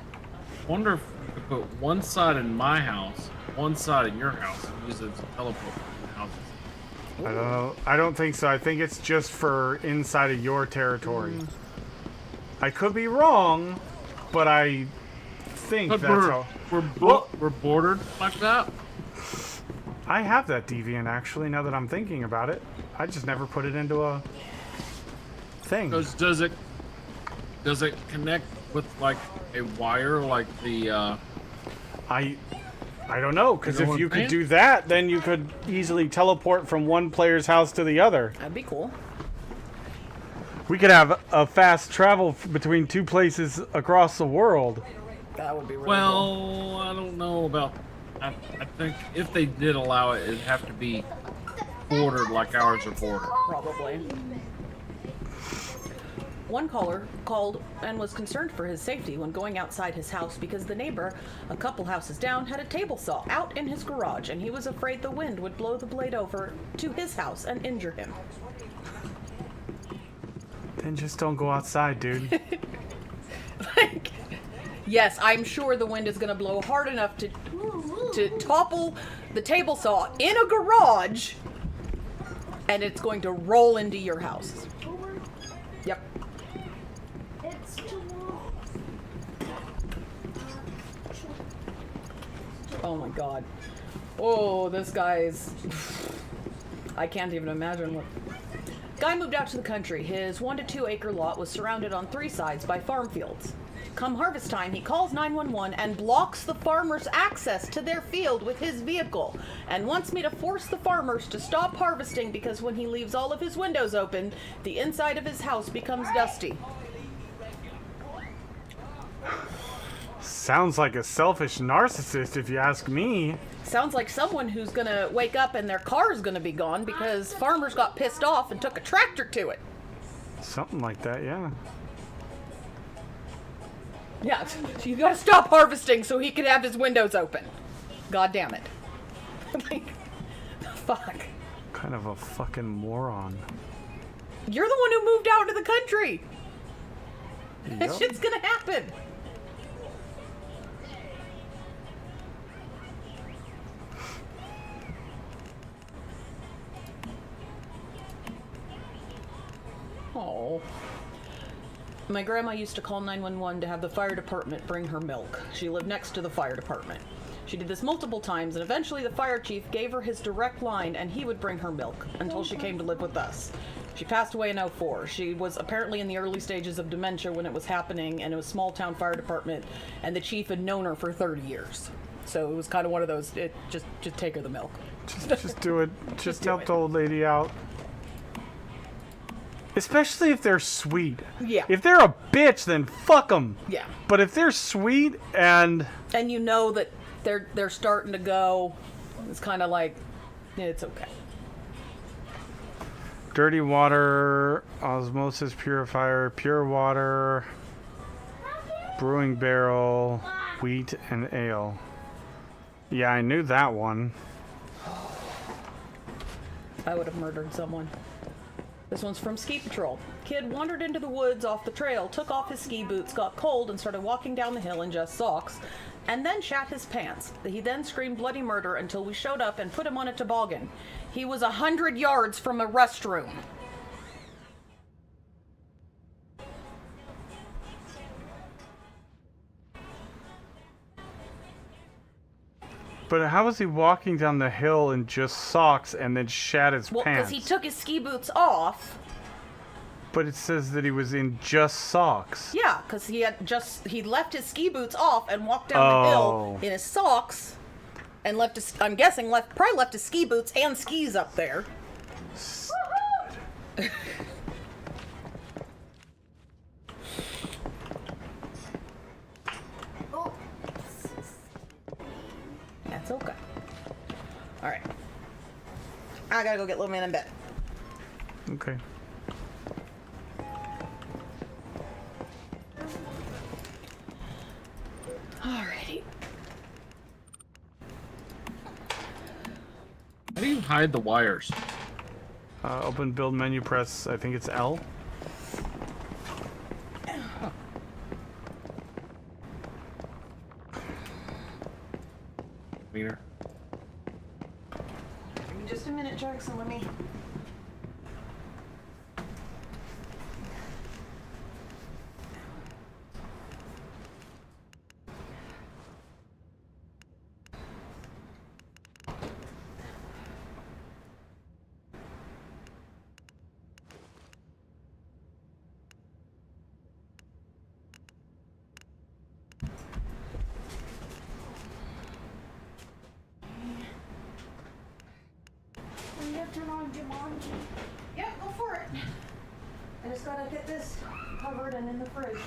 Wonder if we could put one side in my house, one side in your house, and use it as a teleport between the houses. I don't know. I don't think so. I think it's just for inside of your territory. I could be wrong, but I think But that's how... we're bordered like that. I have that deviant, actually, now that I'm thinking about it. I just never put it into a thing. Does it connect with like a wire, like the I don't know, because You know if what you I'm could saying? do that, then you could easily teleport from one player's house to the other. That'd be cool. We could have a fast travel between two places across the world. That would be really cool. Well, I don't know about. I think if they did allow it, it'd have to be bordered like ours are bordered. Probably. One caller called and was concerned for his safety when going outside his house because the neighbor, a couple houses down, had a table saw out in his garage and he was afraid the wind would blow the blade over to his house and injure him. Then just don't go outside, dude. Like, yes, I'm sure the wind is going to blow hard enough to topple the table saw in a garage, and it's going to roll into your house. Yep. It's too long. Oh my god. Oh, this guy's... I can't even imagine what... Guy moved out to the country. His 1 to 2 acre lot was surrounded on 3 sides by farm fields. Come harvest time, he calls 911 and blocks the farmers' access to their field with his vehicle and wants me to force the farmers to stop harvesting because when he leaves all of his windows open, the inside of his house becomes dusty. Sounds like a selfish narcissist, if you ask me. Sounds like someone who's gonna wake up and their car is gonna be gone because farmers got pissed off and took a tractor to it. Something like that, yeah. Yeah, so you gotta stop harvesting so he could have his windows open. God damn it. Like, fuck. Kind of a fucking moron. You're the one who moved out to the country. That Yup. shit's gonna happen. Oh. My grandma used to call 911 to have the fire department bring her milk. She lived next to the fire department. She did this multiple times, and eventually the fire chief gave her his direct line, and he would bring her milk until she came to live with us. She passed away in 2004. She was apparently in the early stages of dementia when it was happening, and it was a small town fire department, and the chief had known her for 30 years. So it was kind of one of those, just take her the milk. Just do it. Just do help it. the old lady out. Especially if they're sweet. Yeah. If they're a bitch, then fuck them. Yeah. But if they're sweet and... And you know that they're starting to go, it's kind of like, it's okay. Dirty water, osmosis purifier, pure water, brewing barrel, wheat and ale. Yeah, I knew that one. I would have murdered someone. This one's from Ski Patrol. Kid wandered into the woods off the trail, took off his ski boots, got cold, and started walking down the hill in just socks, and then shat his pants. He then screamed bloody murder until we showed up and put him on a toboggan. He was 100 yards from a restroom. But how was he walking down the hill in just socks and then shat his Well, because pants? he took his ski boots off. But it says that he was in just socks. Yeah, because he left his ski boots off and walked down the hill in his socks, and left his, I'm guessing probably left his ski boots and skis up there. Oh. That's okay. All right, I gotta go get little man in bed. Okay. Alrighty. How do you hide the wires? Open build menu, press, I think it's L. Meter. Give me just a minute, Jackson. Let me. to turn on Jumanji. Yep, go for it. I just gotta get this covered and in the fridge.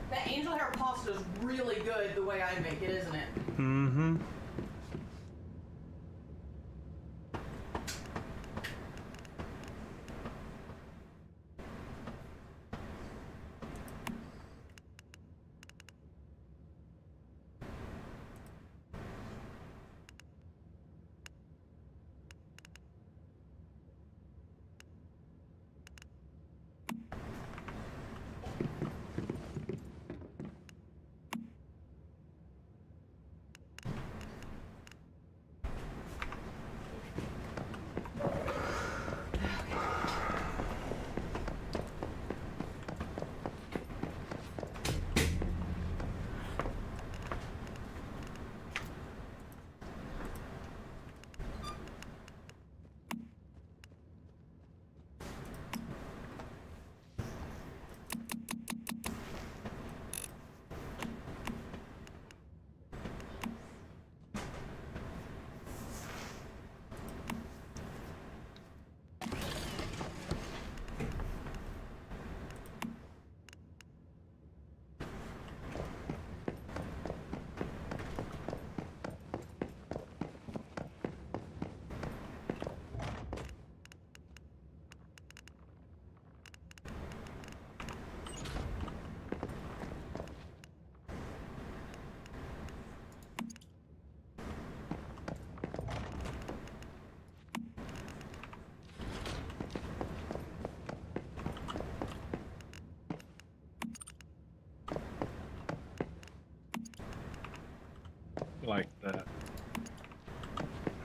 That angel hair pasta is really good the way I make it, isn't it? Mm-hmm. Like that.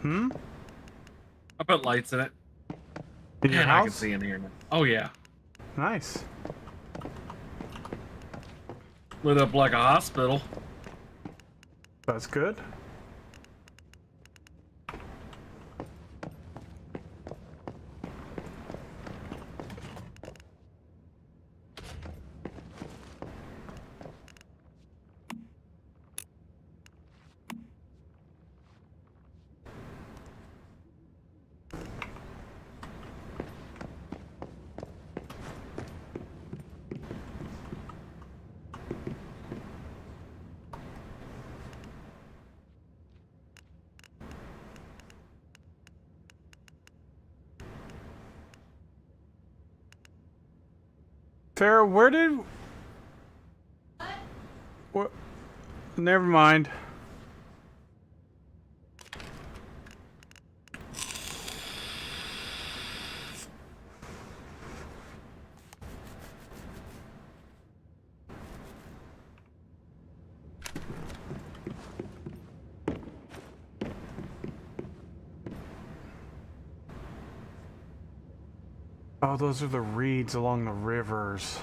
Hmm? I put lights in it. In your And I can house? see in here now. Oh yeah. Nice. Lit up like a hospital. That's good. Farrah, where did... What? Never mind. Oh, those are the reeds along the rivers.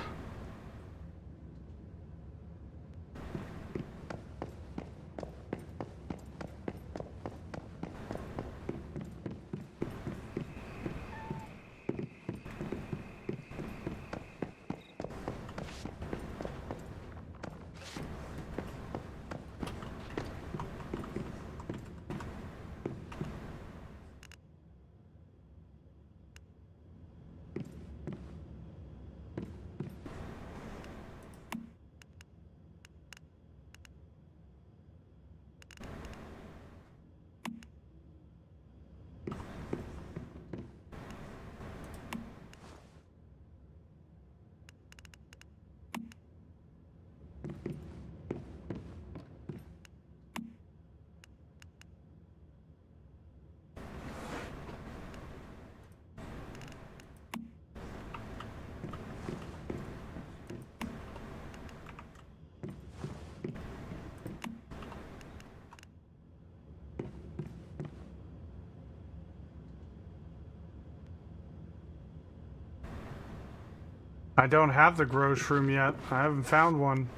I don't have the grow shroom yet. I haven't found one.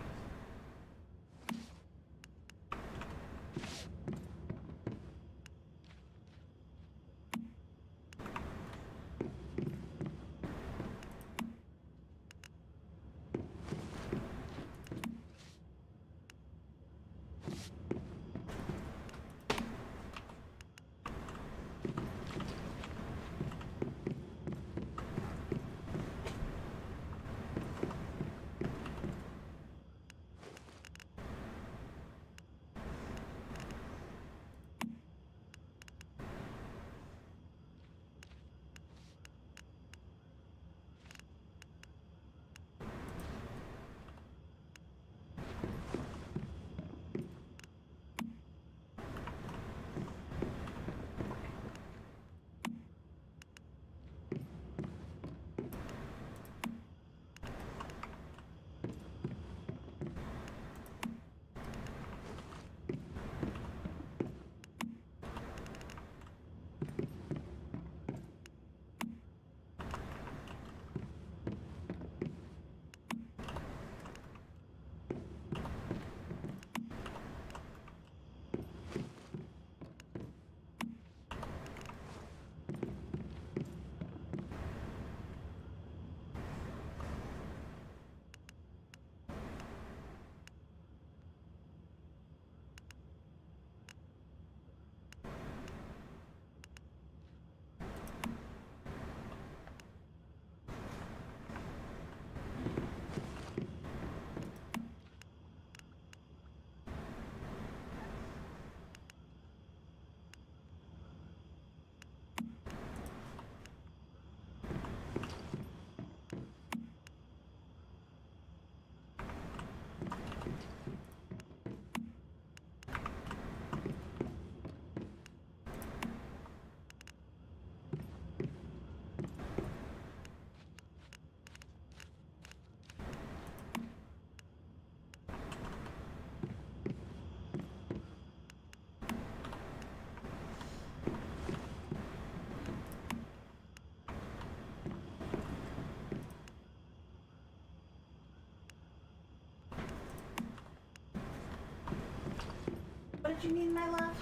What did you need, my love?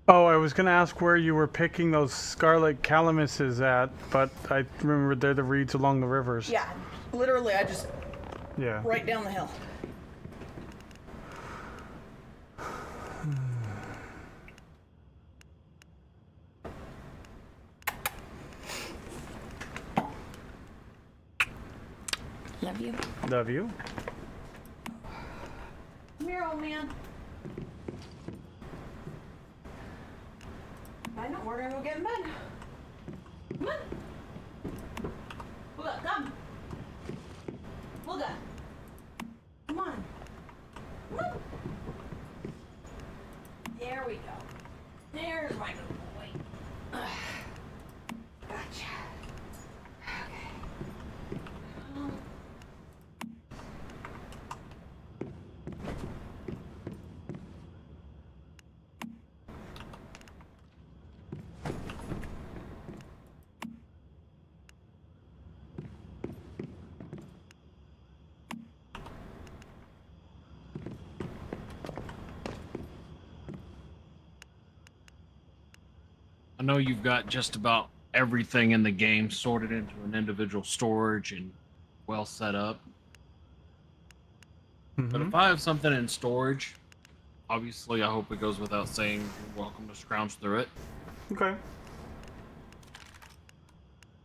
Oh, I was gonna ask where you were picking those scarlet calamises at, but I remember they're the reeds along the rivers. Yeah, literally, I just Yeah. right down the hill. Love you. Love you. Come here, old man. I know we're gonna go get in bed. Come on. Look, come. Look. Come on. Come on. There we go. There's my good boy. Gotcha. Okay. I know you've got just about everything in the game sorted into an individual storage and well set up. But if I have something in storage, obviously I hope it goes without saying you're welcome to scrounge through it. Okay.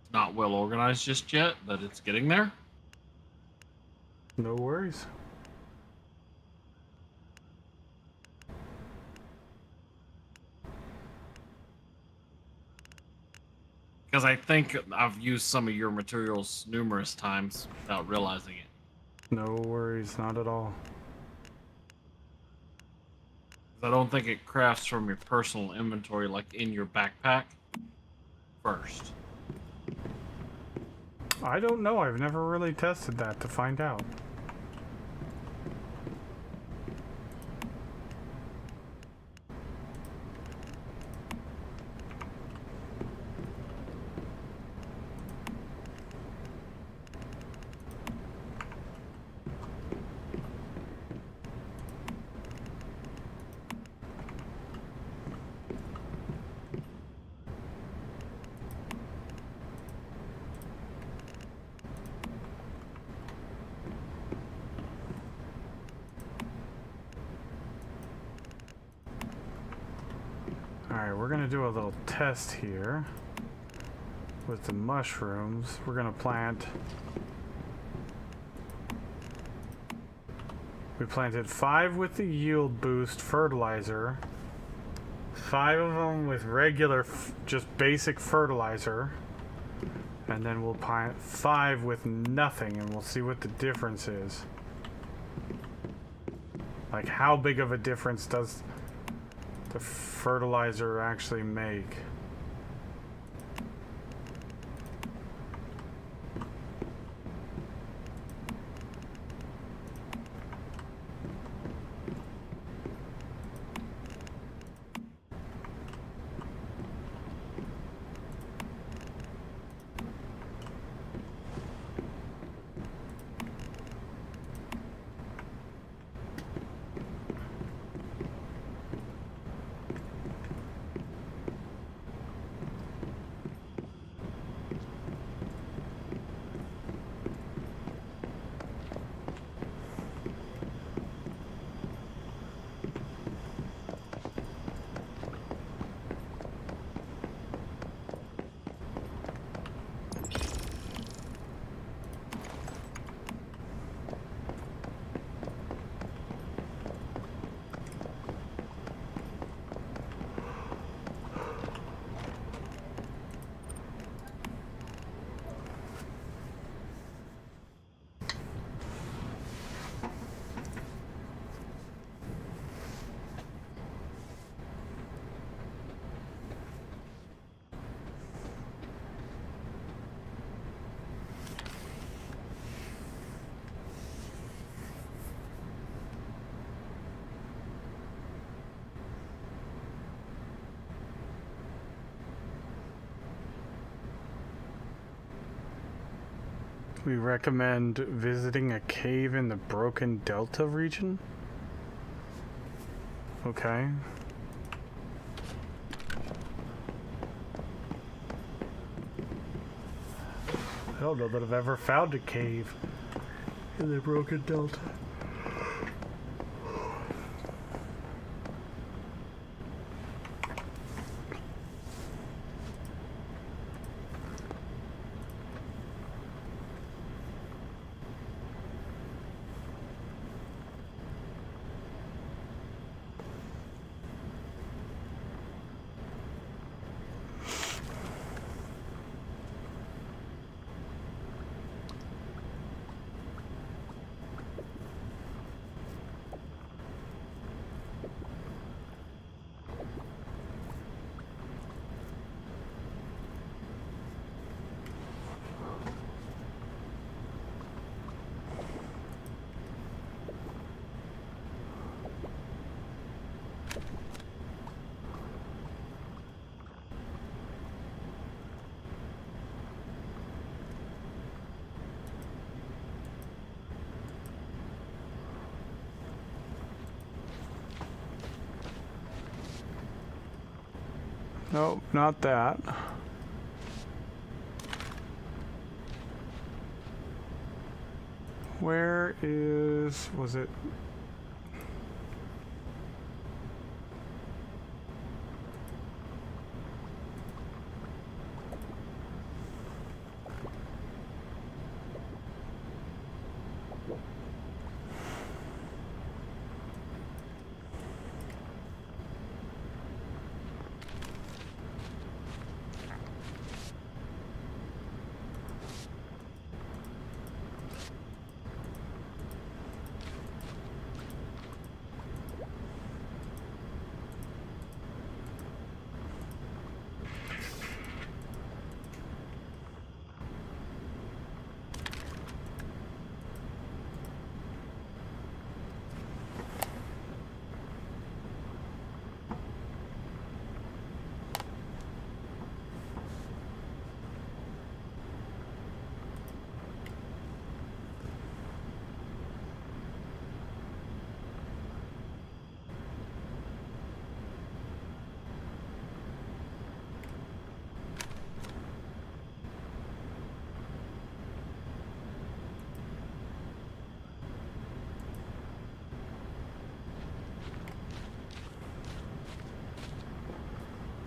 It's not well organized just yet, but it's getting there. No worries. Because I think I've used some of your materials numerous times without realizing it. No worries, not at all. I don't think it crafts from your personal inventory like in your backpack first. I don't know. I've never really tested that to find out. we're gonna do a little test here with the mushrooms. We're gonna plant. We planted 5 with the yield boost fertilizer, 5 of them with regular, just basic fertilizer, and then we'll plant 5 with nothing, and we'll see what the difference is. Like, how big of a difference does the fertilizer actually make? We recommend visiting a cave in the Broken Delta region. Okay. I don't know that I've ever found a cave in the Broken Delta. Nope, not that. Where is... was it...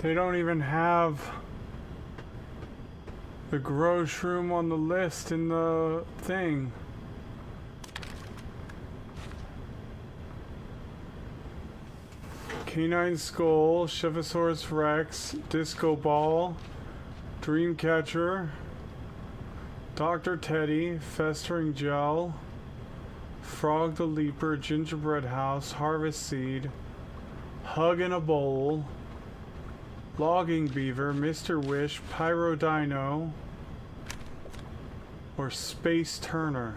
They don't even have the grow shroom on the list in the thing. Canine Skull, Chevosaurus Rex, Disco Ball, Dreamcatcher, Dr. Teddy, Festering Gel, Frog the Leaper, Gingerbread House, Harvest Seed, Hug in a Bowl, Logging Beaver, Mr. Wish, Pyro Dino, or Space Turner.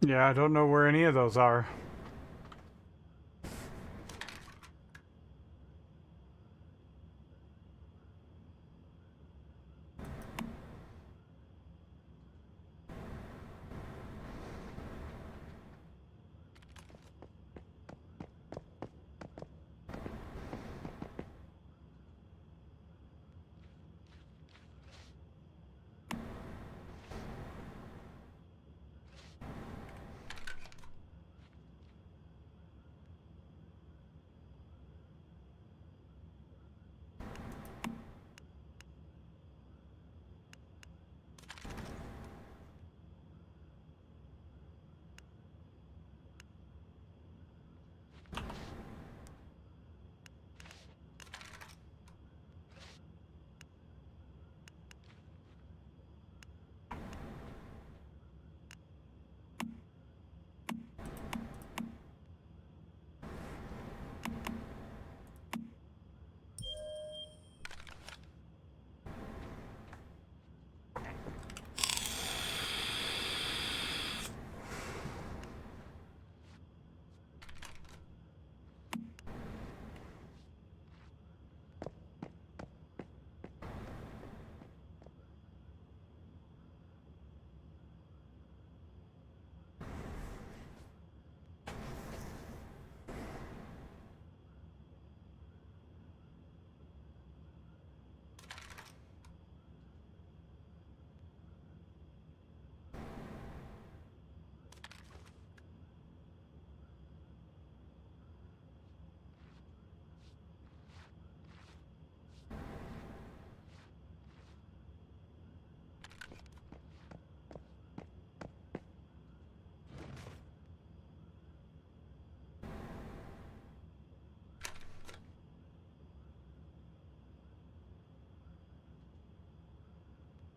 Yeah, I don't know where any of those are.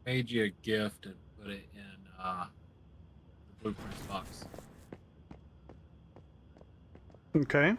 Made you a gift and put it in the blueprints box. Okay.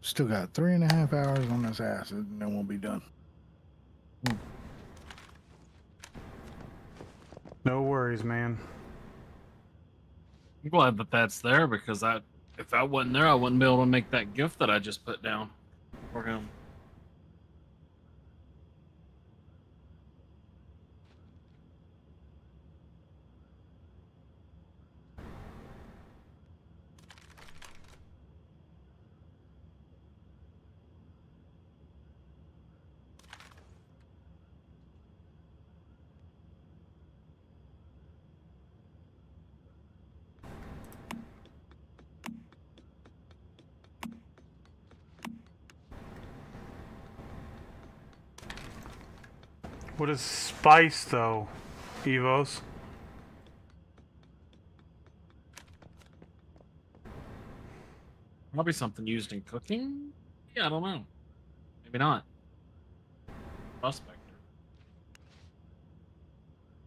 Still got 3.5 hours on this acid, and then we'll be done. No worries, man. I'm glad that that's there because if that wasn't there, I wouldn't be able to make that gift that I just put down for him. What is spice, though, Evos? Probably something used in cooking? Yeah, I don't know. Maybe not. Prospector.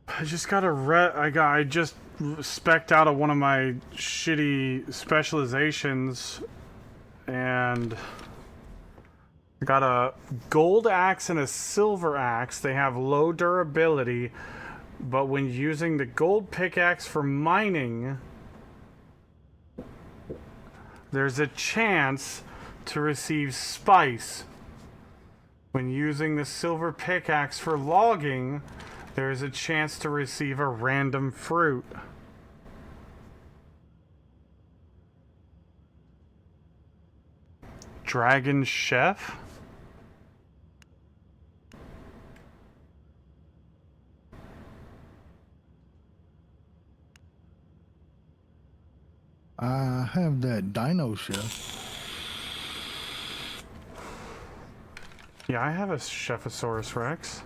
I just got I just spec'd out of one of my shitty specializations, and I got a gold axe and a silver axe. They have low durability, but when using the gold pickaxe for mining, there's a chance to receive spice. When using the silver pickaxe for logging, there is a chance to receive a random fruit. Dragon Chef? I have that Dino Chef. Yeah, I have a Chefosaurus Rex.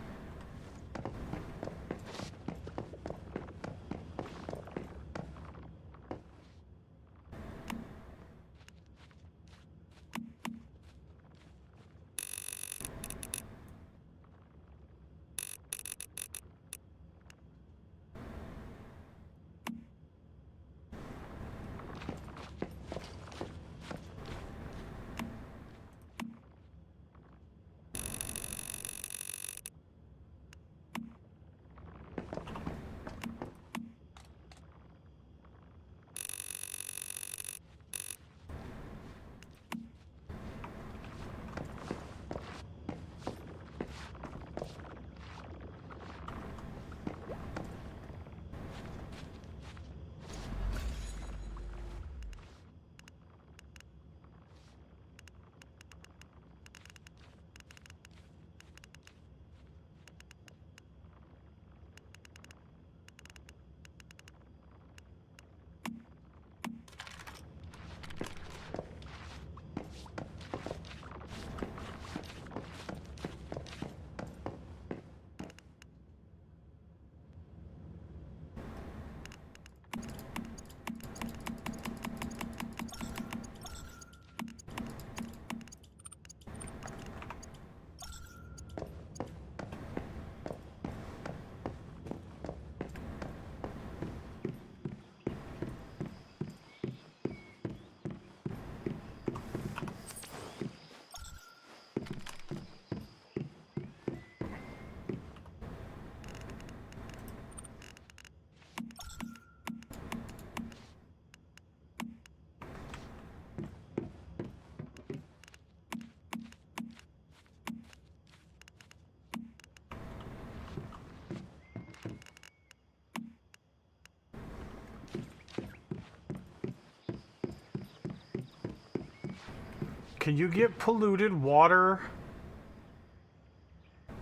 can you get polluted water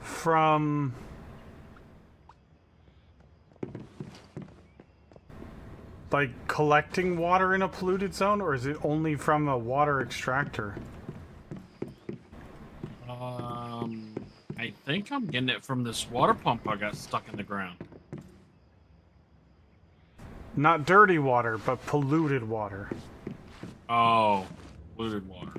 from like collecting water in a polluted zone, or is it only from a water extractor? I think I'm getting it from this water pump I got stuck in the ground. Not dirty water, but polluted water. Oh, polluted water.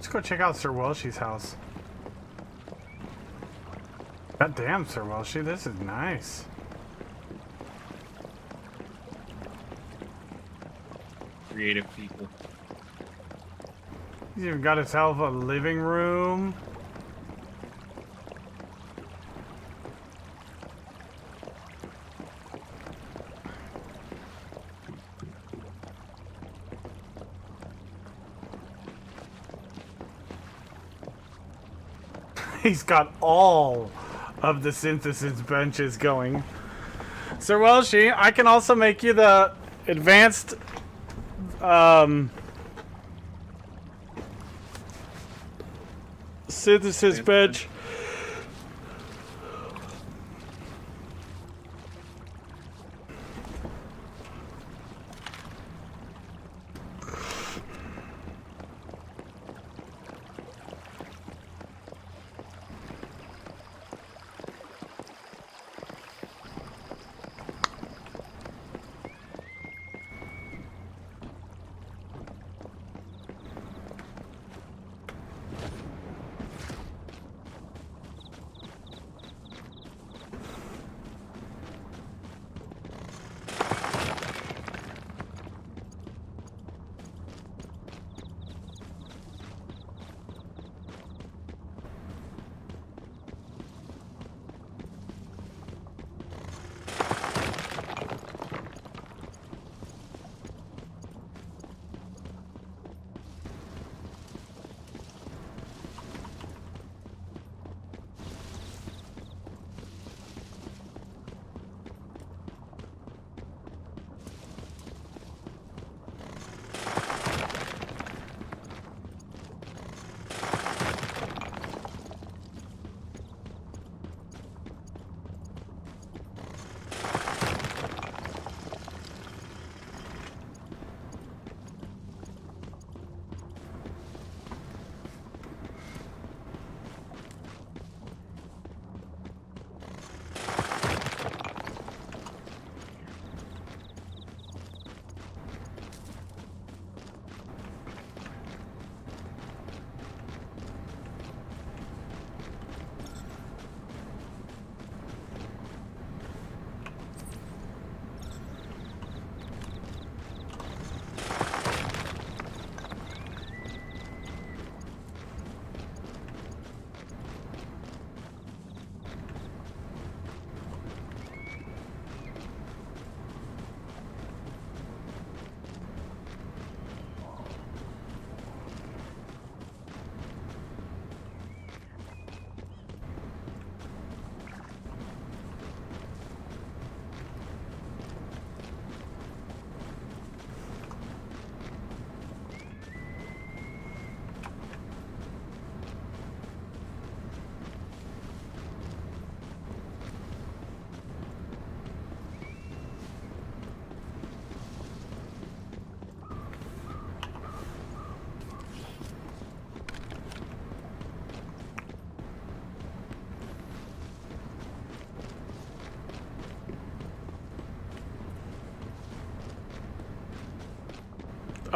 Let's go check out Sir Welshie's house. God damn, Sir Welshie, this is nice. Creative people. He's even got himself a living room. He's got all of the synthesis benches going. Sir Welshie, I can also make you the advanced synthesis bench.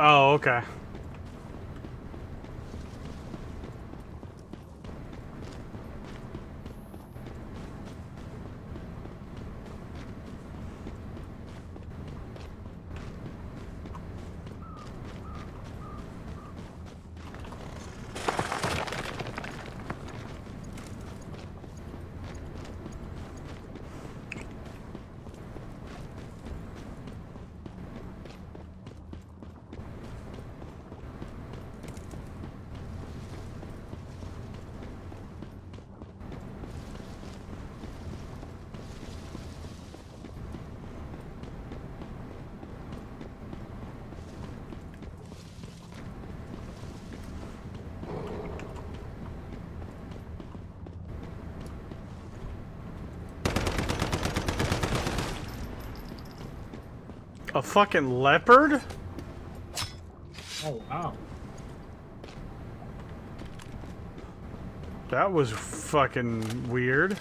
Oh, okay. A fucking leopard? Oh wow. That was fucking weird.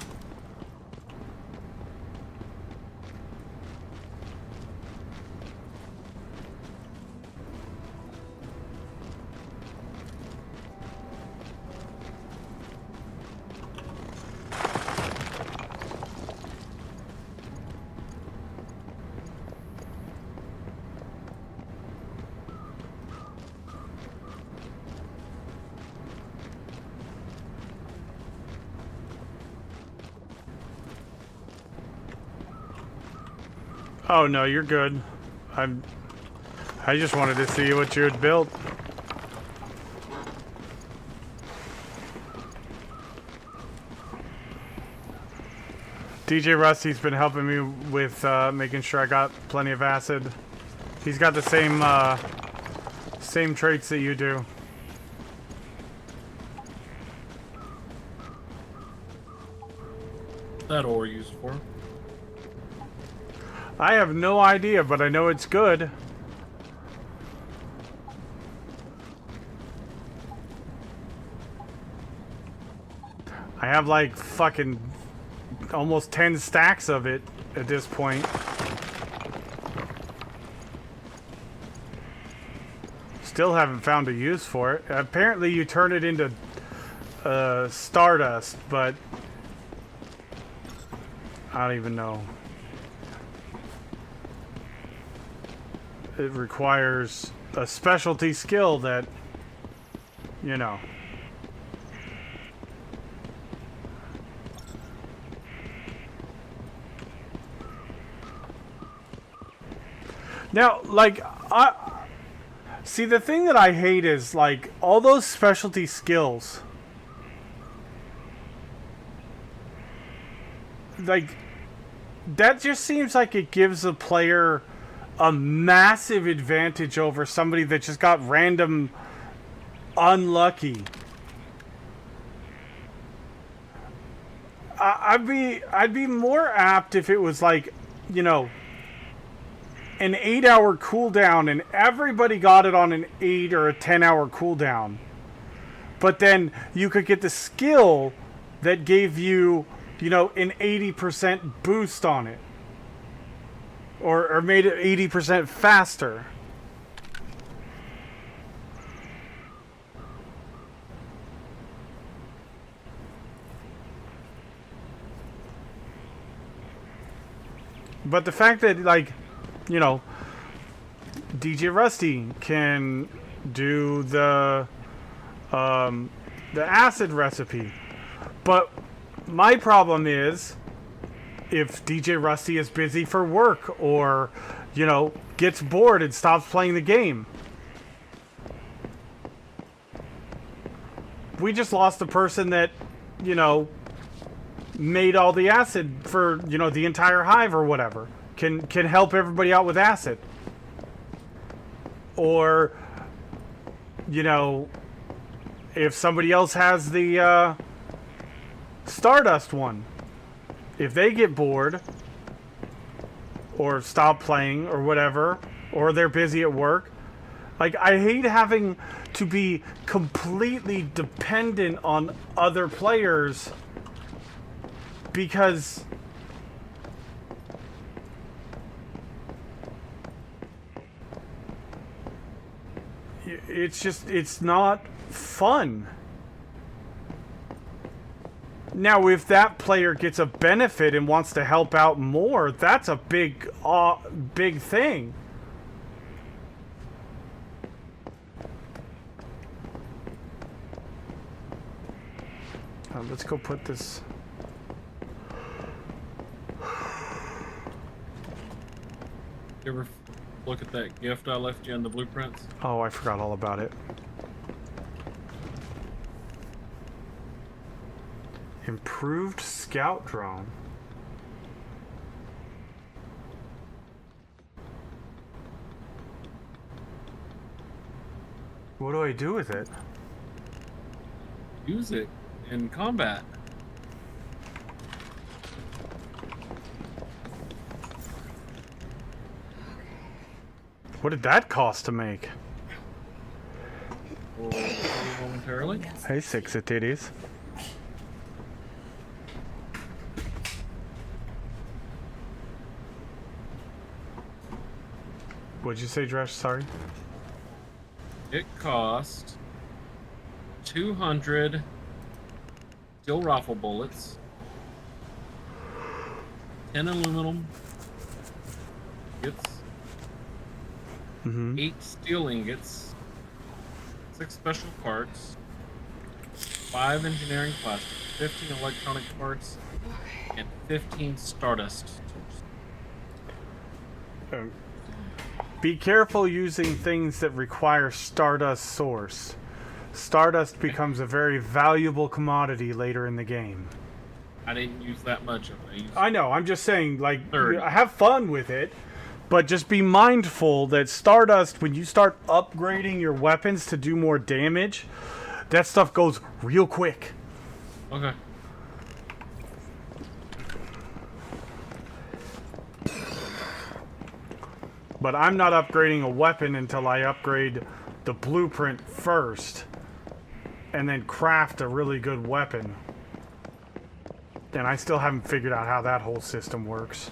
Oh no, you're good. I just wanted to see what you had built. DJ Rusty's been helping me with making sure I got plenty of acid. He's got the same traits that you do. That ore used for? I have no idea, but I know it's good. I have like fucking almost 10 stacks of it at this point. Still haven't found a use for it. Apparently you turn it into stardust, but I don't even know. It requires a specialty skill that, you know. Now, like, see, the thing that I hate is, like, all those specialty skills. Like, that just seems like it gives a player a massive advantage over somebody that just got random unlucky. I'd be more apt if it was like, you know, an 8-hour cooldown and everybody got it on an 8 or a 10-hour cooldown. But then you could get the skill that gave you, you know, an 80% boost on it. Or made it 80% faster. But the fact that, like, you know, DJ Rusty can do the acid recipe. But my problem is, if DJ Rusty is busy for work or, you know, gets bored and stops playing the game. We just lost a person that, you know, made all the acid for, you know, the entire hive or whatever. Can help everybody out with acid. Or, you know, if somebody else has the Stardust one. If they get bored, or stop playing, or whatever, or they're busy at work, like, I hate having to be completely dependent on other players, because it's just, it's not fun. Now, if that player gets a benefit and wants to help out more, that's a big thing. Let's go put this. You ever look at that gift I left you in the blueprints? Oh, I forgot all about it. Improved scout drone. What do I do with it? Use it in combat. What did that cost to make? Or momentarily. Hey, six of titties. What'd you say, Dresh? Sorry. It cost 200 steel rifle bullets, 10 aluminum ingots, 8 steel ingots, 6 special parts, 5 engineering plastic, 15 electronic parts, and 15 stardust tools. Be careful using things that require stardust source. Stardust becomes a very valuable commodity later in the game. I didn't use that much of it. I know, I'm just saying, like, 30. have fun with it, but just be mindful that Stardust, when you start upgrading your weapons to do more damage, that stuff goes real quick. Okay. But I'm not upgrading a weapon until I upgrade the blueprint first, and then craft a really good weapon. And I still haven't figured out how that whole system works.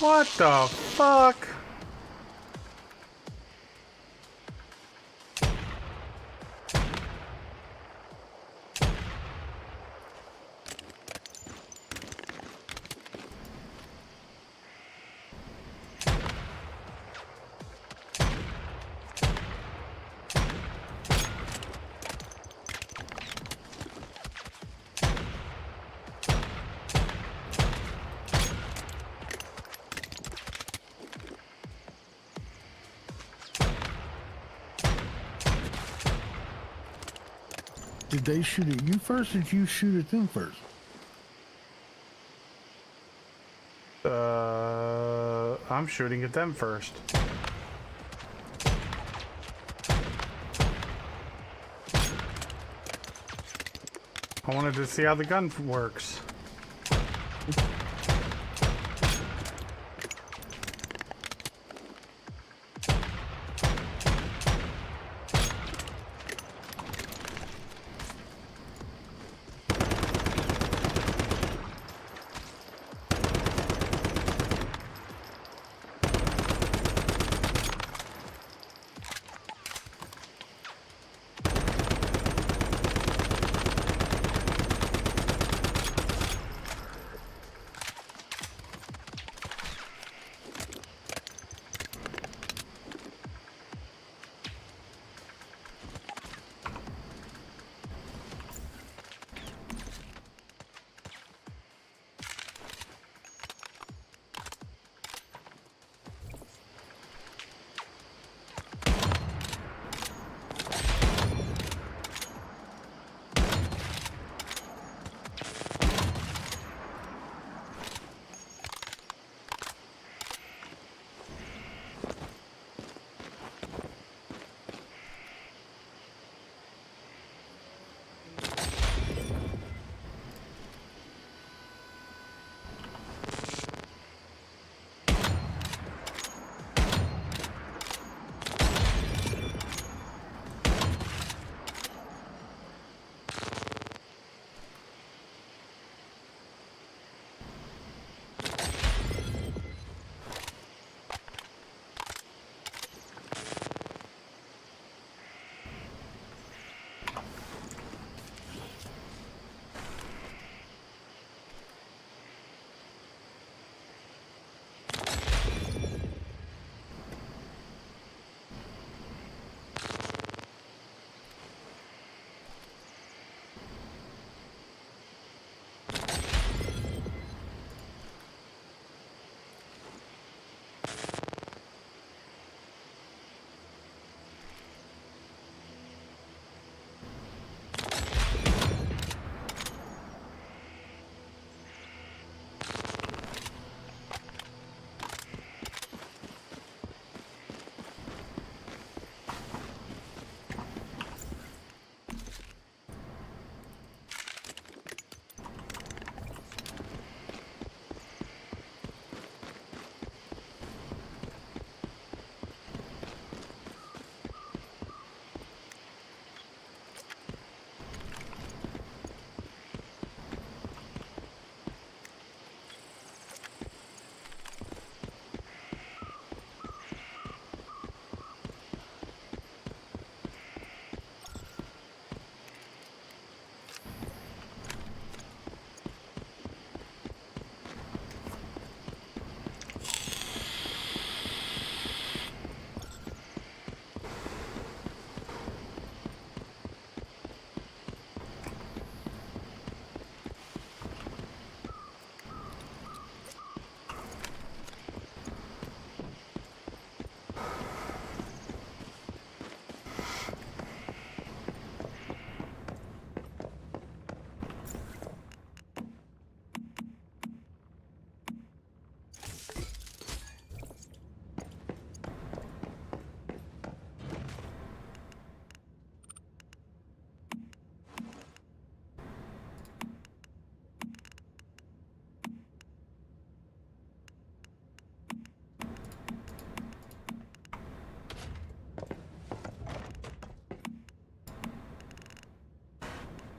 What the fuck? Did they shoot at you first, or did you shoot at them first? I'm shooting at them first. I wanted to see how the gun works.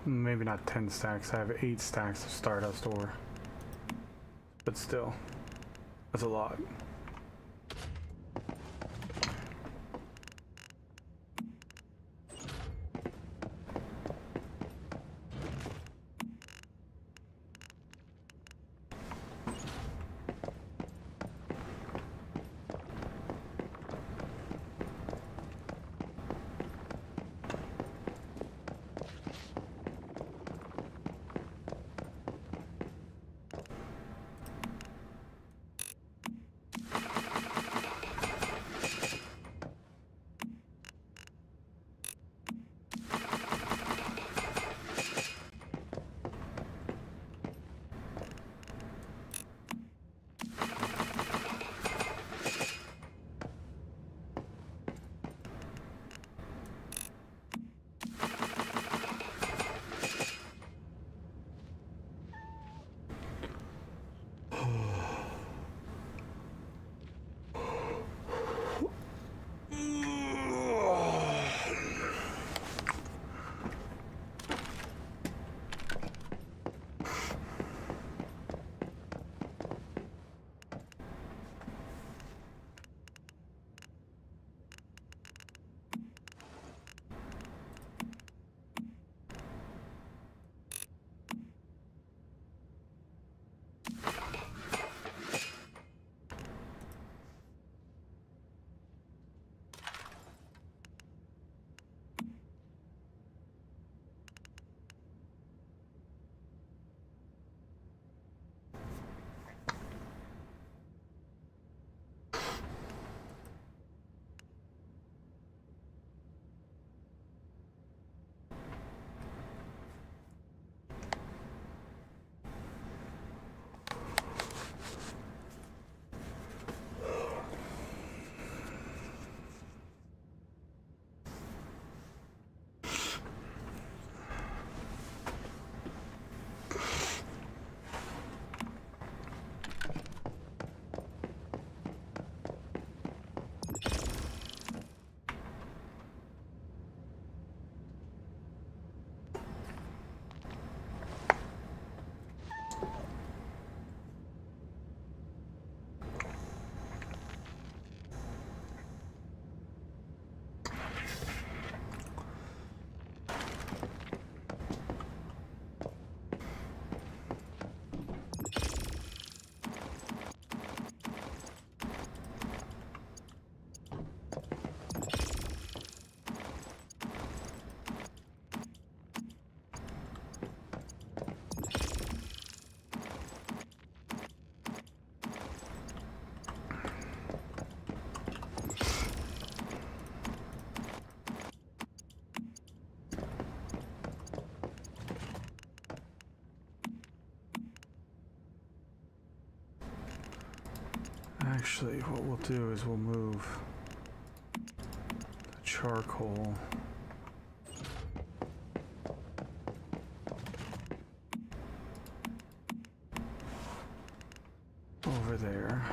Maybe not 10 stacks. I have 8 stacks of Stardust ore. But still, that's a lot. Actually, what we'll do is we'll move the charcoal over there.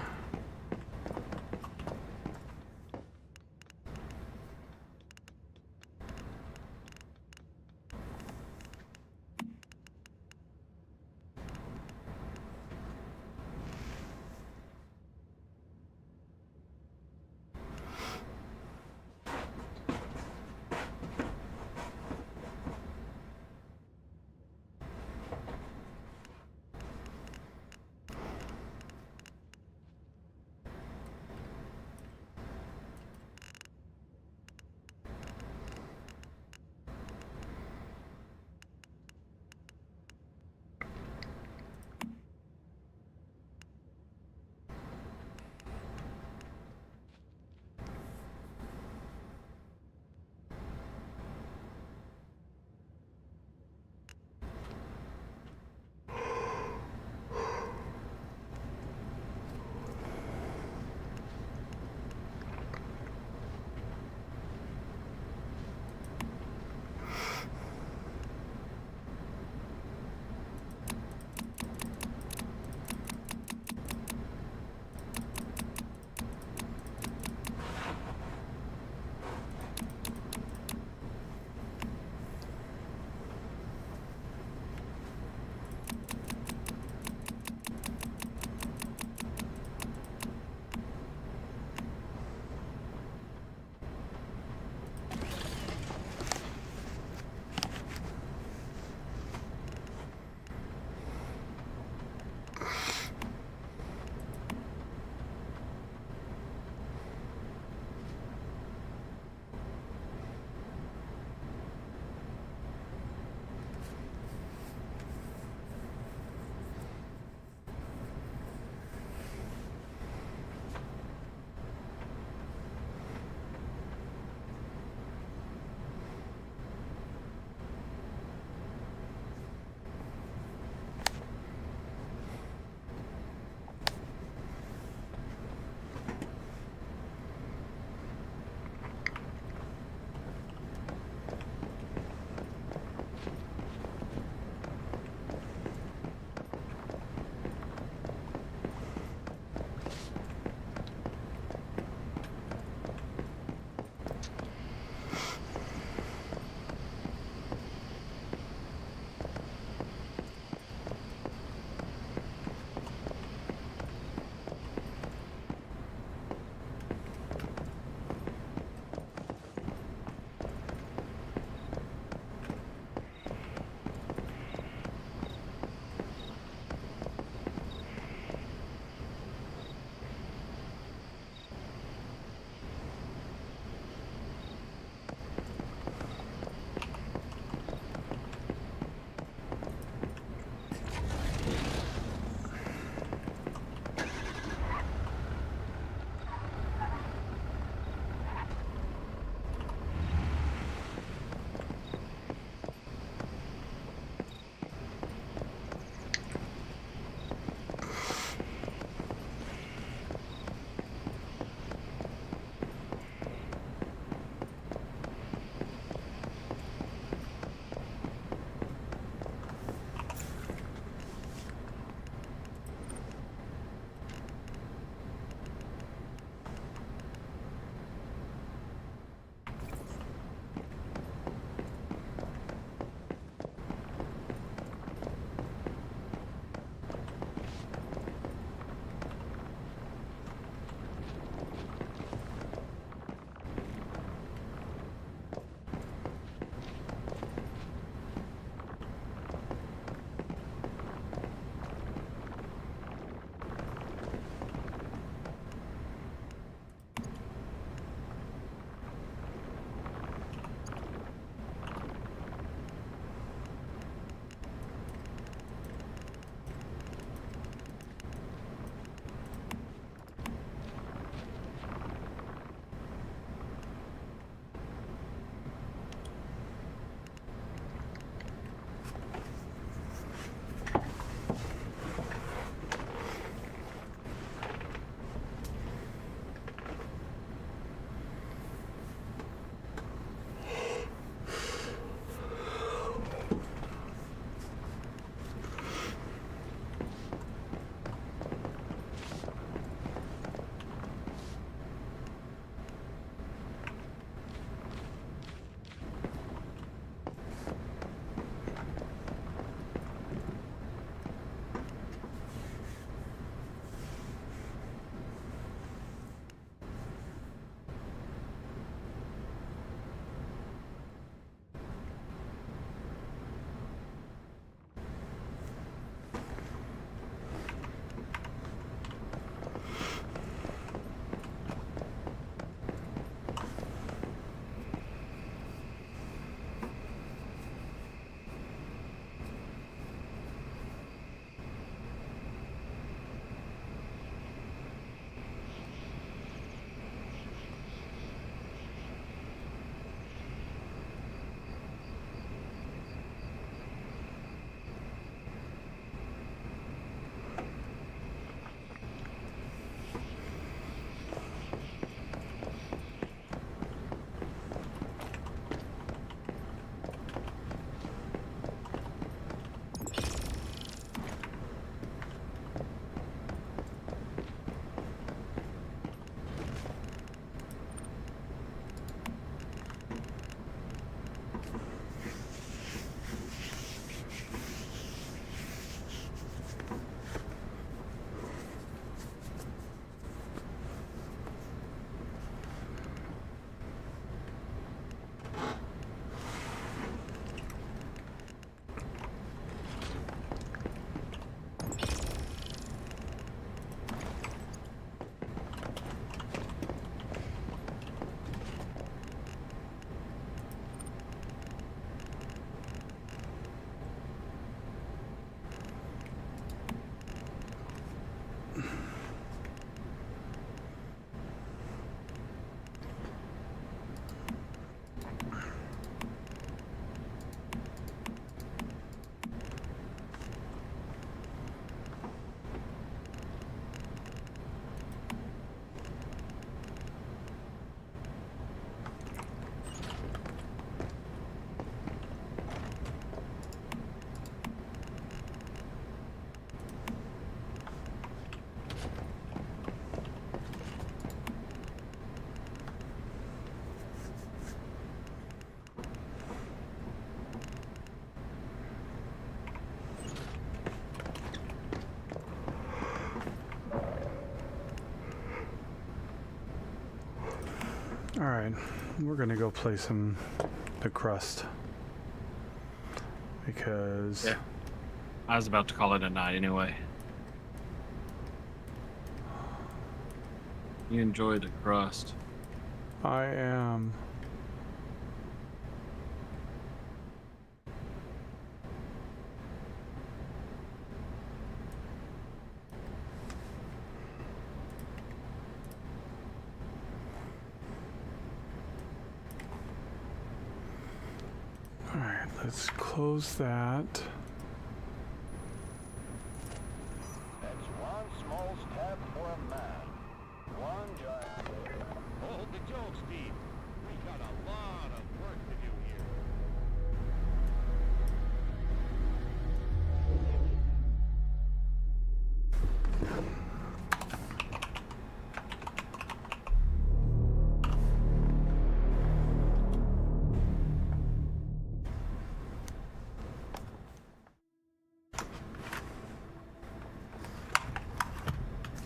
Alright, we're gonna go play some The Crust. Because Yeah. I was about to call it a night anyway. You enjoy The Crust. I am. Alright, let's close that. That's one small step for a man. One giant. Hold the joke, Steve. We got a lot of work to do here.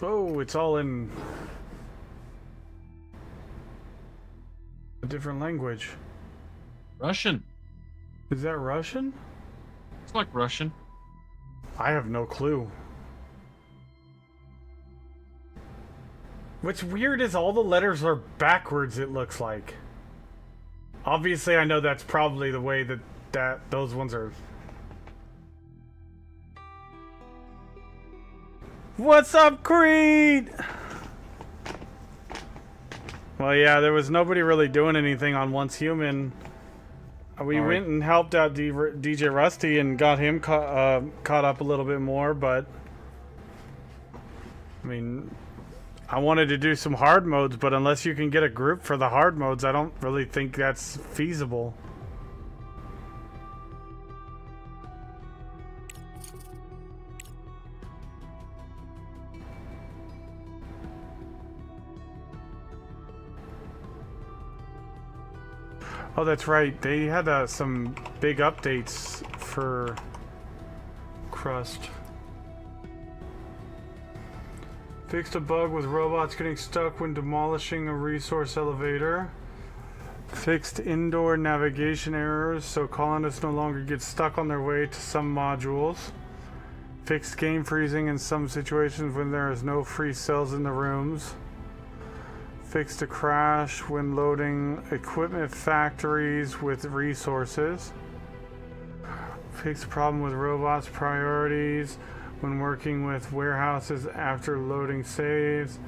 Oh, it's all in a different language. Russian. Is that Russian? It's like Russian. I have no clue. What's weird is all the letters are backwards, it looks like. Obviously, I know that's probably the way that those ones are. What's up, Creed? Well, yeah, there was nobody really doing anything on Once Human. We went and helped out DJ Rusty and got him caught up a little bit more, but I mean, I wanted to do some hard modes, but unless you can get a group for the hard modes, I don't really think that's feasible. Oh, that's right. They had some big updates for Crust. Fixed a bug with robots getting stuck when demolishing a resource elevator. Fixed indoor navigation errors so colonists no longer get stuck on their way to some modules. Fixed game freezing in some situations when there is no free cells in the rooms. Fixed a crash when loading equipment factories with resources. Fixed a problem with robots' priorities when working with warehouses after loading saves.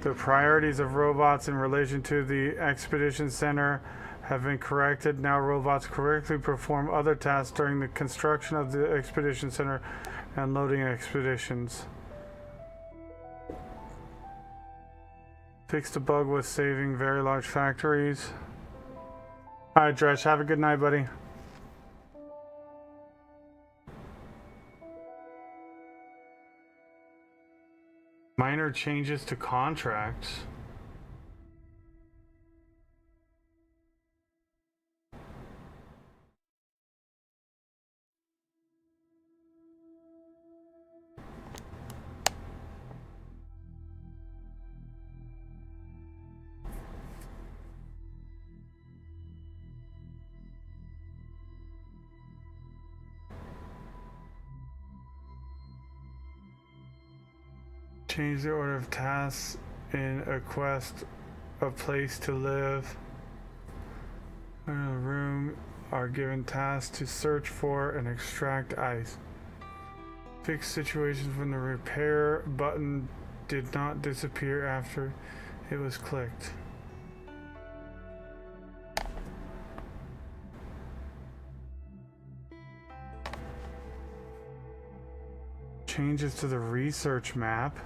The priorities of robots in relation to the expedition center have been corrected. Now robots correctly perform other tasks during the construction of the expedition center and loading expeditions. Fixed a bug with saving very large factories. Alright, Dresh, have a good night, buddy. Minor changes to contracts. Change the order of tasks in a quest, a place to live. In a room are given tasks to search for and extract ice. Fix situations when the repair button did not disappear after it was clicked. Changes to the research map.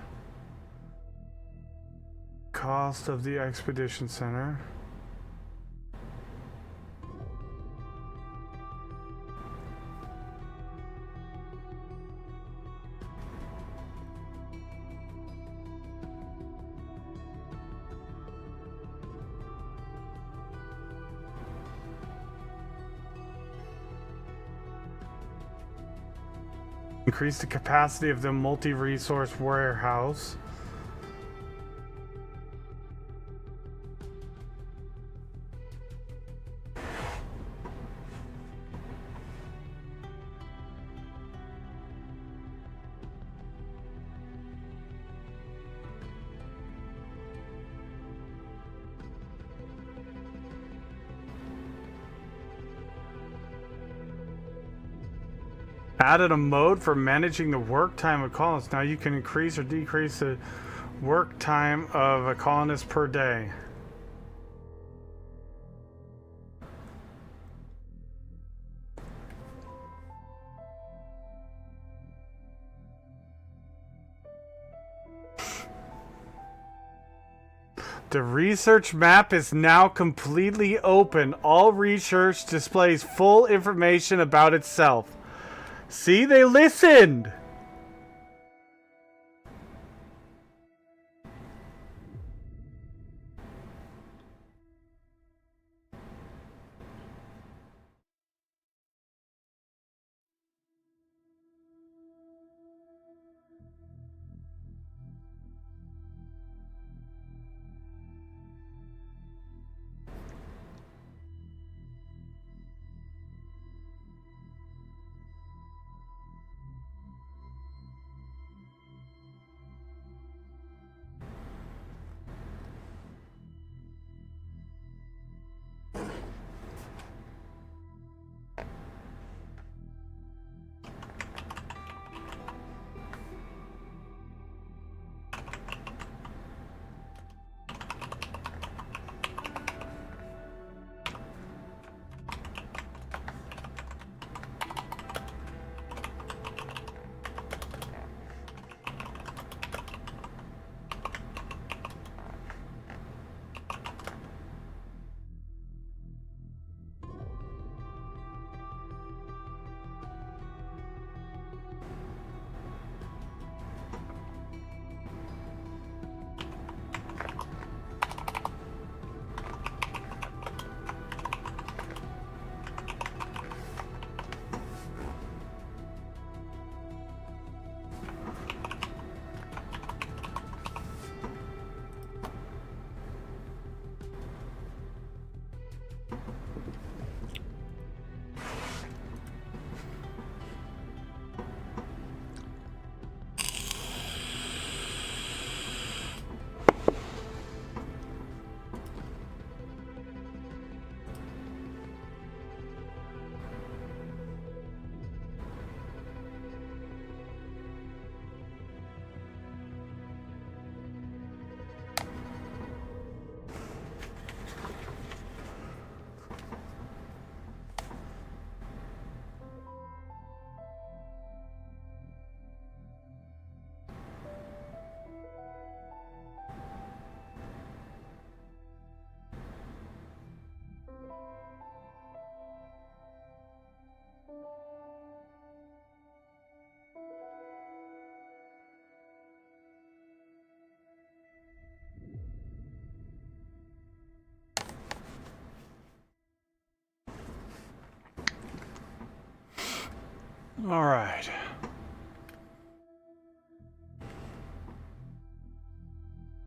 Cost of the expedition center. Increase the capacity of the multi-resource warehouse. added a mode for managing the work time of colonists. Now you can increase or decrease the work time of a colonist per day. The research map is now completely open. All research displays full information about itself. See, they listened! All right.